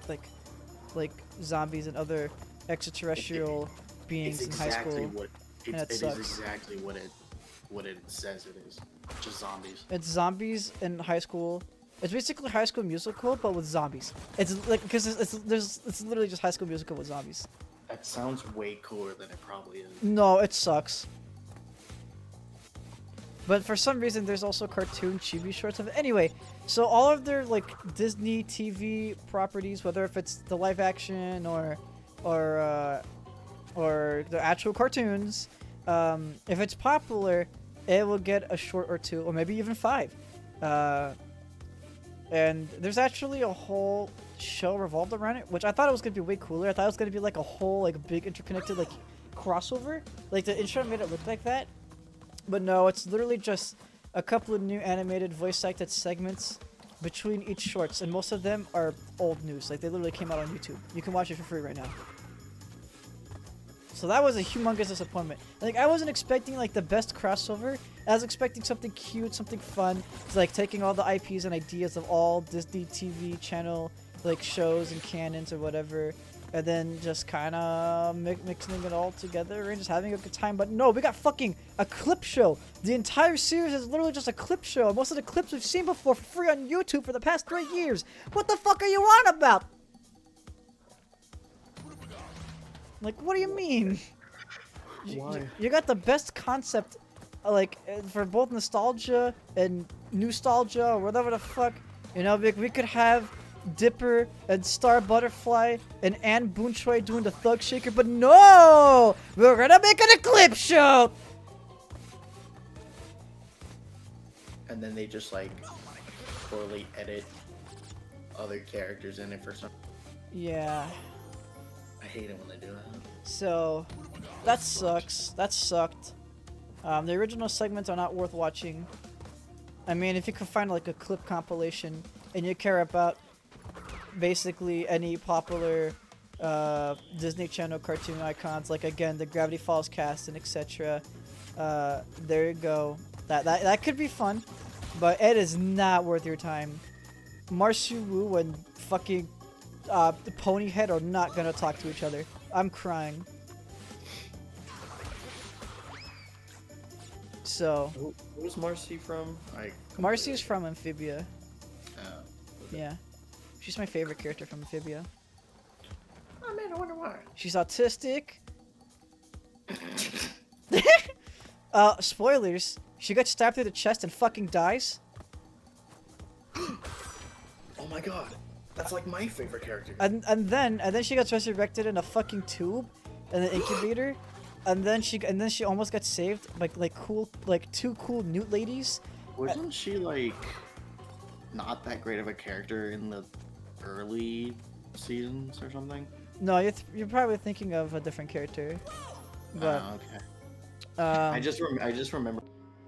like zombies and other extraterrestrial beings in high school. It is sucks. exactly what it says it is. Just zombies. It's zombies in high school. It's basically High School Musical, but with zombies. It's like because it's literally just High School Musical with zombies. That sounds way cooler than it probably is. No, it sucks. But for some reason, there's also cartoon chibi shorts of it. Anyway, so all of their like Disney TV properties, whether if it's the live action or the actual cartoons, if it's popular, it will get a short or two, or maybe even 5. And there's actually a whole show revolved around it, which I thought it was gonna be way cooler. I thought it was gonna be like a whole like big interconnected like crossover. Like the intro made it look like that. But no, it's literally just a couple of new animated voice-acted segments between each shorts, and most of them are old news. Like, they literally came out on YouTube. You can watch it for free right now. So that was a humongous disappointment. Like, I wasn't expecting, like, the best crossover. I was expecting something cute, something fun. It's like taking all the IPs and ideas of all Disney TV channel, like, shows and canons or whatever, and then just kind of mixing it all together and just having a good time. But no, we got fucking a clip show. The entire series is literally just a clip show. Most of the clips we've seen before for free on YouTube for the past 3 years. What the fuck are you on about? Like, what do you mean? Why? You got the best concept, like, for both nostalgia and nostalgia or whatever the fuck. You know, we could have Dipper and Star Butterfly and Anne Boonchoi doing the Thug Shaker, but no! We're gonna make it a clip show! And then they just like poorly edit other characters in it for some. Yeah. I hate it when they do that. So, that sucks. That sucked. The original segments are not worth watching. I mean, if you could find like a clip compilation and you care about basically any popular Disney Channel cartoon icons, like again the Gravity Falls cast and etc. There you go. That could be fun, but it is not worth your time. Marsu Wu and fucking Ponyhead are not gonna talk to each other. I'm crying. So Who's Marcy from? Marcy's from Amphibia. Oh. Yeah. She's my favorite character from Amphibia. Oh man, I wonder why. She's autistic. Spoilers. She gets stabbed through the chest and fucking dies. Oh my god. That's like my favorite character. And then she gets resurrected in a fucking tube in an incubator. And then she almost gets saved by like two cool newt ladies. Wasn't she like not that great of a character in the early seasons or something? No, you're probably thinking of a different character. But Okay. I I just remember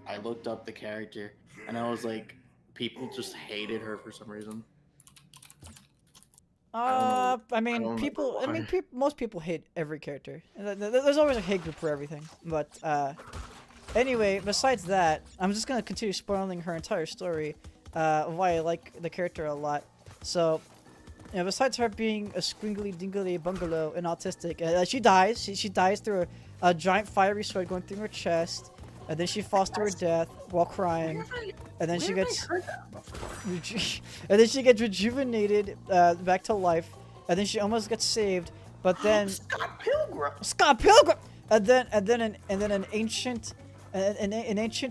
I looked up the character and I was like, people just hated her for some reason. I don't mean, know why. most people hate every character. There's always a hate group for everything. But anyway, besides that, I'm just gonna continue spoiling her entire story. Why I like the character a lot. So, you know, besides her being a squiggly dingly bungalow and autistic, she dies. She dies through a giant fiery sword going through her chest, and then she falls to her death while crying. And then she gets and then she gets rejuvenated back to life, and then she almost gets saved, but then Scott Pilgrim. Scott Pilgrim, and then an ancient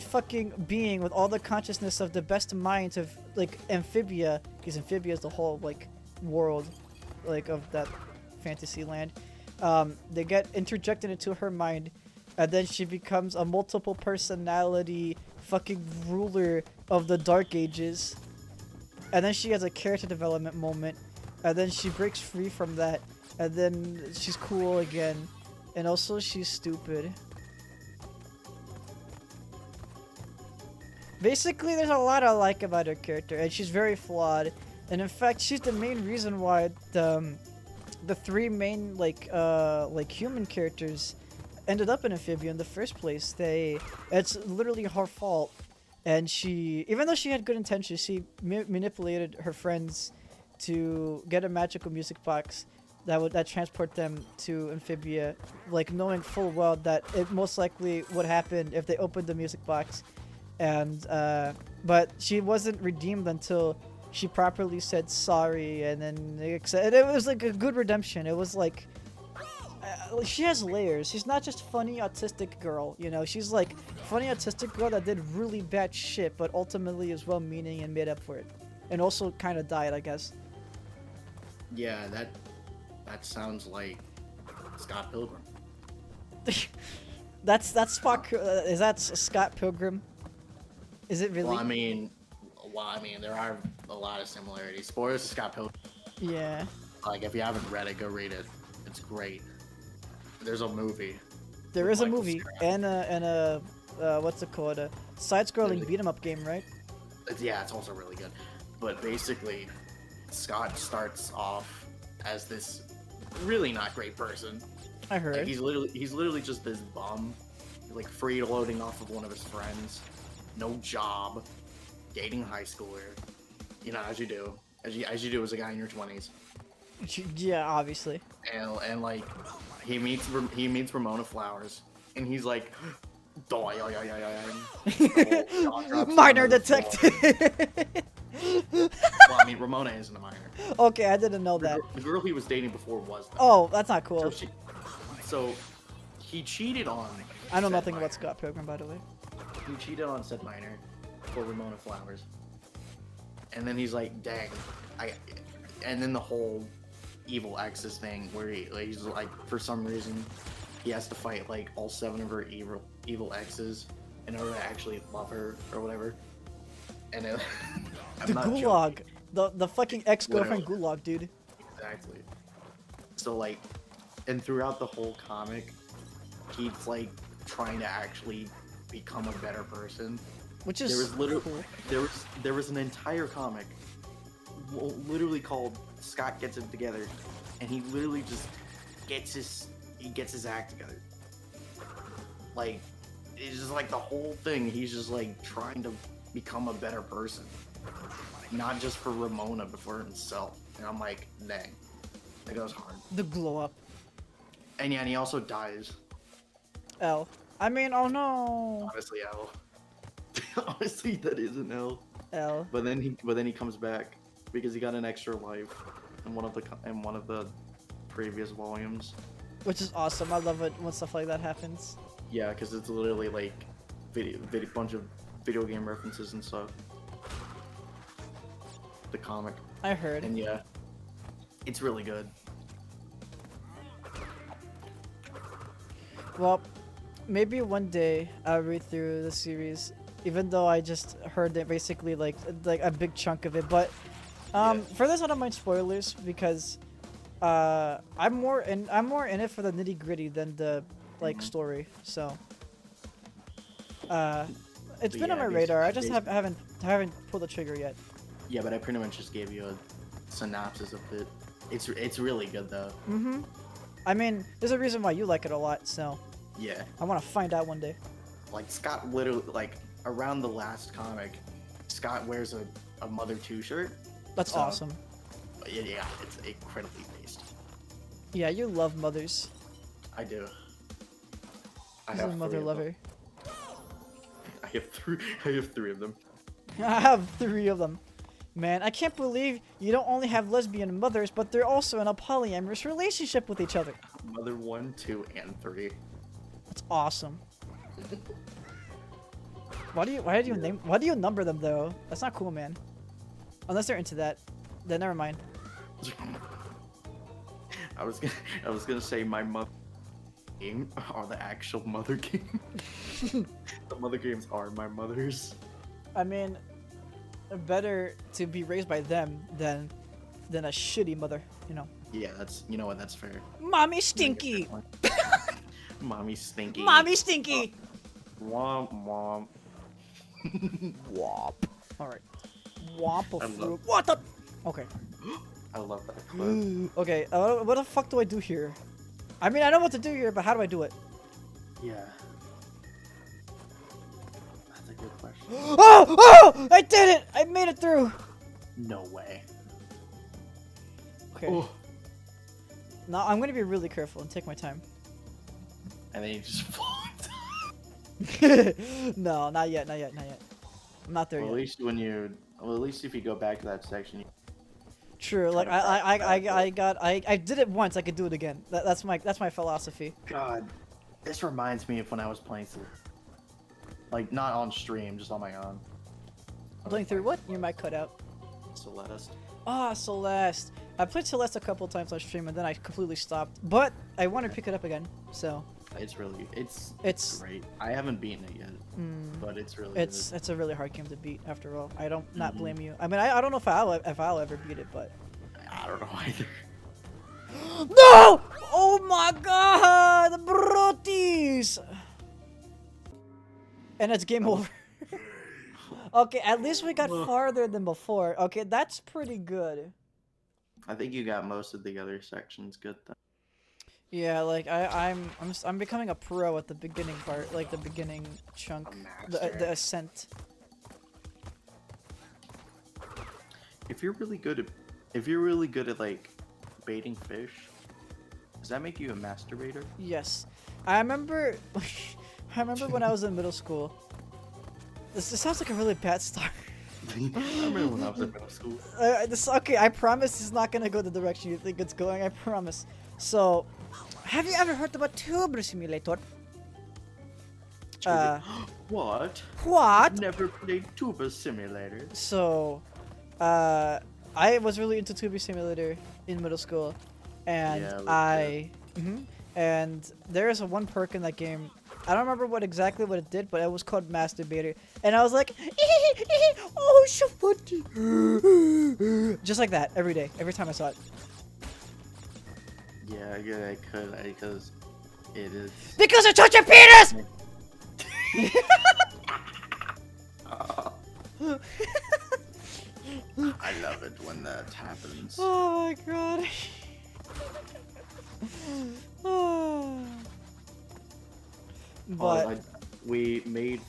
fucking being with all the consciousness of the best minds of like Amphibia, because Amphibia is the whole like world like of that fantasy land. They get interjected into her mind, and then she becomes a multiple personality fucking ruler of the Dark Ages. And then she has a character development moment, and then she breaks free from that, and then she's cool again, and also she's stupid. Basically, there's a lot I like about her character, and she's very flawed. And in fact, she's the main reason why the three main like human characters ended up in Amphibia in the first place. It's literally her fault, and she, even though she had good intentions, she manipulated her friends to get a magical music box that transport them to Amphibia, like knowing full well that it most likely would happen if they opened the music box. And but she wasn't redeemed until she properly said sorry, and then it was like a good redemption. It was like she has layers. She's not just funny autistic girl, you know. She's like funny autistic girl that did really bad shit, but ultimately is well-meaning and made up for it, and also kind of died, I guess. Yeah, that sounds like Scott Pilgrim. That's Spock. Is that Scott Pilgrim? Is it really? Well, I mean, there are a lot of similarities. Spoilers to Scott Pilgrim. Yeah. Like, if you haven't read it, go read it. It's great. There's a movie. There with is a Michael movie Cera. and a what's it called? A side-scrolling beat 'em up game, right? Yeah, it's also really good. But basically, Scott starts off as this really not great person. I heard. Like, he's literally just this bum, like free-loading off of one of his friends, no job, dating a high schooler, you know, as you do as a guy in your 20s. Yeah, obviously. And like he meets Ramona Flowers, and he's like, Minor detective. Well, I mean, Ramona isn't a minor. Okay, I didn't know that. The girl he was dating before was. Though. Oh, that's not cool. So he cheated on. I know said nothing minor. about Scott Pilgrim, by the way. He cheated on said minor for Ramona Flowers, and then he's like, "Dang, And then the whole evil exes thing, where he's like, for some reason, he has to fight like all 7 of her evil exes in order to actually love her or whatever. And it, I'm The not gulag. joking. The fucking ex-girlfriend gulag, dude. Exactly. So like, and throughout the whole comic, he's like trying to actually become a better person. Which is There was literally cool. there was an entire comic, literally called Scott Gets It Together, and he literally just gets his act together. Like, it's just like the whole thing. He's just like trying to become a better person, not just for Ramona, but for himself. And I'm like, dang, that goes hard. The glow up. And yeah, and he also dies. L. I mean, oh no. Honestly, L. Honestly, that is an L. L. But then he comes back because he got an extra life in one of the previous volumes. Which is awesome. I love it when stuff like that happens. Yeah, because it's literally like bunch of video game references and stuff. The comic, I heard. and yeah, it's really good. Well, maybe one day I'll read through the series, even though I just heard that basically like a big chunk of it. But for this, I don't mind spoilers because I'm more in it for the nitty gritty than the like story. So it's But been on yeah, my radar. I just basically- haven't pulled the trigger yet. Yeah, but I pretty much just gave you a synopsis of it. It's really good though. Mm-hmm. I mean, there's a reason why you like it a lot. So Yeah, I want to find out one day. like Scott literally, like around the last comic, Scott wears a Mother 2 shirt. That's So- awesome. Yeah, it's incredibly based. Yeah, you love mothers. I do. I He's a have mother three of them. lover. I have three of them. I have 3 of them. Man, I can't believe you don't only have lesbian mothers, but they're also in a polyamorous relationship with each other. Mother 1, 2, and 3. That's awesome. Why do you number them though? That's not cool, man. Unless they're into that. Then never mind. I was gonna say my mother game are the actual mother game. The mother games are my mothers. I mean, better to be raised by them than a shitty mother, you know. Yeah, you know what? That's fair. Mommy stinky. Mommy stinky. Mommy stinky. Womp womp. Wop. All right. Wop of I love- fruit. What the? Okay. I love that clip. Okay. What the fuck do I do here? I mean, I know what to do here, but how do I do it? Yeah. That's a good question. Oh! Oh! I did it! I made it through. No way. Okay. Oh. Now I'm gonna be really careful and take my time. And then you just fall. No, not yet. Not yet. Not yet. I'm not there Well, at yet. least when you, well, at least if you go back to that section, you True. Like I did it once. I could do it again. That's my philosophy. God, this reminds me of when I was playing through, like not on stream, just on my own. Playing through what? You might cut out. Celeste. Ah, Celeste. I played Celeste a couple times on stream and then I completely stopped. But I want to pick it up again. So It's really, it's it's great. I haven't beaten it yet, but it's really it's a really hard game to beat. After all, I don't not Mhm. blame you. I mean, I don't know if I'll ever beat it, but. good. I don't know either. No! Oh my god! The Broties! And it's game over. Okay, at least we got farther than before. Okay, that's pretty good. I think you got most of the other sections good though. Yeah, like I'm becoming a pro at the beginning part, like the beginning chunk, the master. ascent. If you're really good at like baiting fish, does that make you a masturbator? Yes, I remember. I remember when I was in middle school. This sounds like a really bad start. I remember when I was in middle school. Okay, I promise it's not gonna go the direction you think it's going. I promise. So, have you ever heard about Tuber Simulator? What? What? Never played Tuba Simulator. So, I was really into Tuber Simulator in middle school, and Yeah, and there is a one perk in that game. I don't remember exactly what it did, but it was called Masturbator, and I was like, oh, so funny, just like that every day, every time I saw it. Yeah, I could, because it is. Because I touch your penis. I love it when that happens. Oh my god. But we made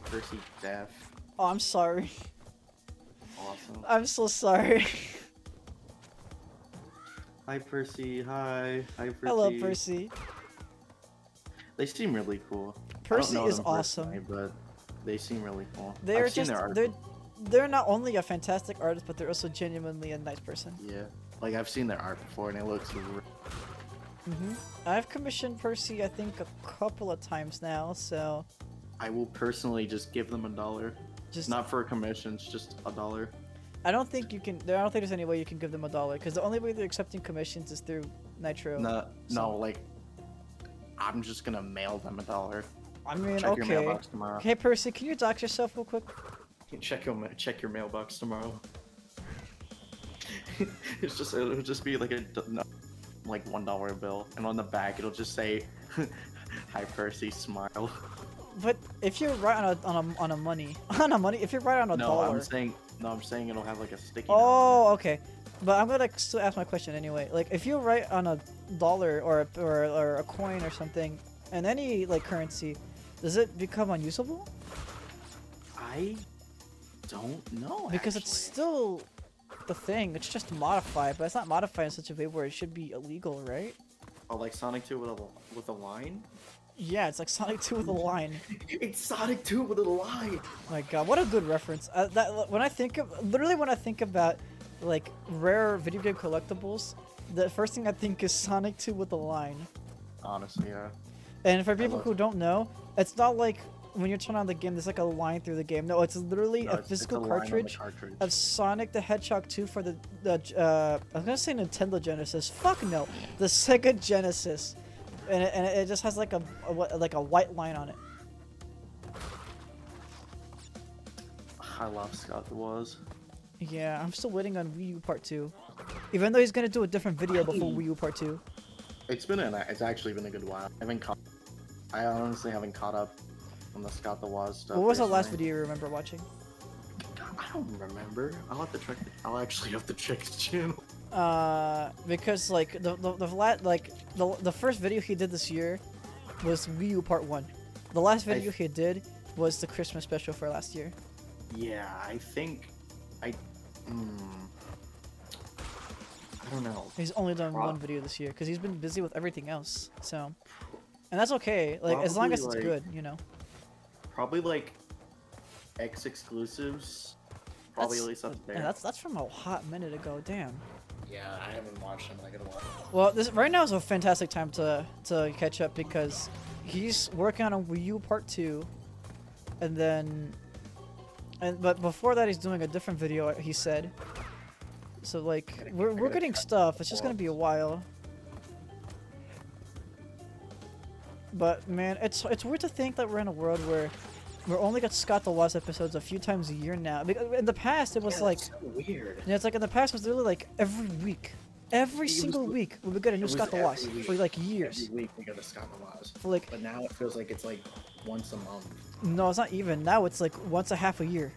Percy deaf. oh, I'm sorry. Awesome. I'm so sorry. Hi Percy. Hi Percy. Hello, Percy. They seem really cool. Percy I don't know is them awesome. personally, but they seem really cool. They're I've seen just their art. they're not only a fantastic artist, but they're also genuinely a nice person. Yeah, like I've seen their art before, and it looks. I've commissioned Percy, I think, a couple of times now, so I will personally just give them $1. just Not for a commission, it's just $1. I don't think you can. I don't think there's any way you can give them $1 because the only way they're accepting commissions is through Nitro. No, like I'm just gonna mail them $1. I mean, Check your okay. mailbox tomorrow. Hey, Percy, can you dox yourself real quick? Check your mailbox tomorrow. It'll just be like like $1 bill, and on the back it'll just say, "Hi Percy, smile." But if you're right on a money if you're right on a dollar. I'm saying it'll have like a sticky. note. Oh, okay. But I'm gonna still ask my question anyway. Like, if you write on a dollar or a coin or something, and any like currency, does it become unusable? I don't know. Because it's actually. still the thing. It's just modified, but it's not modified in such a way where it should be illegal, right? Oh, like Sonic 2 with a line. Yeah, it's like Sonic 2 with a line. It's Sonic 2 with a line. My God, what a good reference. When I think about like rare video game collectibles, the first thing I think is Sonic 2 with a line. Honestly, yeah. And for people love who don't know, it's not like when you turn on the game, there's like a line through the game. No, it's literally a physical line on the cartridge of Sonic the Hedgehog 2 for the I was gonna say Nintendo Genesis. Fuck no, the Sega Genesis, and it just has like a white line on it. I love Scott the Was. Yeah, I'm still waiting on Wii U Part 2, even though he's gonna do a different video before Wii U Part 2. It's actually been a good while. I honestly haven't caught up. on the Scott the Woz stuff. What was the last recently. video you remember watching? I don't remember. I'll actually have to check his channel. Because like the first video he did this year was Wii U Part 1. The last video he did was the Christmas special for last year. Yeah, I think I don't know. He's only done one video this year because he's been busy with everything else. So, and that's okay. Like as long as it's Probably, good, you know. Probably like X exclusives. Probably at least up there. Yeah, that's from a hot minute ago. Damn. Yeah, I haven't watched him. I gotta watch. Well, this right now is a fantastic time to catch up because he's working on a Wii U Part 2, and then, but before that he's doing a different video. He said. So like we're getting stuff. It's just gonna be a while. But man, it's weird to think that we're in a world where we're only got Scott the Woz episodes a few times a year now. Because in the past it was like so weird. yeah, it's like in the past it was literally like every week. Every single week we would get a new Scott the Woz for like years. Every week we got a Scott the Woz. For like But now it feels like it's like once a month. no, it's not even. Now it's like once a half a year.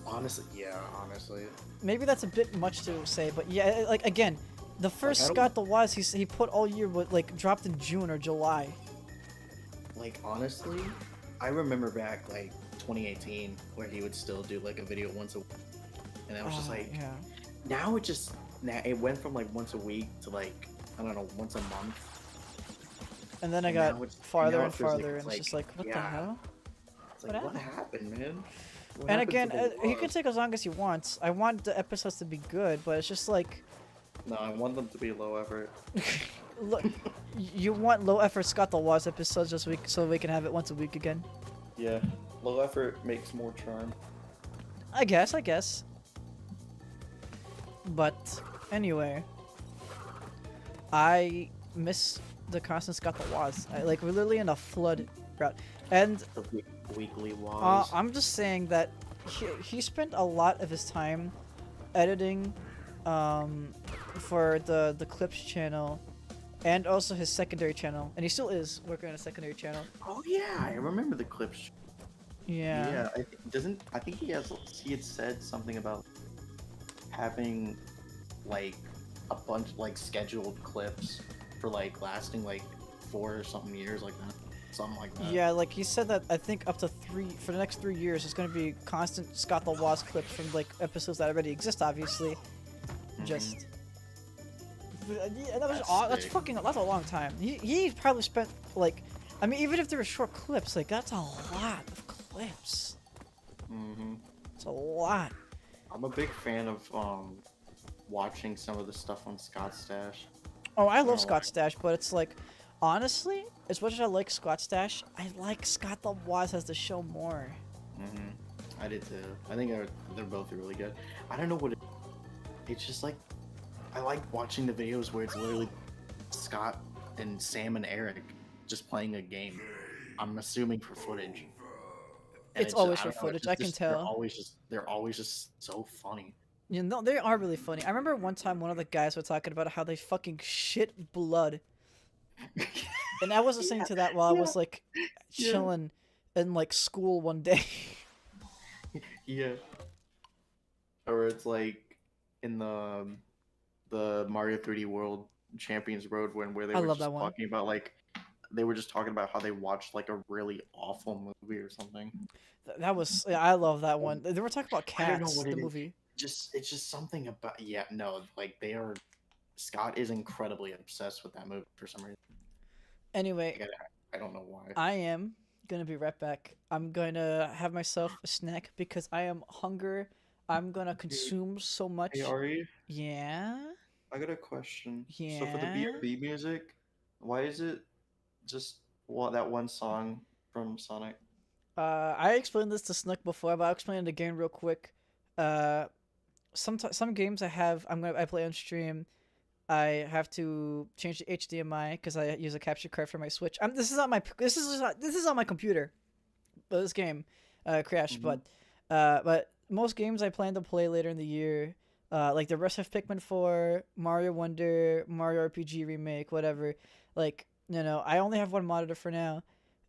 Honestly, yeah, honestly. Maybe that's a bit much to say, but yeah, like again, the first I don't- Scott the Woz he put all year with like dropped in June or July. Like honestly, I remember back like 2018 where he would still do like a video once a week, and I was just like, yeah. now it went from like once a week to like I don't know once a month. And then I And got now it's- farther now and it feels like farther, it's and it's just like, like, what the yeah. hell? It's like what happened, man? What And happened again, to the he can Woz? take as long as he wants. I want the episodes to be good, but it's just like, No, I want them to be low effort. look, you want low effort Scott the Woz episodes just so we can have it once a week again. Yeah, low effort makes more charm. I guess. But anyway, I miss the constant Scott the Woz. Like we're literally in a flood route, and The weekly Woz. I'm just saying that he spent a lot of his time editing for the Clips channel and also his secondary channel, and he still is working on a secondary channel. Oh yeah, I remember the clips. Yeah. Yeah, I think he had said something about having like a bunch like scheduled clips for like lasting like 4 or something years like that. Something like that. Yeah, like he said that I think up to for the next 3 years, it's gonna be constant Scott the Woz clips from like episodes that already exist, obviously. Just. Yeah, that's a long time. He probably spent like, I mean, even if they were short clips, like that's a lot of clips. It's a lot. I'm a big fan of watching some of the stuff on Scott's Stash. Oh, I love Oh, Scott Stash, but it's like, honestly, as much as I like Scott Stash, I like Scott the Woz as the show more. I did too. I think they're both really good. I don't know what it's just like. I like watching the videos where it's literally Scott and Sam and Eric just playing a game. I'm assuming for footage. And It's always I for don't know, footage, I can tell. They're always just so funny. You know, they are really funny. I remember one time one of the guys were talking about how they fucking shit blood. And I was listening to that while I was like chilling in like school one day. Yeah. Or it's like in the Mario 3D World Champions Road where they I were love just that one. talking about like they were just talking about how they watched like a really awful movie or something. That was, yeah, I love that one. They were talking about I don't know Cats, what the it is. movie. It's just something about like they are. Scott is incredibly obsessed with that movie for some reason. Anyway, I don't know why. I am gonna be right back. I'm gonna have myself a snack because I am hungry. I'm gonna consume so much. Hey Ari, Yeah. I got a question. So for the Yeah? BRB music, why is it just that one song from Sonic? I explained this to Snook before, but I'll explain it again real quick. Some games I play on stream. I have to change the HDMI because I use a capture card for my Switch. This is on my computer. But this game crashed. But most games I plan to play later in the year, like the rest of Pikmin 4, Mario Wonder, Mario RPG Remake, whatever. Like, I only have one monitor for now,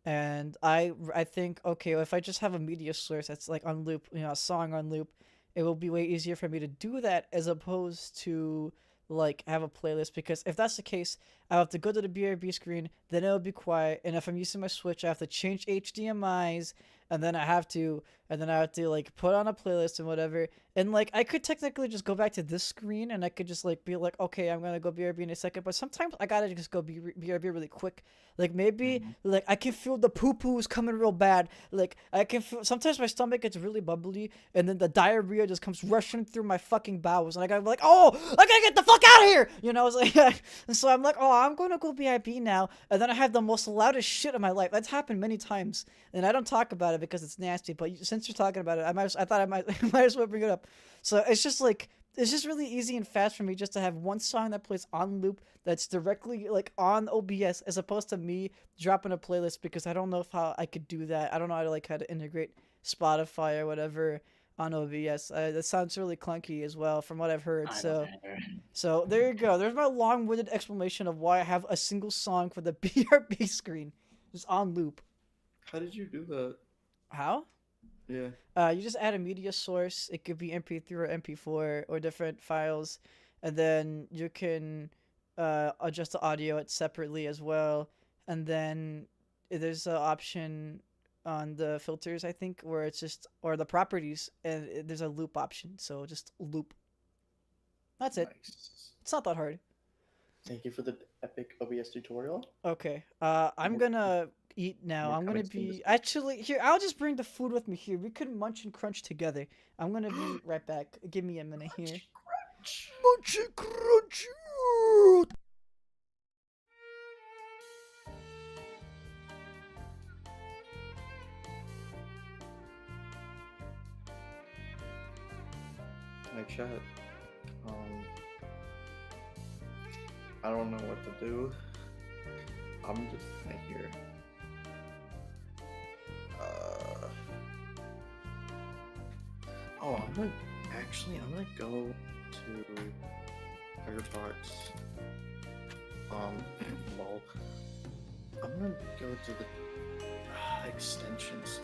And I think, okay, well, if I just have a media source that's like on loop, you know, a song on loop, it will be way easier for me to do that as opposed to like have a playlist, because if that's the case, I have to go to the BRB screen, then it'll be quiet, and if I'm using my Switch, I have to change HDMI's, and then I have to like put on a playlist and whatever. And like I could technically just go back to this screen and I could just like be like, okay, I'm gonna go BRB in a second, but sometimes I gotta just go BRB really quick. Like maybe like I can feel the poo poos coming real bad. Like I can feel sometimes my stomach gets really bubbly and then the diarrhea just comes rushing through my fucking bowels and I gotta be like, oh, I gotta get the fuck out of here. You know, it's like and so I'm like, oh, I'm gonna go BRB now, and then I have the most loudest shit in my life. That's happened many times, and I don't talk about it because it's nasty. But since you're talking about it, I thought I might might as well bring it up. So it's just like it's just really easy and fast for me just to have one song that plays on loop that's directly like on OBS as opposed to me dropping a playlist, because I don't know if how I could do that. I don't know how to integrate Spotify or whatever on OBS. That sounds really clunky as well from what I've heard. I don't know. So there you go. There's my long-winded explanation of why I have a single song for the BRB screen just on loop. How did you do that? How? Yeah. You just add a media source. It could be MP3 or MP4 or different files, and then you can adjust the audio it separately as well. And then there's an option on the filters, I think, where it's just or the properties, and there's a loop option. So just loop. That's it. Nice. It's not that hard. Thank you for the epic OBS tutorial. Okay. I'm gonna eat now. More I'm gonna coming soon this be week. actually here. I'll just bring the food with me here. We can munch and crunch together. I'm gonna be right back. Give me a minute here. Munch and crunch. Hi chat. I don't know what to do. I'm just gonna hear. Oh, I'm gonna go to Firefox. Lol. I'm gonna go to the extensions.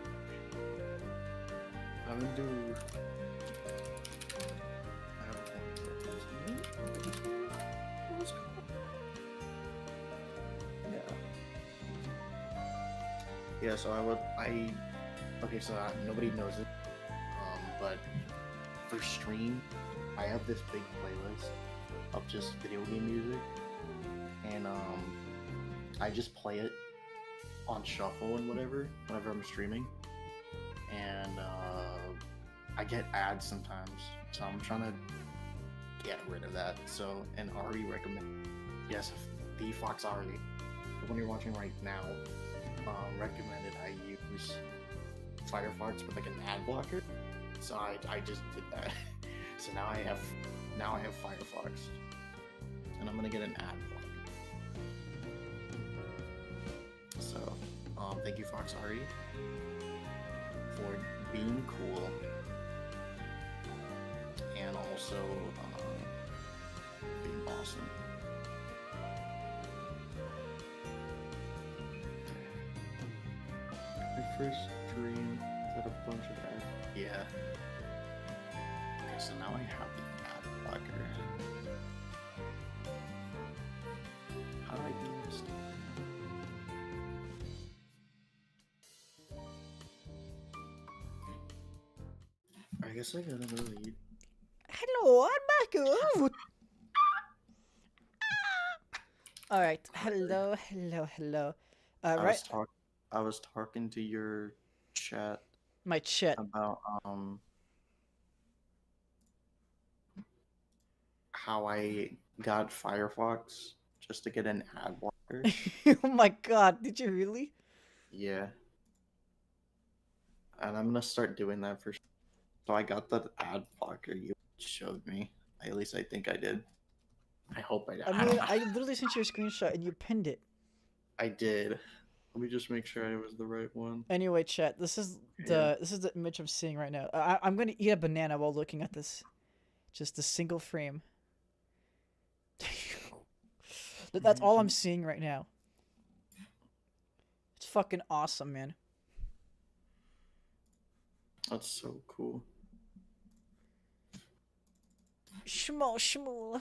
I'm gonna do. Yeah, so okay, so nobody knows it, but for stream, I have this big playlist of just video game music, and I just play it on shuffle and whatever, whenever I'm streaming, and I get ads sometimes, so I'm trying to get rid of that. So, and Ari recommended, yes, the Fox Ari, the one you're watching right now, recommended I use Firefox with like an ad blocker. So I just did that. So now I have Firefox, and I'm gonna get an ad blocker. So thank you, Fox Ari, for being cool, and also being awesome. My first dream had a bunch of ads. Yeah. Okay, so now I have the ad blocker. How do I do this? I guess I gotta go eat. Hello, I'm back. All right. Hello. I was talking to your chat My chat. about how I got Firefox just to get an ad blocker. Oh my god, did you really? Yeah. And I'm gonna start doing that for sure. So I got the ad blocker you showed me. At least I think I did. I hope I did. I mean, I literally sent you a screenshot and you pinned it. I did. Let me just make sure I was the right one. Anyway, chat, this is the image I'm seeing right now. I'm gonna eat a banana while looking at this. Just a single frame. That's all I'm seeing right now. It's fucking awesome, man. That's so cool. Shmool, shmool.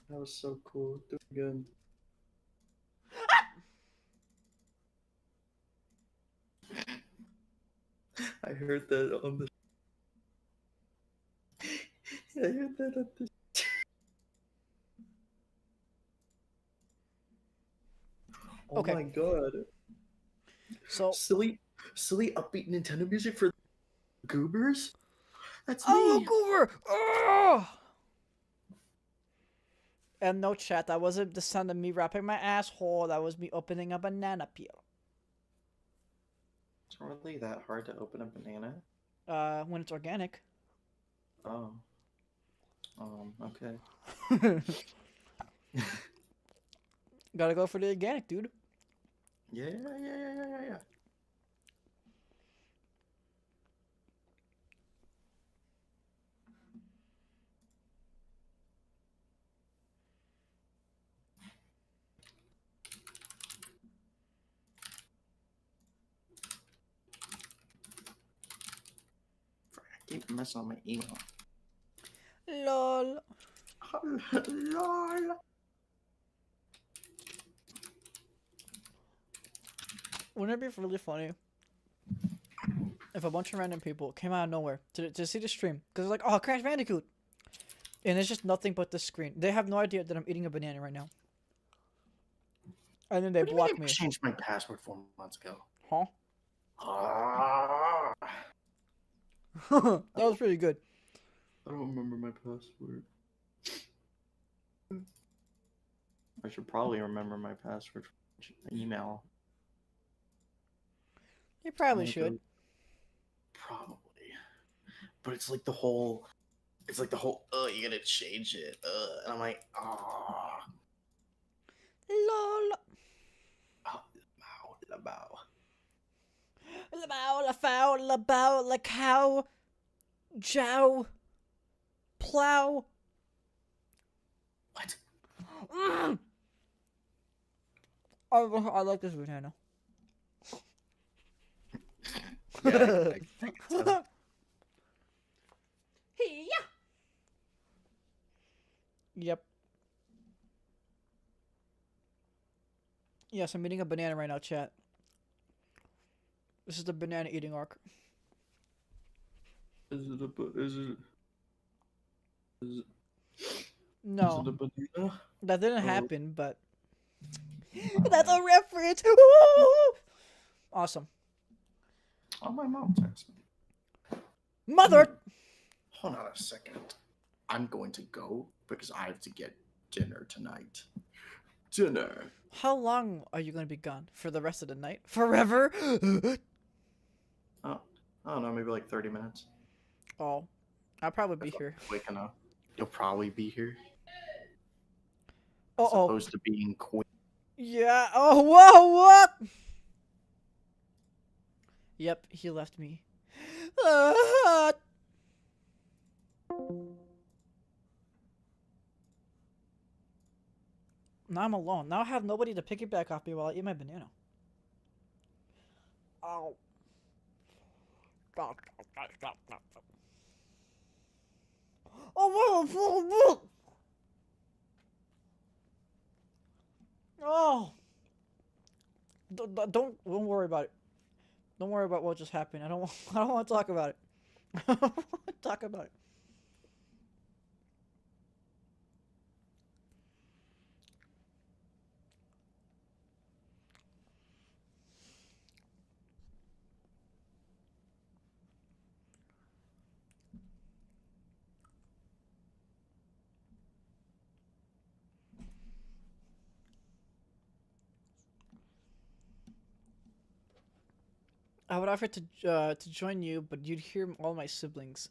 That was so cool. Do it again. I heard that on the. I heard that on the. Oh Okay. my god. So, Silly upbeat Nintendo music for goobers? That's oh, me. Goober! Oh! And no chat, that wasn't the sound of me wrapping my asshole. That was me opening a banana peel. It's not really that hard to open a banana. When it's organic. Oh. Okay. Gotta go for the organic, dude. Yeah. I keep messing on my email. LOL. Lol. Wouldn't it be really funny if a bunch of random people came out of nowhere to see the stream? Because it's like, oh, Crash Bandicoot. And it's just nothing but the screen. They have no idea that I'm eating a banana right now. And then they block me. I changed my password 4 months ago. Huh? Ah. That was pretty good. I don't remember my password. I should probably remember my password for email. You probably Maybe. should. Probably. But it's like the whole, you gotta change it. And I'm like, ah. LOL. Labao. Labao, la foul, labao, la cow. Jow. Plow. What? Mm. I like this banana. Yeah, I think so. Yep. Yes, I'm eating a banana right now, chat. This is the banana eating arc. Is it a No, banana? that didn't Oh. happen, but that's a reference. Woo! Awesome. Oh, my mom texted me. Mother. Hold on a second. I'm going to go because I have to get dinner tonight. Dinner. How long are you going to be gone? For the rest of the night? Forever? Oh, I don't know, maybe like 30 minutes. Oh, I'll probably be If I'm here. quick enough. You'll probably be here. Uh oh. Supposed to being quick. Yeah. Oh, whoa, what? Yep, he left me. Now I'm alone. Now I have nobody to pick it back off me while I eat my banana. Oh. Oh, oh. Don't worry about it. Don't worry about what just happened. I don't want to talk about it. I don't want to talk about it. I would offer to join you, but you'd hear all my siblings.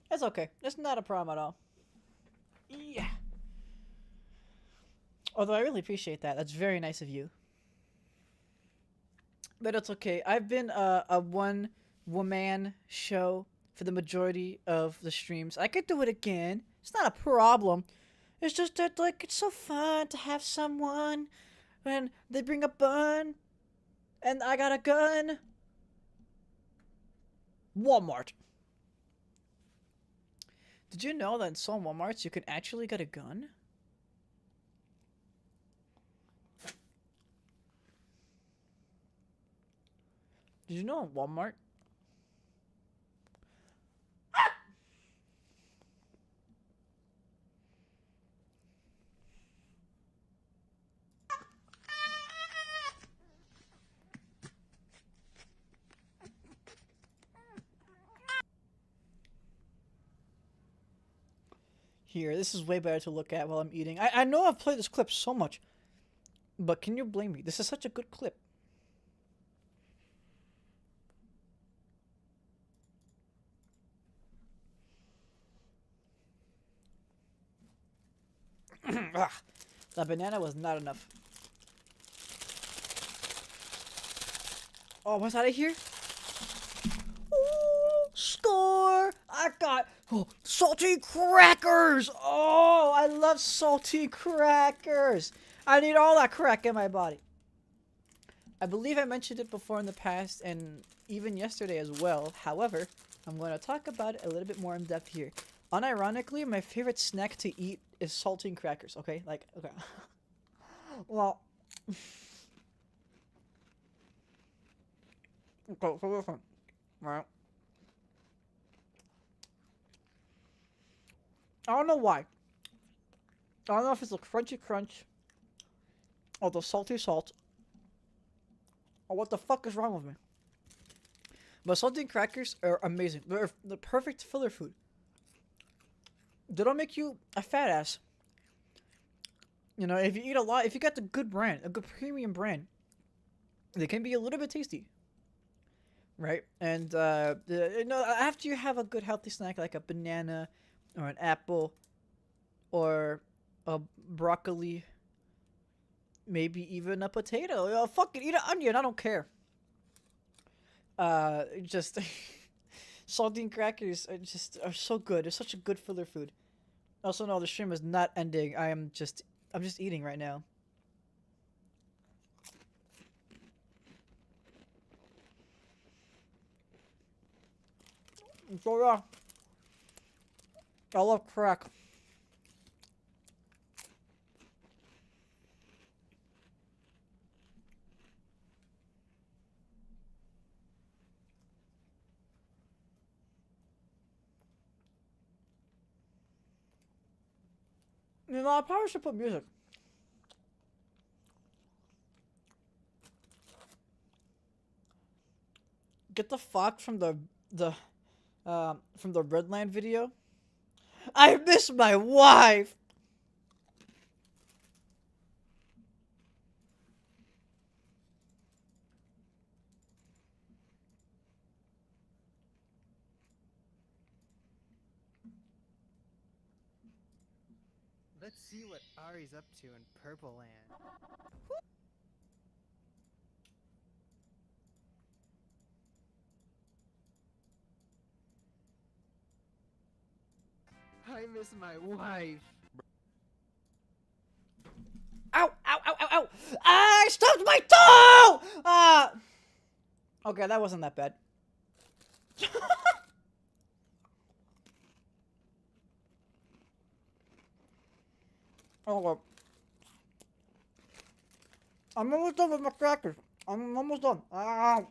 That's okay. That's not a problem at all. Yeah. Although I really appreciate that. That's very nice of you. But it's okay. I've been a one-woman show for the majority of the streams. I could do it again. It's not a problem. It's just that, like, it's so fun to have someone when they bring a bun and I got a gun. Walmart. Did you know that in some Walmarts you can actually get a gun? Did you know in Walmart? Here, this is way better to look at while I'm eating. I know I've played this clip so much, but can you blame me? This is such a good clip. Ugh, that banana was not enough. Oh, what's out of here? Ooh, score! I got salty crackers! Oh, I love salty crackers! I need all that crack in my body. I believe I mentioned it before in the past and even yesterday as well. However, I'm going to talk about it a little bit more in depth here. Unironically, my favorite snack to eat is saltine crackers, okay? Like, okay. Well... okay, so listen. Right? I don't know why. I don't know if it's the crunchy crunch or the salty salt or what the fuck is wrong with me. But saltine crackers are amazing. They're the perfect filler food. They don't make you a fat ass. You know, if you eat a lot, if you got the good brand, a good premium brand, they can be a little bit tasty. Right? And, you know, after you have a good healthy snack like a banana or an apple or a broccoli, maybe even a potato. Oh, fucking eat an onion, I don't care. Just saltine crackers are so good. It's such a good filler food. Also, no, the stream is not ending. I'm just eating right now. So yeah, I love crack. You know, I probably should put music. Get the fuck from the Redland video. I miss my wife. Let's see what Ari's up to in Purple Land. I miss my wife. Ow! Ow! Ow! Ow! Ow! I stubbed my toe! Okay, that wasn't that bad. Oh, well. I'm almost done with my crackers. I'm almost done. Ow!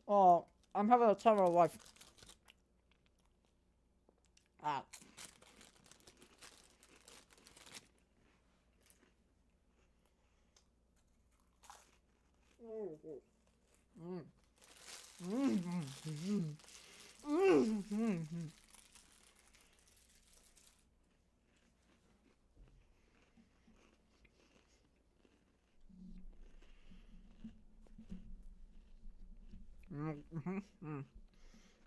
Oh, I'm having a time of my life. Ah. Mm. Mm. Mm. Mm. Mm. Mm. Mm.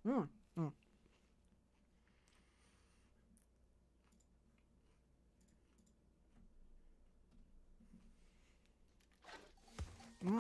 Mm. Mm. Oh.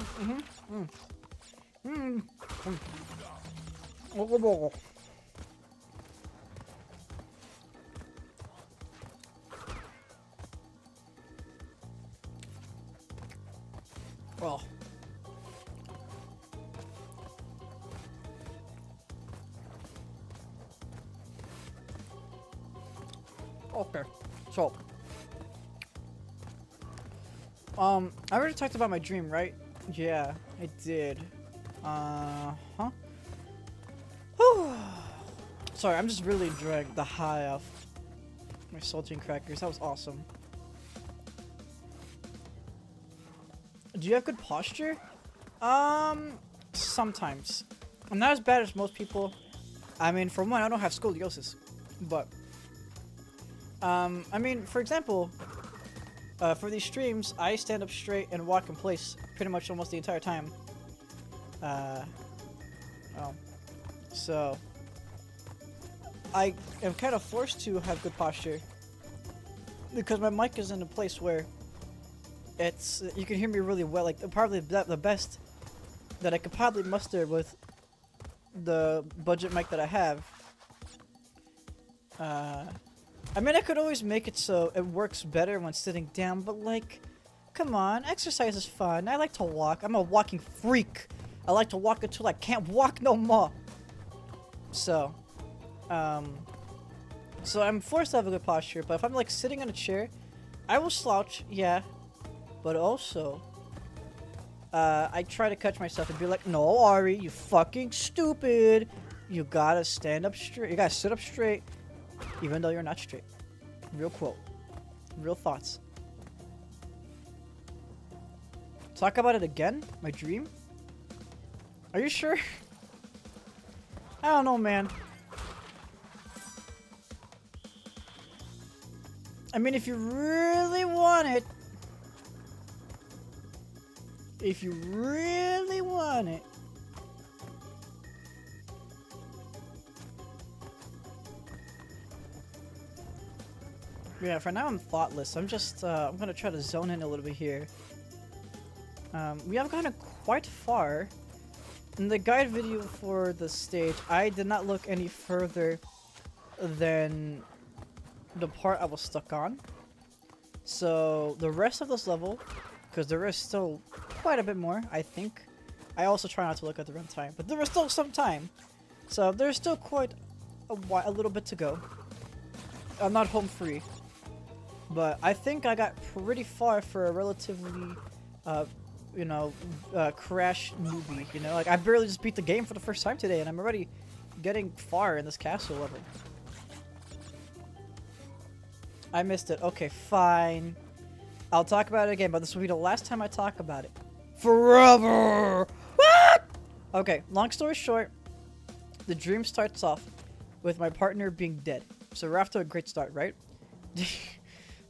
Okay, so I already talked about my dream, right? Yeah, I did. Huh? Sorry, I'm just really enjoying the high of my saltine crackers. That was awesome. Do you have good posture? Sometimes. I'm not as bad as most people. I mean, for one, I don't have scoliosis, but I mean, for example, for these streams, I stand up straight and walk in place pretty much almost the entire time. So I am kind of forced to have good posture because my mic is in a place where it's you can hear me really well. Like probably the best that I could probably muster with the budget mic that I have. I mean, I could always make it so it works better when sitting down, but like, come on, exercise is fun. I like to walk. I'm a walking freak. I like to walk until I can't walk no more. So, so I'm forced to have a good posture, but if I'm like sitting in a chair, I will slouch, yeah, but also, I try to catch myself and be like, no, Ari, you fucking stupid. You gotta stand up straight. You gotta sit up straight, even though you're not straight. Real quote. Real thoughts. Talk about it again? My dream? Are you sure? I don't know, man. I mean, if you really want it. If you really want it. Yeah, for now I'm thoughtless. I'm just, I'm gonna try to zone in a little bit here. We have gotten quite far. In the guide video for the stage, I did not look any further than the part I was stuck on. So, the rest of this level, because there is still quite a bit more, I think. I also try not to look at the runtime, but there is still some time. So, there's still quite a little bit to go. I'm not home free. But I think I got pretty far for a relatively, you know, crash newbie, you know? Like, I barely just beat the game for the first time today, and I'm already getting far in this castle level. I missed it. Okay, fine. I'll talk about it again, but this will be the last time I talk about it. Forever! What? Okay, long story short, the dream starts off with my partner being dead. So we're off to a great start, right?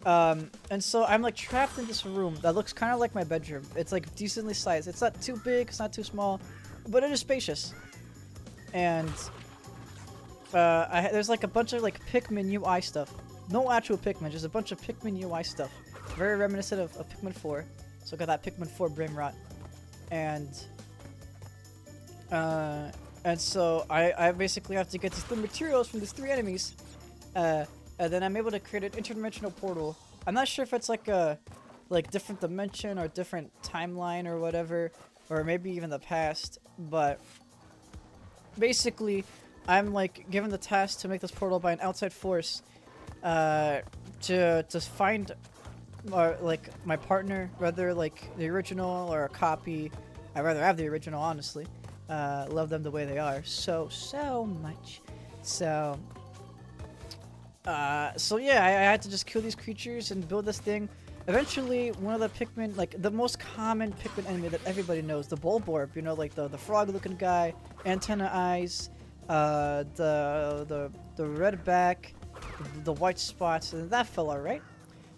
And so I'm like trapped in this room that looks kind of like my bedroom. It's like decently sized. It's not too big, it's not too small, but it is spacious. And there's like a bunch of like Pikmin UI stuff. No actual Pikmin, just a bunch of Pikmin UI stuff. Very reminiscent of Pikmin 4. So I got that Pikmin 4 brain rot. And so I basically have to get these 3 materials from these 3 enemies. And then I'm able to create an interdimensional portal. I'm not sure if it's like a different dimension or different timeline or whatever, or maybe even the past, but basically I'm like given the task to make this portal by an outside force to find like my partner, whether like the original or a copy. I'd rather have the original, honestly. Love them the way they are so much. So yeah, I had to just kill these creatures and build this thing. Eventually, one of the Pikmin, like the most common Pikmin enemy that everybody knows, the Bulborb, you know, like the frog-looking guy, antenna eyes, the red back, the white spots, and that fella, right?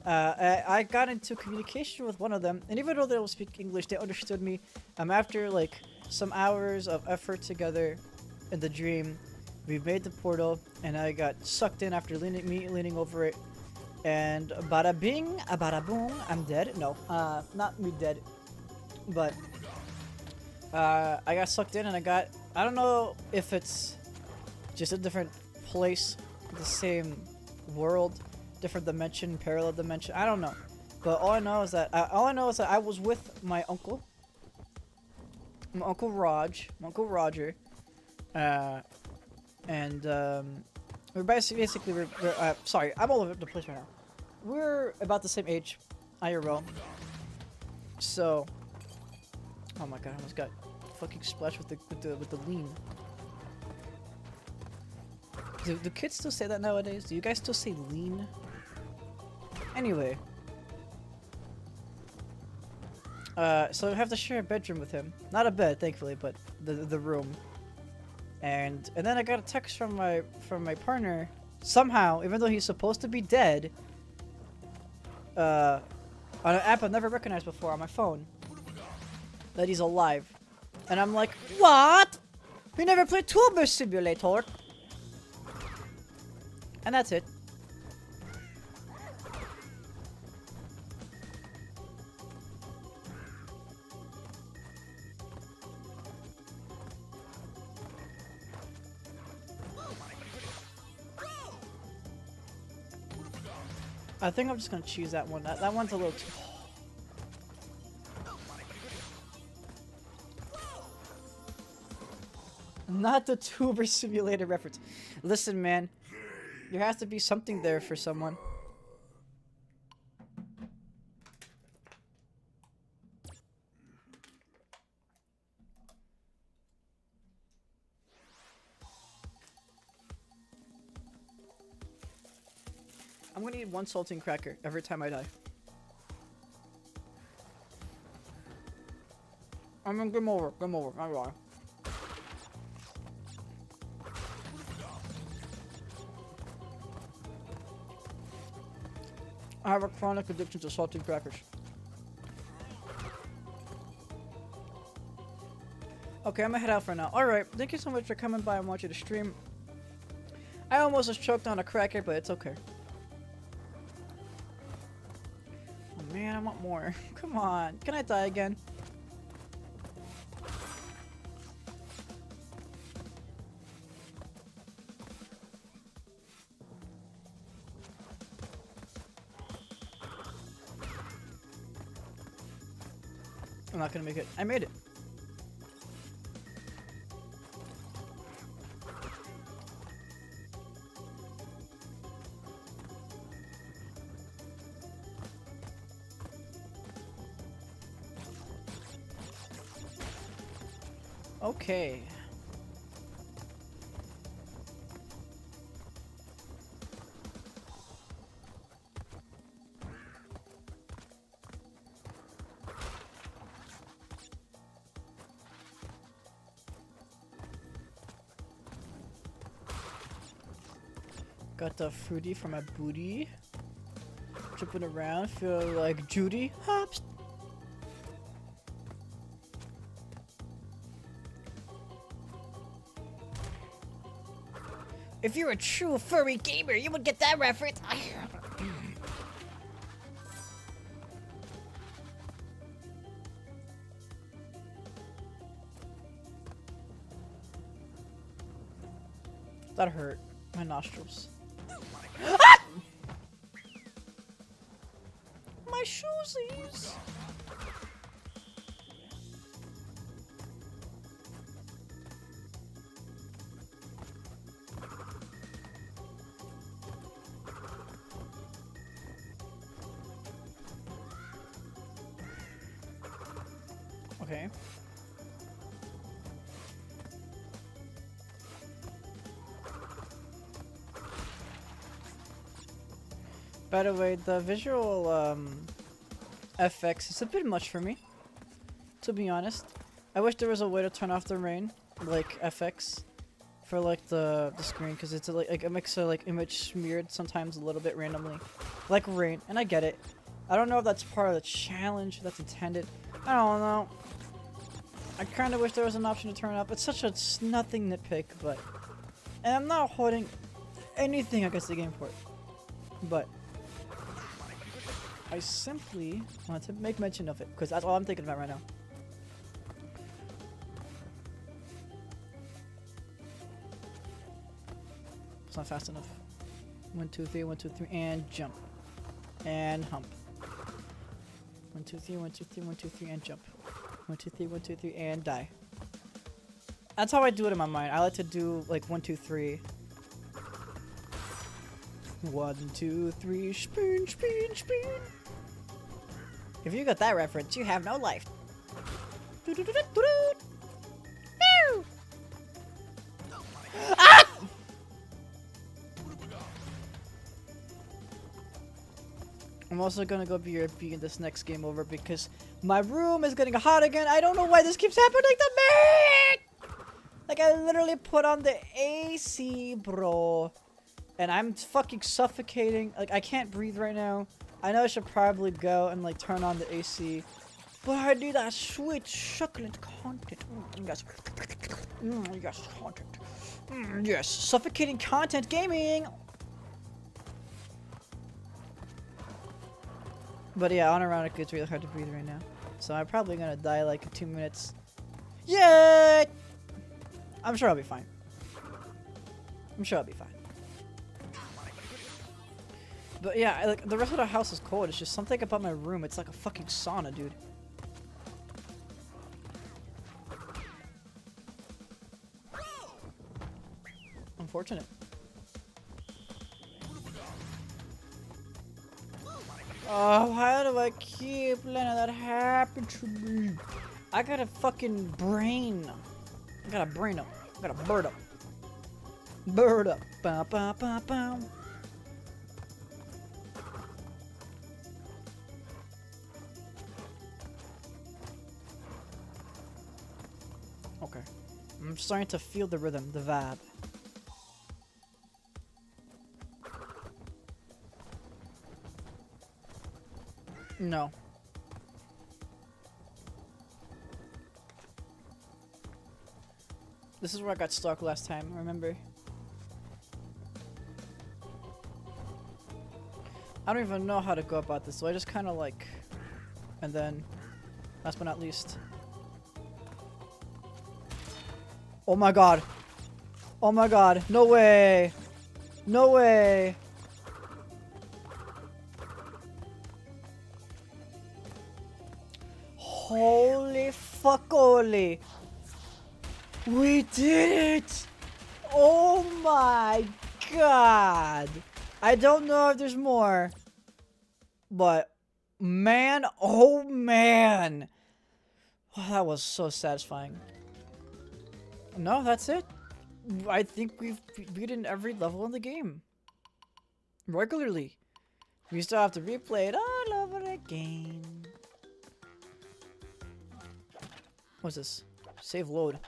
I got into communication with one of them, and even though they don't speak English, they understood me. After like some hours of effort together in the dream, we made the portal, and I got sucked in after leaning over it, and bada bing, bada boom, I'm dead. No, not me dead, but I got sucked in and I don't know if it's just a different place, the same world, different dimension, parallel dimension. I don't know, but all I know is that I was with my uncle Roger, and we're basically sorry, I'm all over the place right now. We're about the same age, IRL. So, oh my god, I almost got fucking splashed with the lean. Do kids still say that nowadays? Do you guys still say lean? Anyway. So I have to share a bedroom with him. Not a bed, thankfully, but the room. And then I got a text from my partner, somehow, even though he's supposed to be dead, on an app I've never recognized before on my phone, that he's alive. And I'm like, what? We never played Tuber Simulator. And that's it. I think I'm just gonna choose that one. That one's a little too... Not the Tuber Simulator reference. Listen, man. There has to be something there for someone. I'm gonna eat one saltine cracker every time I die. I mean, game over, not wrong. I have a chronic addiction to saltine crackers. Okay, I'm gonna head out for now. Alright, thank you so much for coming by and watching the stream. I almost just choked on a cracker, but it's okay. Oh man, I want more. Come on, can I die again? I'm not gonna make it. I made it. Okay. Got the fruity from my booty. Tripping around, feel like Judy. Hops. If you're a true furry gamer, you would get that reference. That hurt. My nostrils. Ah! My shoesies. Okay. By the way, the visual FX is a bit much for me, to be honest. I wish there was a way to turn off the rain, like FX, for like the screen, because it's like it makes a like image smeared sometimes a little bit randomly, like rain. And I get it. I don't know if that's part of the challenge that's intended. I don't know. I kind of wish there was an option to turn it off. It's such a nothing nitpick, but, and I'm not holding anything against the game for it, but I simply want to make mention of it, because that's all I'm thinking about right now. It's not fast enough. 1, 2, 3, 1, 2, 3, and jump. And hump. 1, 2, 3, 1, 2, 3, 1, 2, 3, and jump. 1, 2, 3, 1, 2, 3, and die. That's how I do it in my mind. I like to do like 1, 2, 3. 1, 2, 3, spin, spin, spin. If you got that reference, you have no life. Ah! I'm also gonna go BRB in this next game over because my room is getting hot again. I don't know why this keeps happening to me! Like, I literally put on the AC, bro. And I'm fucking suffocating. Like, I can't breathe right now. I know I should probably go and, like, turn on the AC. But I need that sweet chocolate content. Yes. Yes, content. Yes, suffocating content gaming! But yeah, on around it's really hard to breathe right now. So I'm probably gonna die like in 2 minutes. Yay! I'm sure I'll be fine. I'm sure I'll be fine. But yeah, like the rest of the house is cold. It's just something about my room. It's like a fucking sauna, dude. Unfortunate. Oh, why do I keep letting that happen to me? I got a fucking brain. I got a brain up. I got a bird up. Bird up. Ba ba ba ba. Okay. I'm starting to feel the rhythm, the vibe. No. This is where I got stuck last time, remember? I don't even know how to go about this, so I just kind of like... And then, last but not least... Oh my god! Oh my god, no way! No way! Holy fuck, holy! We did it! Oh my god! I don't know if there's more, but man, oh man! Oh, that was so satisfying. No, that's it. I think we've beaten every level in the game. Regularly. We still have to replay it all over again. What's this? Save load.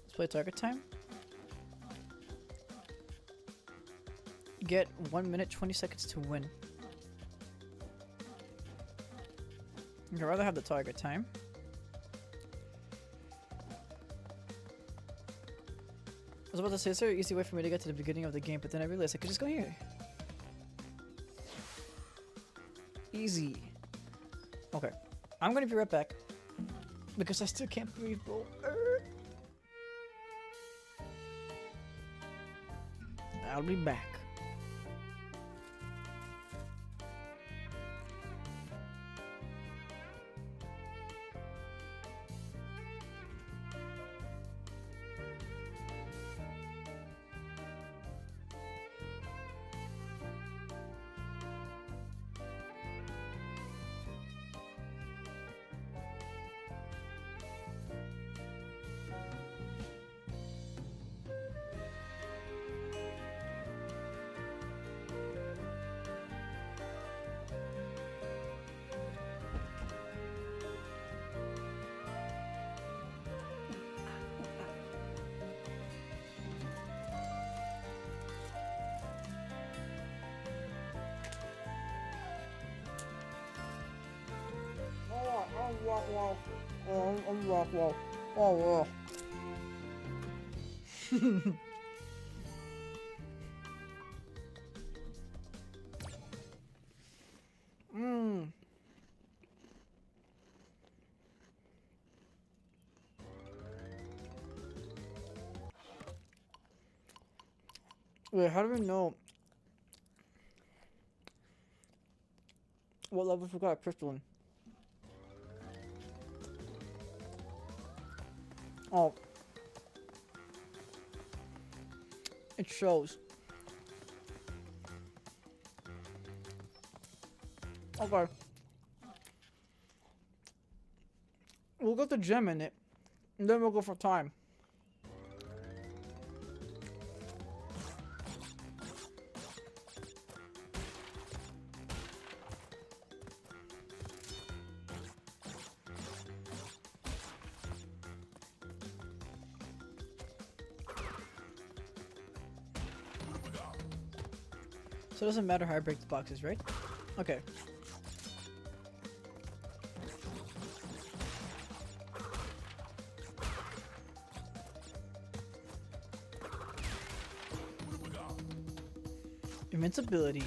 Let's play target time. Get 1 minute 20 seconds to win. I'd rather have the target time. I was about to say, is there an easy way for me to get to the beginning of the game, but then I realized I could just go here. Easy. Okay. I'm gonna be right back. Because I still can't breathe, bro. I'll be back. Wait, how do we know what levels we got a crystal in? Oh. It shows. Okay. We'll get the gem in it, and then we'll go for time. So it doesn't matter how I break the boxes, right? Okay. Invincibility.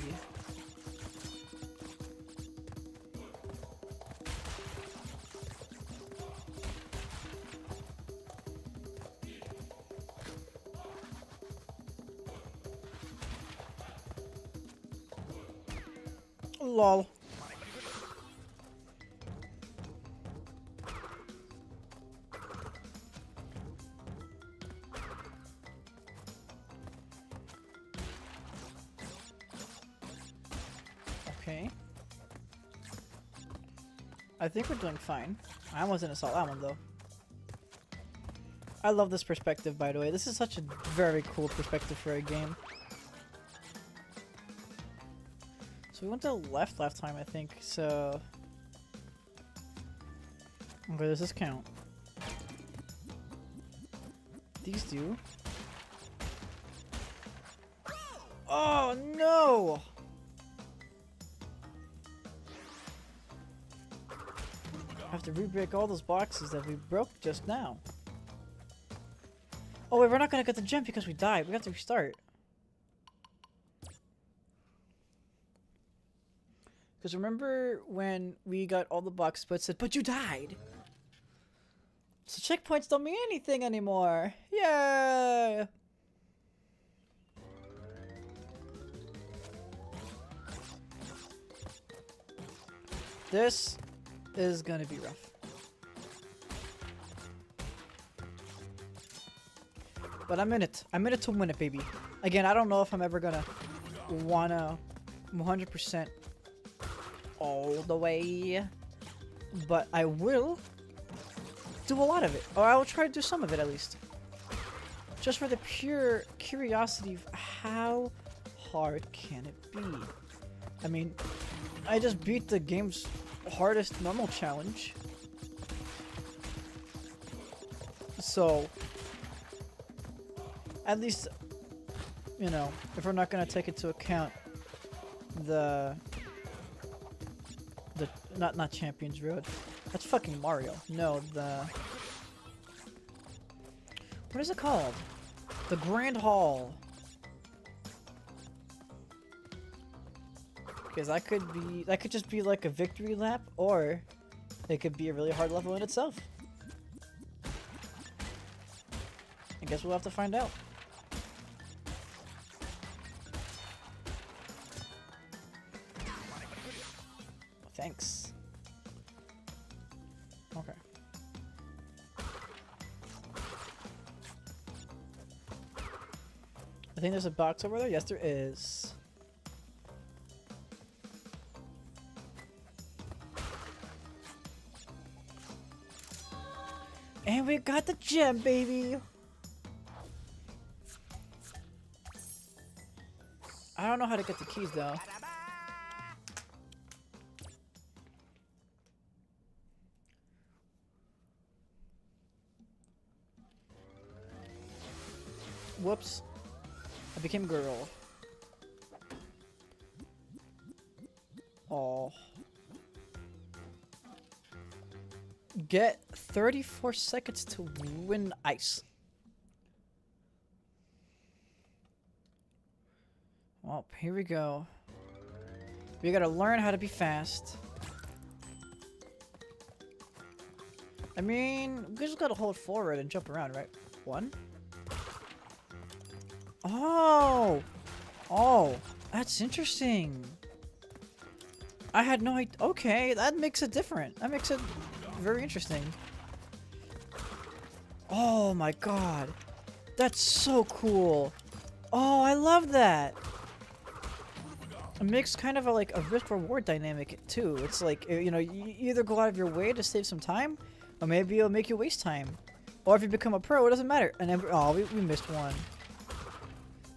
Lol. Okay. I think we're doing fine. I almost didn't saw that one though. I love this perspective, by the way. This is such a very cool perspective for a game. So we went to the left last time, I think, so... Okay, does this count? These do. Oh, no! I have to re-break all those boxes that we broke just now. Oh wait, we're not gonna get the gem because we died. We have to restart. Because remember when we got all the boxes but it said, but you died! So checkpoints don't mean anything anymore! Yay! This is gonna be rough. But I'm in it. I'm in it to win it, baby. Again, I don't know if I'm ever gonna wanna 100% all the way, but I will do a lot of it, or I will try to do some of it at least, just for the pure curiosity of how hard can it be. I mean, I just beat the game's hardest normal challenge, so at least, you know, if we're not gonna take into account the not Champions Road. That's fucking Mario. No, the... What is it called? The Grand Hall. Because that could just be like a victory lap, or it could be a really hard level in itself. I guess we'll have to find out. Thanks. Okay. I think there's a box over there. Yes, there is. And we got the gem, baby! I don't know how to get the keys, though. Whoops. I became girl. Oh. Get 34 seconds to win ice. Well, here we go. We gotta learn how to be fast. I mean, we just gotta hold forward and jump around, right? One. Oh! Oh, that's interesting. I had no idea. Okay, that makes it different. That makes it very interesting. Oh my god. That's so cool. Oh, I love that. It makes kind of a, like a risk-reward dynamic too. It's like, you know, you either go out of your way to save some time, or maybe it'll make you waste time. Or if you become a pro, it doesn't matter. And then, oh, we missed one.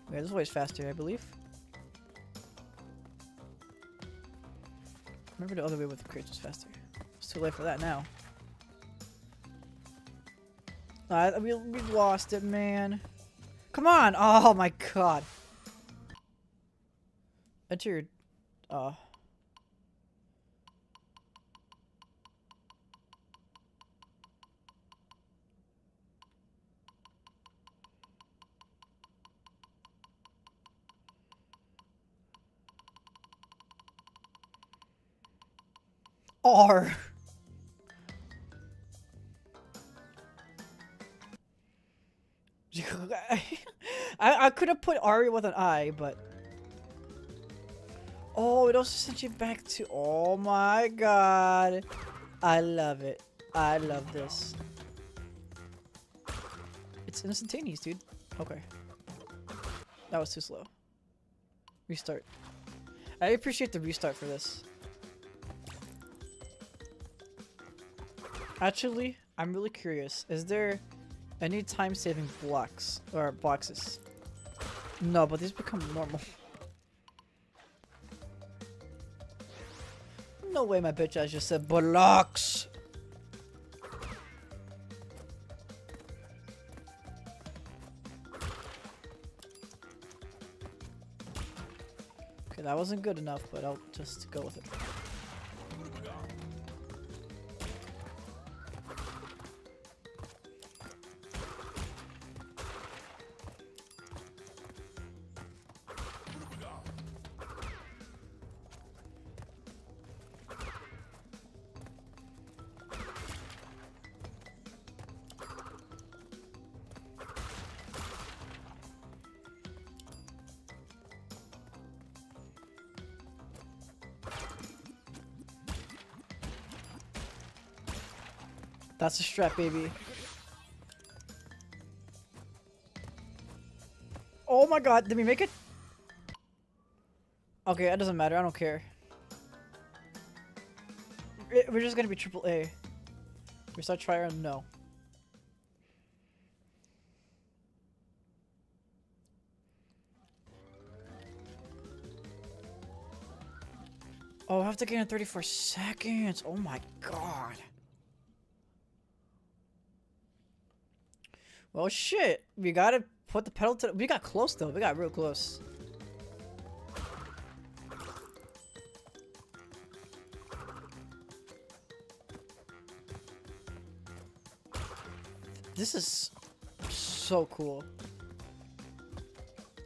Okay, this way is faster, I believe. Remember the other way with the crates was faster. It's too late for that now. We lost it, man. Come on! Oh my god. Enter your... R. I could have put Ari with an I, but... Oh, it also sent you back to... Oh my god. I love it. I love this. It's instantaneous, dude. Okay. That was too slow. Restart. I appreciate the restart for this. Actually, I'm really curious. Is there any time-saving blocks or boxes? No, but these become normal. No way my bitch ass just said blocks. Okay, that wasn't good enough, but I'll just go with it. That's a strap, baby. Oh my god, did we make it? Okay, that doesn't matter, I don't care. We're just gonna be triple A. We start trying, no. Oh, I have to gain in 34 seconds. Oh my god. Well, shit. We gotta put the pedal to... We got close, though. We got real close. This is so cool.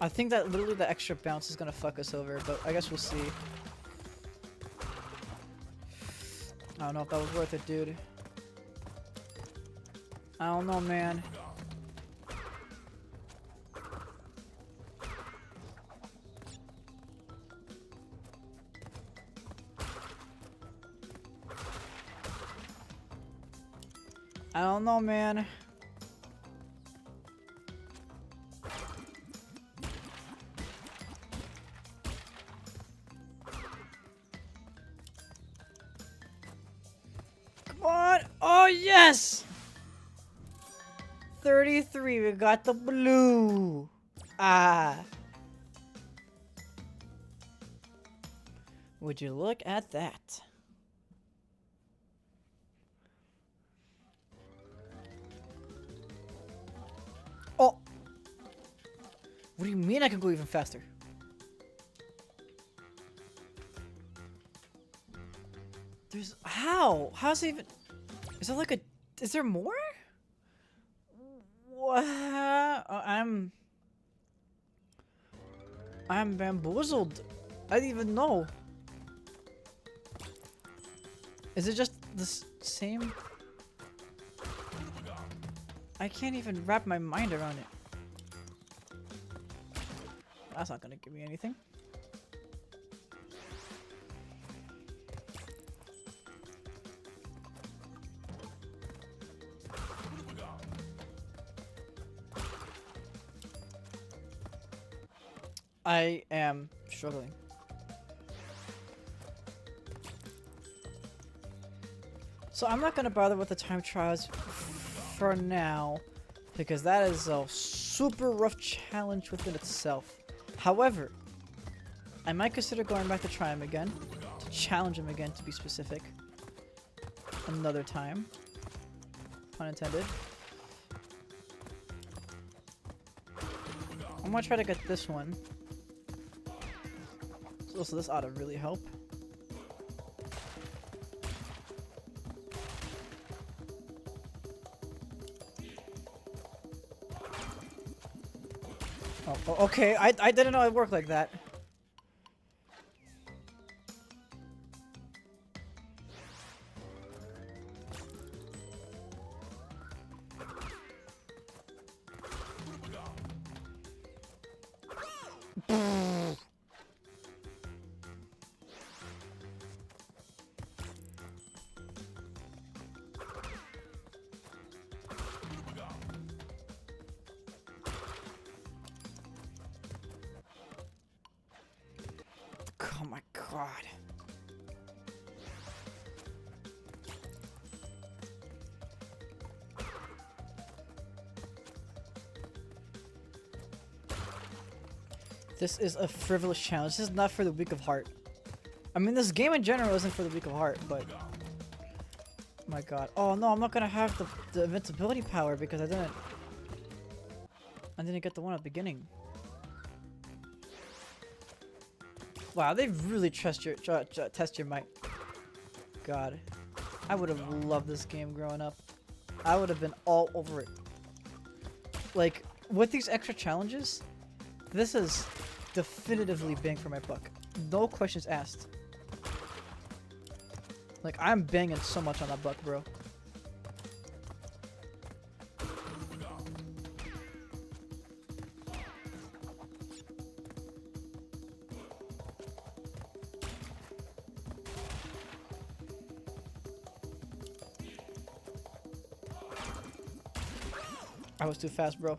I think that literally the extra bounce is gonna fuck us over, but I guess we'll see. I don't know if that was worth it, dude. I don't know, man. I don't know, man. Come on! Oh, yes! 33, we got the blue. Ah. Would you look at that? Oh! What do you mean I can go even faster? There's... How? How's it even... Is there like a... Is there more? What? I'm bamboozled. I didn't even know. Is it just the same? I can't even wrap my mind around it. That's not gonna give me anything. I am struggling. So I'm not gonna bother with the time trials for now, because that is a super rough challenge within itself. However, I might consider going back to try him again, to challenge him again to be specific. Another time. Pun intended. I'm gonna try to get this one. So this ought to really help. Oh, okay. I didn't know it worked like that. Oh my god. This is a frivolous challenge. This is not for the weak of heart. I mean, this game in general isn't for the weak of heart, but... My god. Oh no, I'm not gonna have the invincibility power because I didn't get the one at the beginning. Wow, they really test your might. God. I would have loved this game growing up. I would have been all over it. Like, with these extra challenges, this is definitively bang for my buck. No questions asked. Like, I'm banging so much on that buck, bro. I was too fast, bro.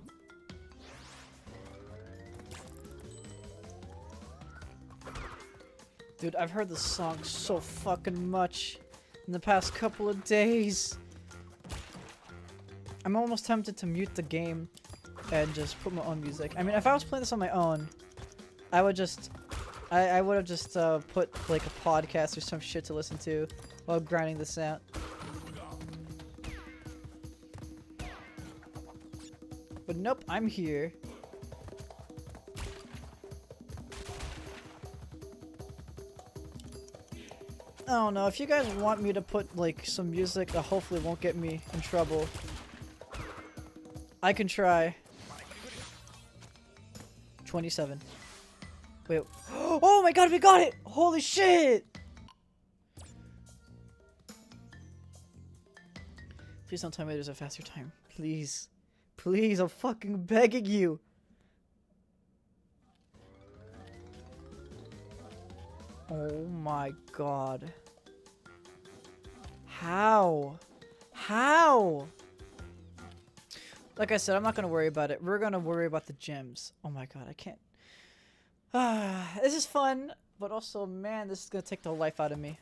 Dude, I've heard this song so fucking much in the past couple of days. I'm almost tempted to mute the game and just put my own music. I mean, if I was playing this on my own, I would just... I would have just put like a podcast or some shit to listen to while grinding this out. But nope, I'm here. I don't know, if you guys want me to put like some music that hopefully won't get me in trouble, I can try. 27. Wait. Oh my god, we got it! Holy shit! Please don't tell me there's a faster time. Please. Please, I'm fucking begging you. Oh my god. How? How? Like I said, I'm not gonna worry about it. We're gonna worry about the gems. Oh my god, I can't. This is fun, but also, man, this is gonna take the life out of me.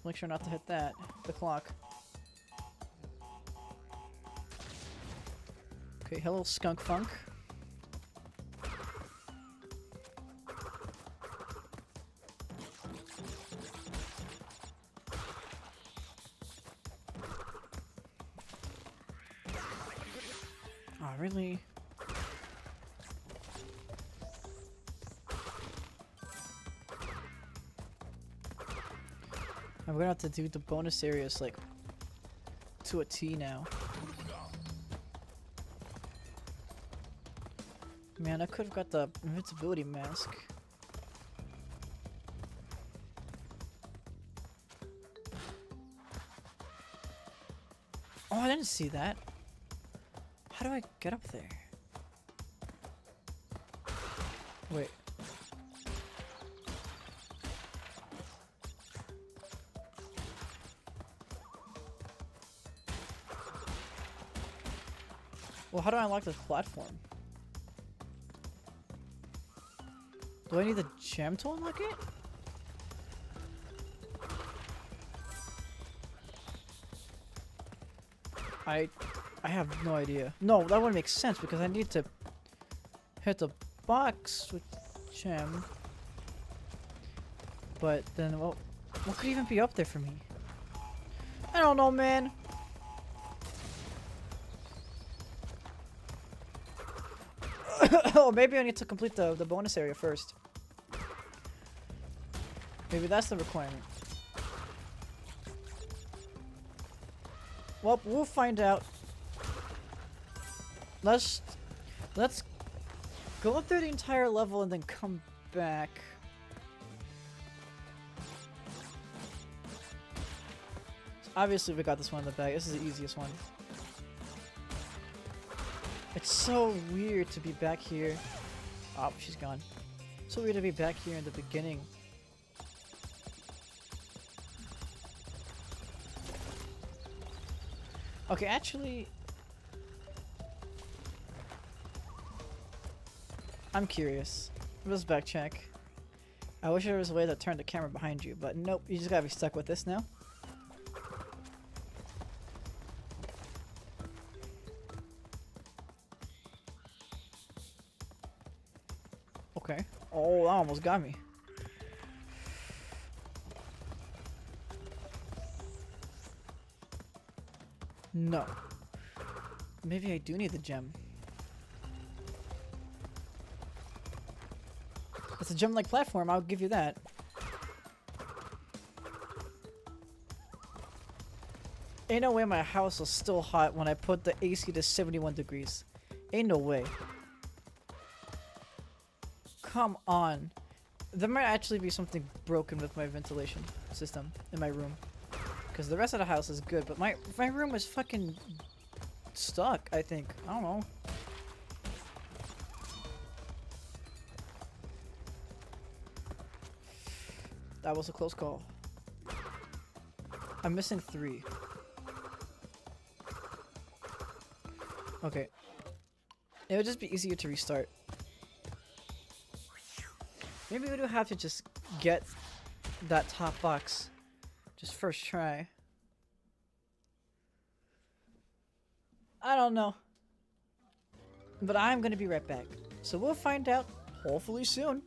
Make sure not to hit that. The clock. Okay, hello, Skunk Funk. Oh, really? I'm gonna have to do the bonus areas like to a T now. Man, I could have got the invincibility mask. Oh, I didn't see that. How do I get up there? Wait. Well, how do I unlock this platform? Do I need the gem to unlock it? I have no idea. No, that wouldn't make sense because I need to hit the box with gem. But then, well, what could even be up there for me? I don't know, man. Oh, maybe I need to complete the bonus area first. Maybe that's the requirement. Well, we'll find out. Let's go through the entire level and then come back. Obviously, we got this one in the bag. This is the easiest one. It's so weird to be back here. Oh, she's gone. So weird to be back here in the beginning. Okay, actually, I'm curious. Let's backcheck. I wish there was a way to turn the camera behind you, but nope, you just gotta be stuck with this now. Okay. Oh, that almost got me. No. Maybe I do need the gem. It's a gem-like platform, I'll give you that. Ain't no way my house was still hot when I put the AC to 71 degrees. Ain't no way. Come on. There might actually be something broken with my ventilation system in my room. Because the rest of the house is good, but my room is fucking stuck, I think. I don't know. That was a close call. I'm missing 3. Okay. It would just be easier to restart. Maybe we do have to just get that top box. Just first try. I don't know. But I'm gonna be right back. So we'll find out hopefully soon.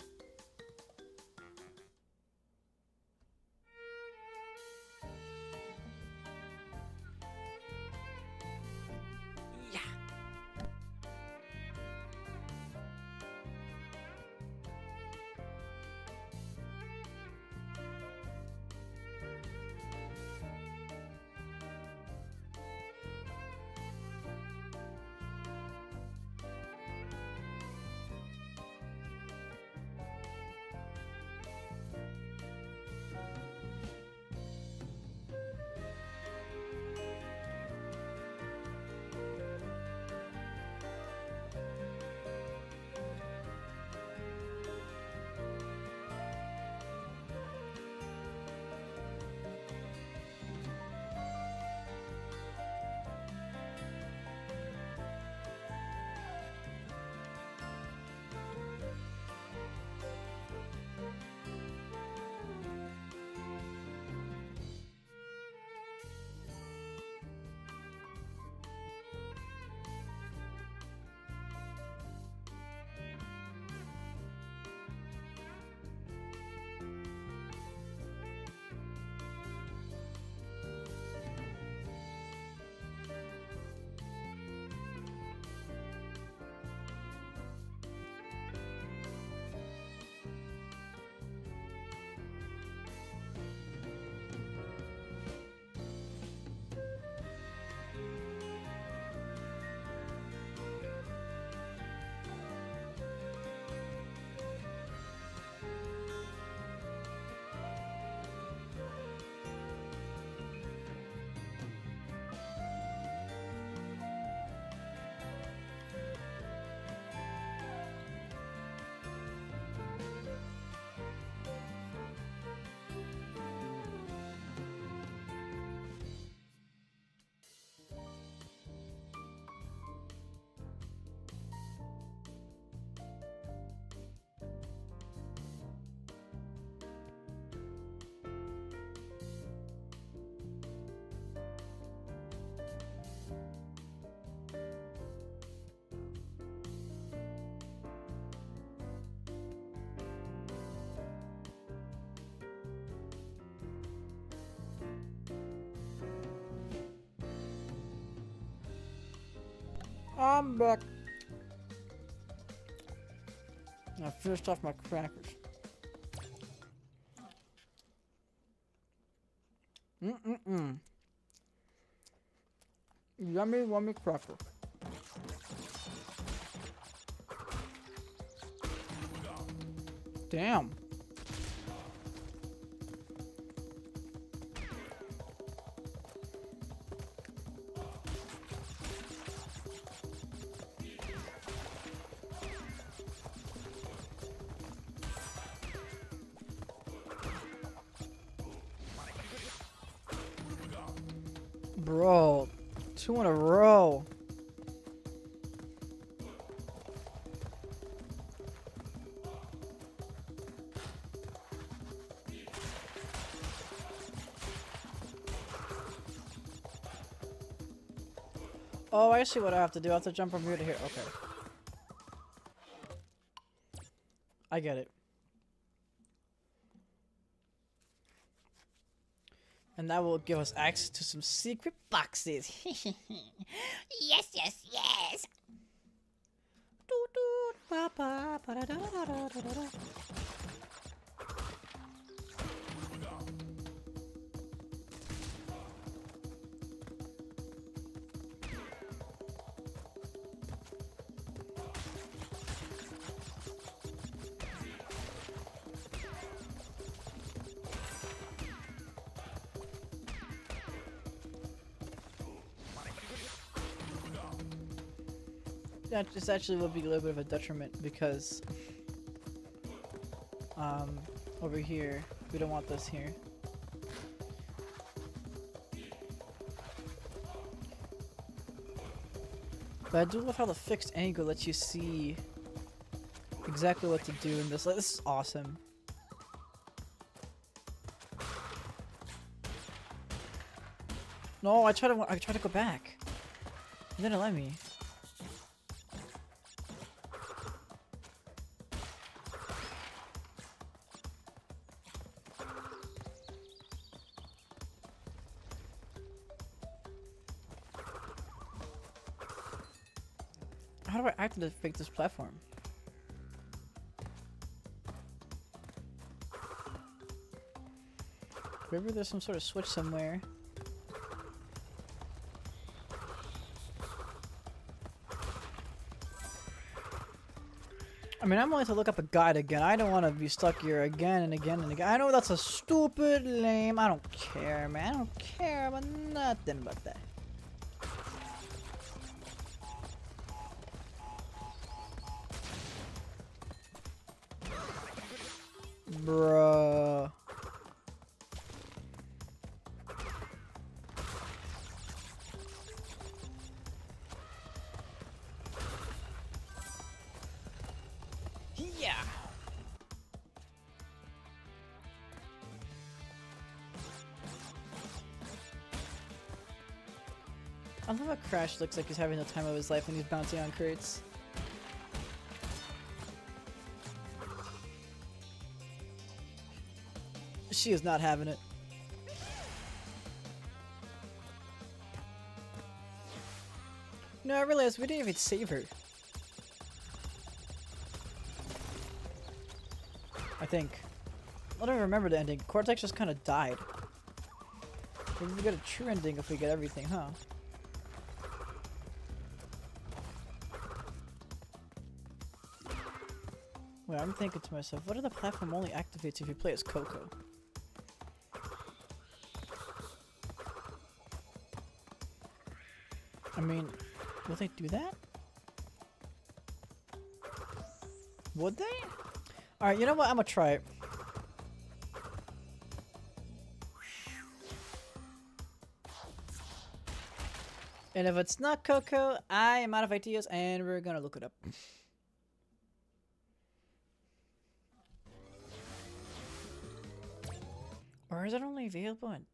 I'm back. I finished off my crackers. Yummy, yummy cracker. Damn. Bro, 2 in a row. Oh, I see what I have to do. I have to jump from here to here. Okay. I get it. And that will give us access to some secret boxes. Yes, yes, yes. That this actually would be a little bit of a detriment because over here we don't want this here. But I do love how the fixed angle lets you see exactly what to do in this. Like, this is awesome. No, I tried to go back. It didn't let me. How do I activate this platform? Maybe there's some sort of switch somewhere. I mean, I'm willing to look up a guide again. I don't want to be stuck here again and again and again. I know that's a stupid lame. I don't care, man. I don't care about nothing about that. Bruh. Yeah. I love how Crash looks like he's having the time of his life when he's bouncing on crates. She is not having it. No, I realized we didn't even save her. I think. I don't remember the ending. Cortex just kind of died. Maybe we get a true ending if we get everything, huh? Wait, I'm thinking to myself, what if the platform only activates if you play as Coco? I mean, will they do that? Would they? Alright, you know what? I'm gonna try it. And if it's not Coco, I am out of ideas and we're gonna look it up. Or is it only available on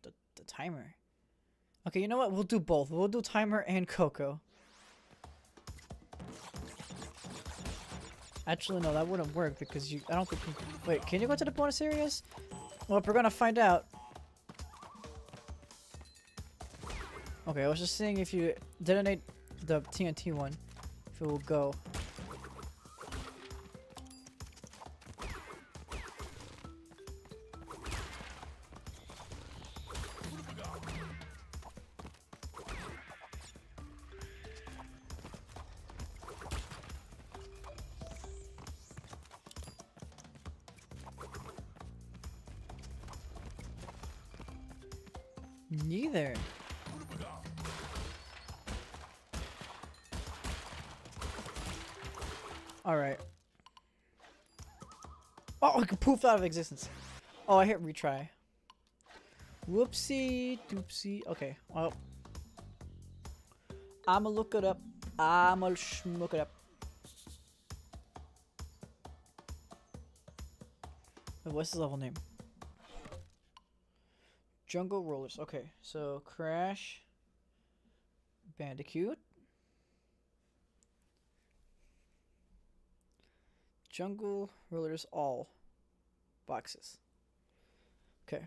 the timer? Okay, you know what? We'll do both. We'll do timer and Coco. Actually, no, that wouldn't work because I don't think wait, can you go to the bonus areas? Well, we're gonna find out. Okay, I was just seeing if you detonate the TNT one, if it will go. Neither. Alright. Oh, it poofed out of existence. Oh, I hit retry. Whoopsie doopsie. Okay, well. I'ma look it up. I'ma look it up. Wait, what's the level name? Jungle Rollers. Okay, so Crash Bandicoot. Jungle Rollers all boxes. Okay.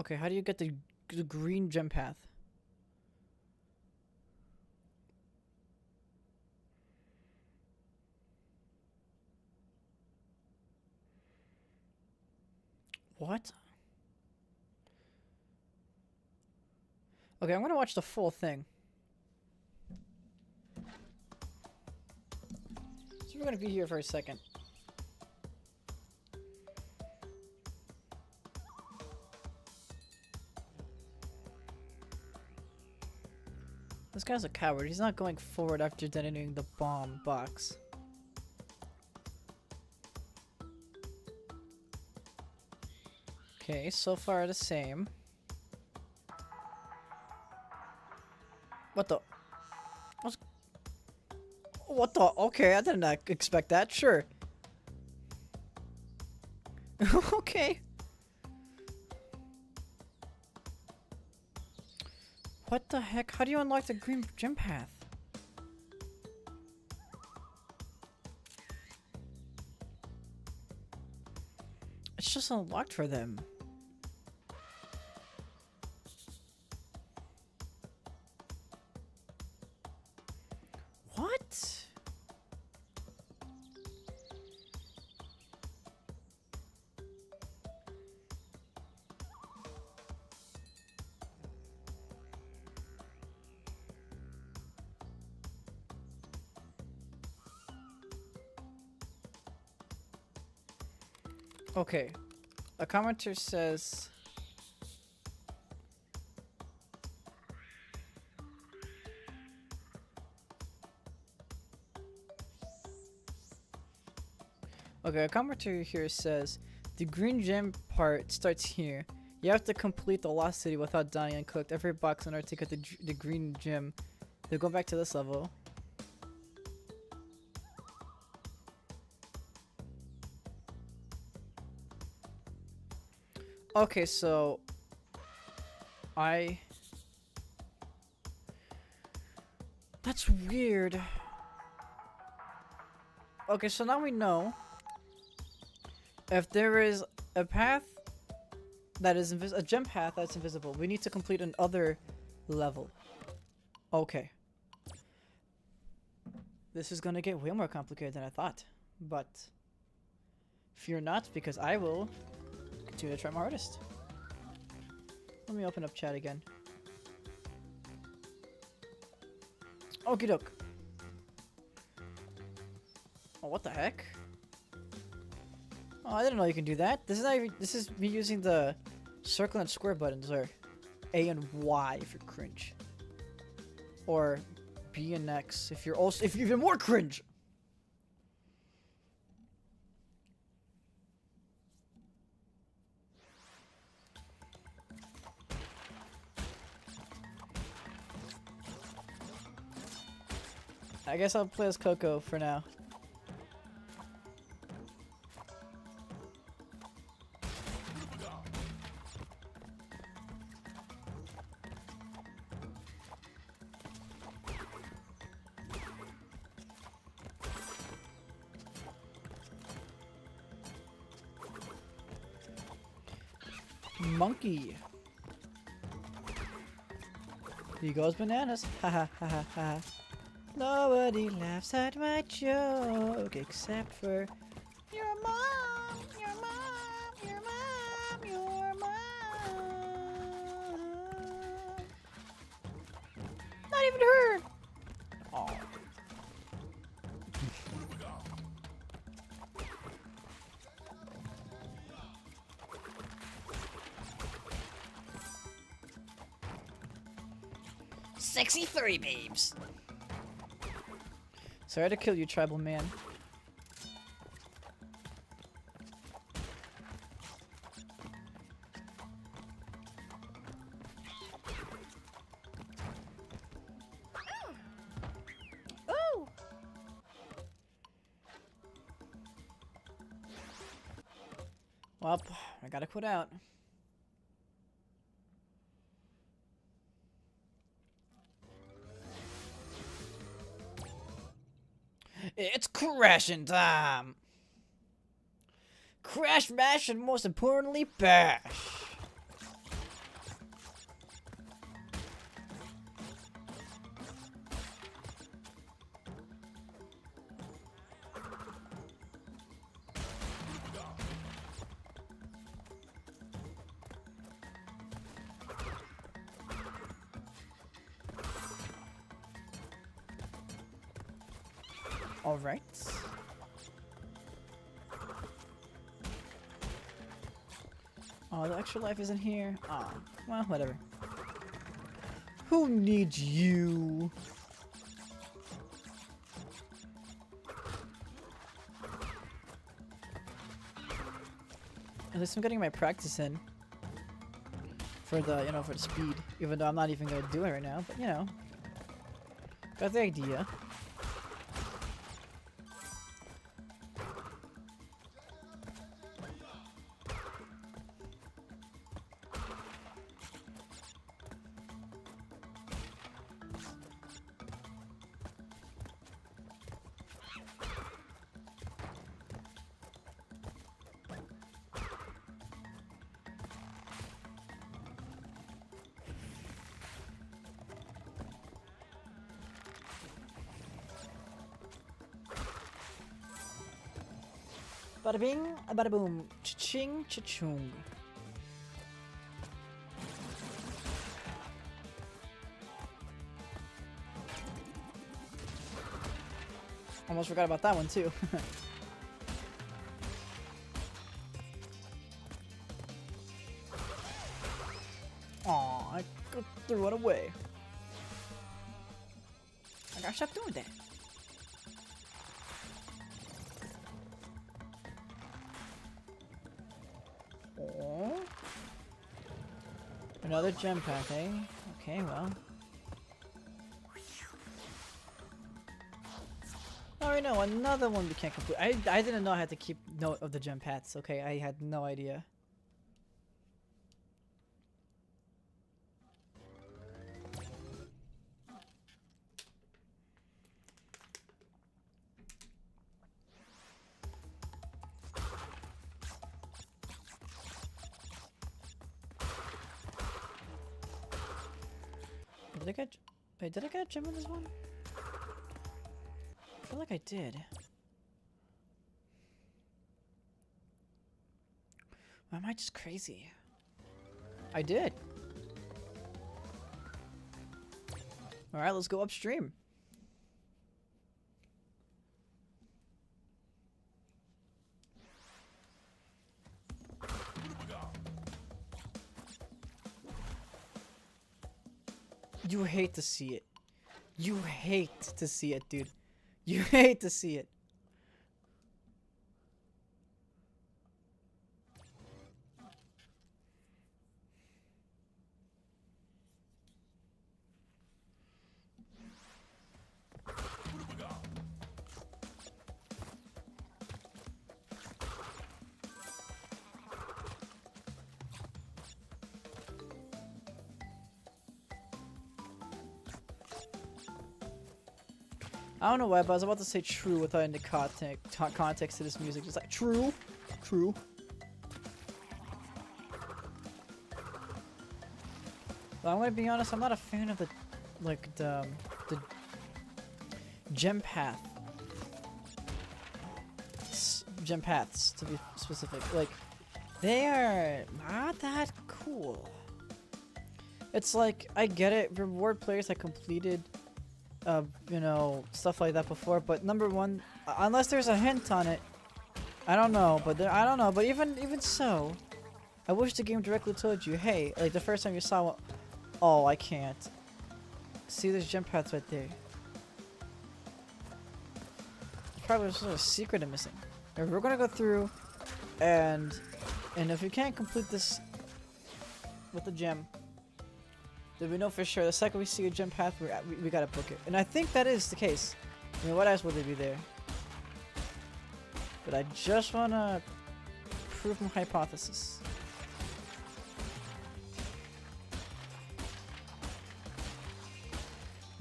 Okay, how do you get the green gem path? What? Okay, I'm gonna watch the full thing. So we're gonna be here for a second. This guy's a coward. He's not going forward after detonating the bomb box. Okay, so far the same. What the? What the? Okay, I did not expect that. Sure. Okay. What the heck? How do you unlock the green gym path? It's just unlocked for them. What? Okay, a commenter says okay, a commenter here says the green gem part starts here. You have to complete the lost city without dying and collect every box in order to get the green gem. Then go back to this level. Okay, so that's weird. Okay, so now we know if there is a path that is a gem path that's invisible, we need to complete another level. Okay. This is gonna get way more complicated than I thought, but fear not, because I will continue to try my hardest. Let me open up chat again. Okie doke. Oh, what the heck? Oh, I didn't know you can do that. This is not even, this is me using the circle and square buttons, or A and Y if you're cringe. Or B and X if you're even more cringe. I guess I'll play as Coco for now. Monkey. He goes bananas. Ha ha ha ha ha. Nobody laughs at my joke except for your mom, your mom, your mom, your mom. Not even her. Oh. Sexy furry babes. Sorry to kill you, tribal man. Ooh! Well, I gotta quit out. It's crashing time! Crash, mash, and most importantly, bash! Alright. Oh, the extra life isn't here. Oh, well, whatever. Who needs you? At least I'm getting my practice in. For the, you know, for the speed. Even though I'm not even gonna do it right now, but you know. Got the idea. Bada bing, bada boom, cha-ching, cha-chung. Almost forgot about that one too. Aw, I threw it away. I gotta stop doing that. Oh. Another gem pack, eh? Okay, well. Oh, I know, another one we can't complete. I didn't know I had to keep note of the gem paths. Okay, I had no idea. Did I get... Wait, did I get a gem on this one? I feel like I did. Or am I just crazy? I did. Alright, let's go upstream. You hate to see it. You hate to see it, dude. You hate to see it. I don't know why, but I was about to say true without any context to this music. Just like, true, true. But I'm gonna be honest, I'm not a fan of the gem path. Gem paths, to be specific. Like, they are not that cool. It's like, I get it, reward players that completed, you know, stuff like that before, but number one, unless there's a hint on it, I don't know, but I don't know, but even so, I wish the game directly told you, hey, like the first time you saw one, oh, I can't. See, there's gem paths right there. Probably some sort of secret I'm missing. We're gonna go through, and if we can't complete this with the gem, then we know for sure the second we see a gem path, we gotta book it. And I think that is the case. I mean, what else would there be there? But I just wanna prove my hypothesis.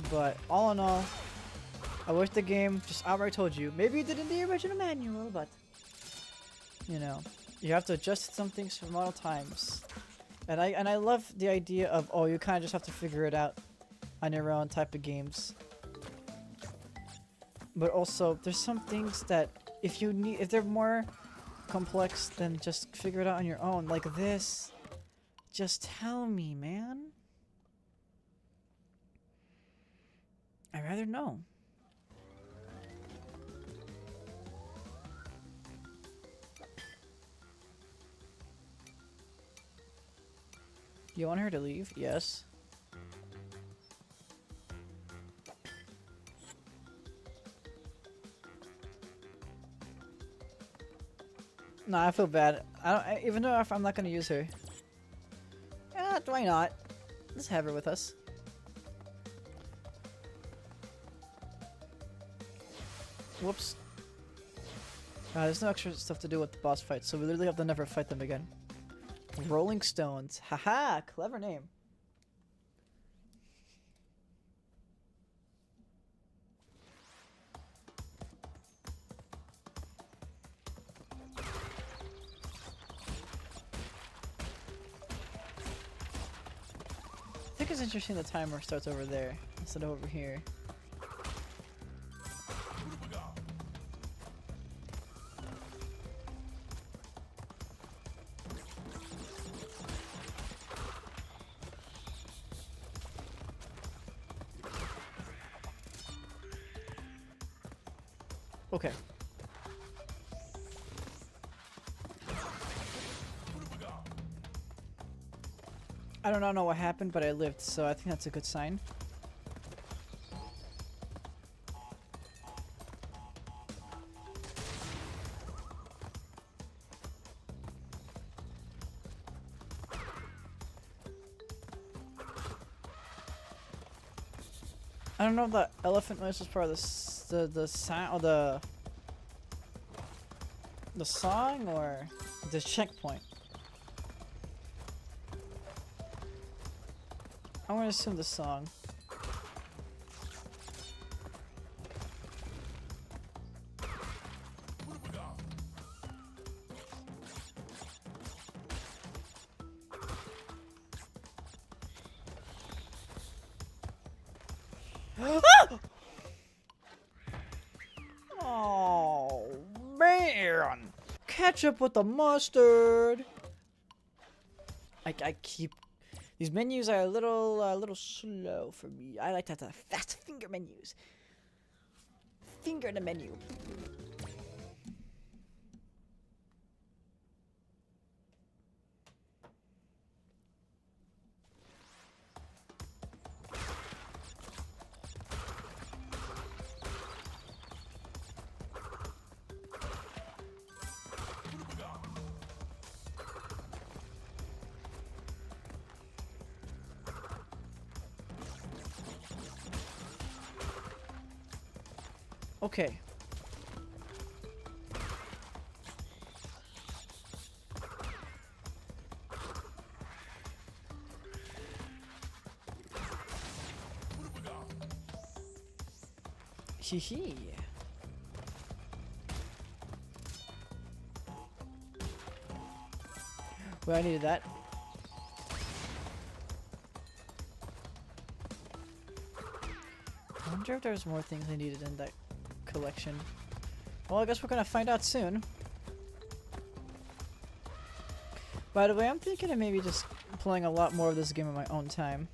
But all in all, I wish the game just outright told you. Maybe it did in the original manual, but you know, you have to adjust some things for model times. And I love the idea of, oh, you kind of just have to figure it out on your own type of games. But also, there's some things that if they're more complex, then just figure it out on your own. Like this. Just tell me, man. I'd rather know. You want her to leave? Yes. Nah, I feel bad. Even though I'm not gonna use her. Yeah, why not? Let's have her with us. Whoops. There's no extra stuff to do with the boss fight, so we literally have to never fight them again. Rolling Stones. Haha, clever name. I think it's interesting the timer starts over there instead of over here. Okay. I do not know what happened, but I lived, so I think that's a good sign. I don't know if the elephant noise was part of the sound or the song or the checkpoint. I'm gonna assume the song. Oh man! Ketchup with the mustard. I keep these menus are a little slow for me. I like to have the fast finger menus. Finger the menu. Okay. Hee hee. Well, I needed that. wonder if there's more things I needed in that collection. Well, I guess we're gonna find out soon. By the way, I'm thinking of maybe just playing a lot more of this game on my own time.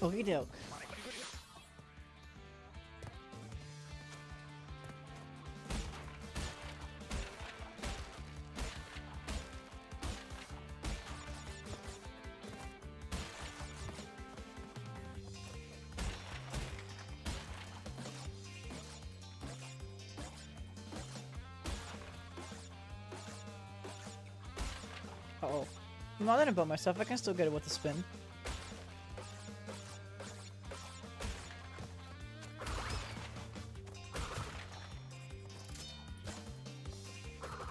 Okie doke. Uh-oh. I'm not about myself, I can still get it with the spin.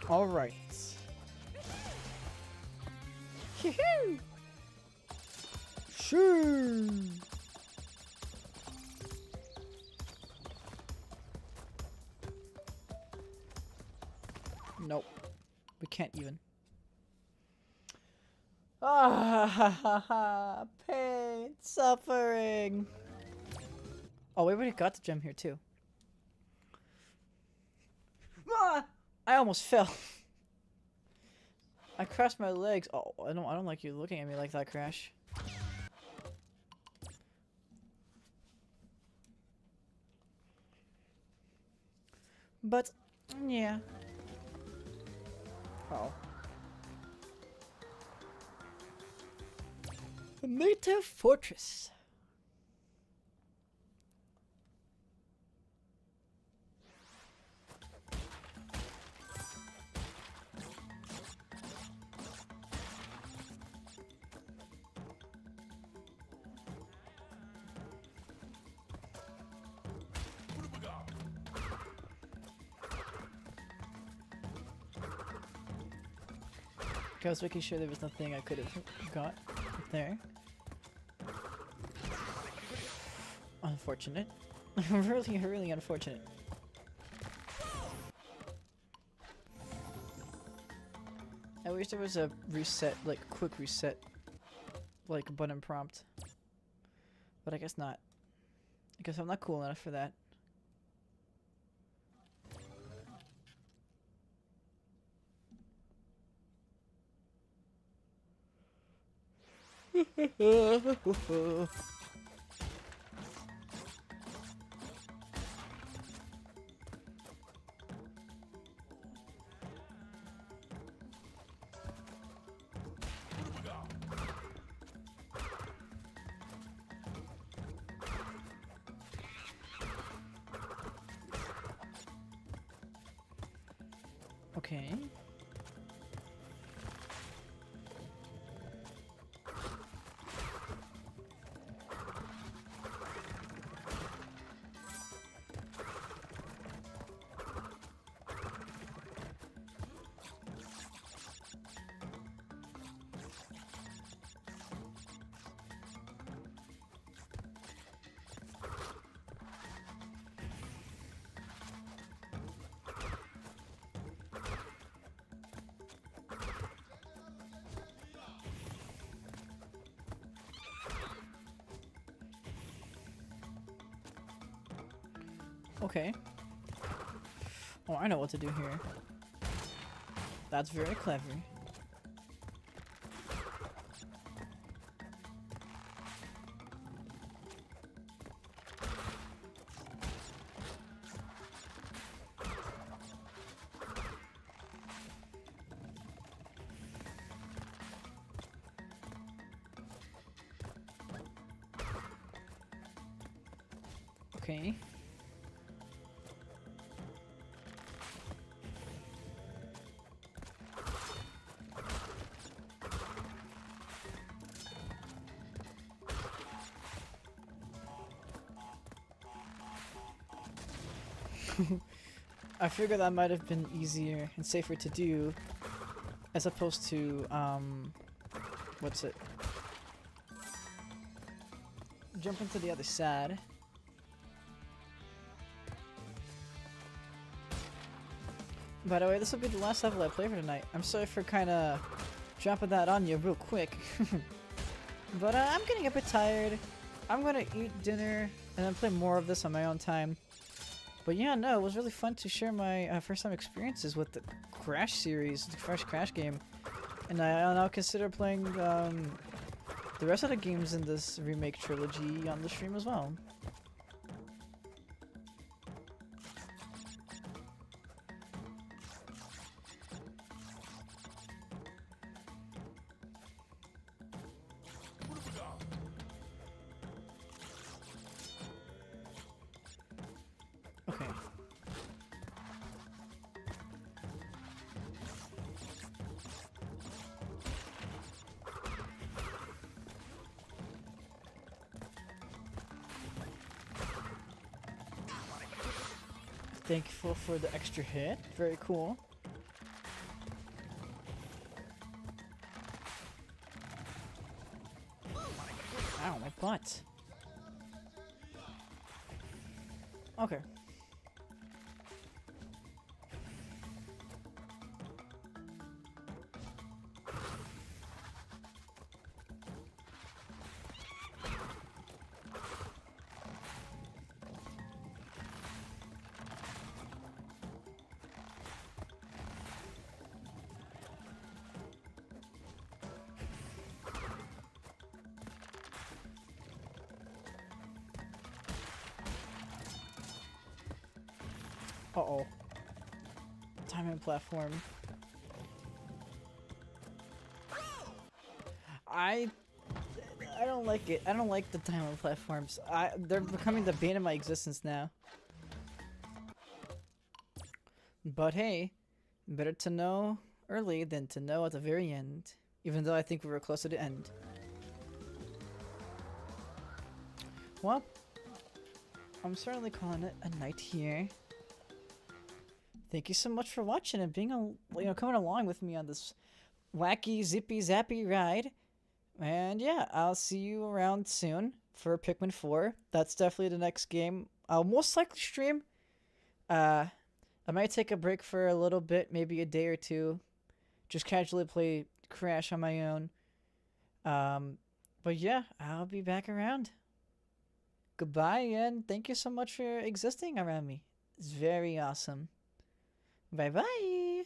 Alright. Hee-hoo! Sure! Nope. We can't even. Ah, ha, ha, ha. Pain, suffering. Oh, we already got the gem here too. Ah! I almost fell. I crashed my legs. Oh, I don't like you looking at me like that, Crash. But yeah. Oh. A native fortress. I was making sure there was nothing I could have got there. Unfortunate. really unfortunate. I wish there was a reset, like quick reset, like button prompt. But I guess not. I guess I'm not cool enough for that. Okay. Okay. Oh, I know what to do here. That's very clever. Okay. I figured that might have been easier and safer to do as opposed to, what's it? Jump into the other side. By the way, this will be the last level I play for tonight. I'm sorry for kind of dropping that on you real quick. But I'm getting a bit tired. I'm gonna eat dinner and then play more of this on my own time. But yeah, no, it was really fun to share my first time experiences with the Crash series, the first Crash game. And I'll now consider playing the rest of the games in this remake trilogy on the stream as well. Okay. Thankful for the extra hit. Very cool. Ow, my butt. Okay. Uh-oh. Diamond platform. I don't like it. I don't like the diamond platforms. They're becoming the bane of my existence now. But hey, better to know early than to know at the very end. Even though I think we were close to the end. Well, I'm certainly calling it a night here. Thank you so much for watching and being, coming along with me on this wacky, zippy, zappy ride. And yeah, I'll see you around soon for Pikmin 4. That's definitely the next game I'll most likely stream. I might take a break for a little bit, maybe a day or two. Just casually play Crash on my own. But yeah, I'll be back around. Goodbye, and thank you so much for existing around me. It's very awesome. Bye-bye!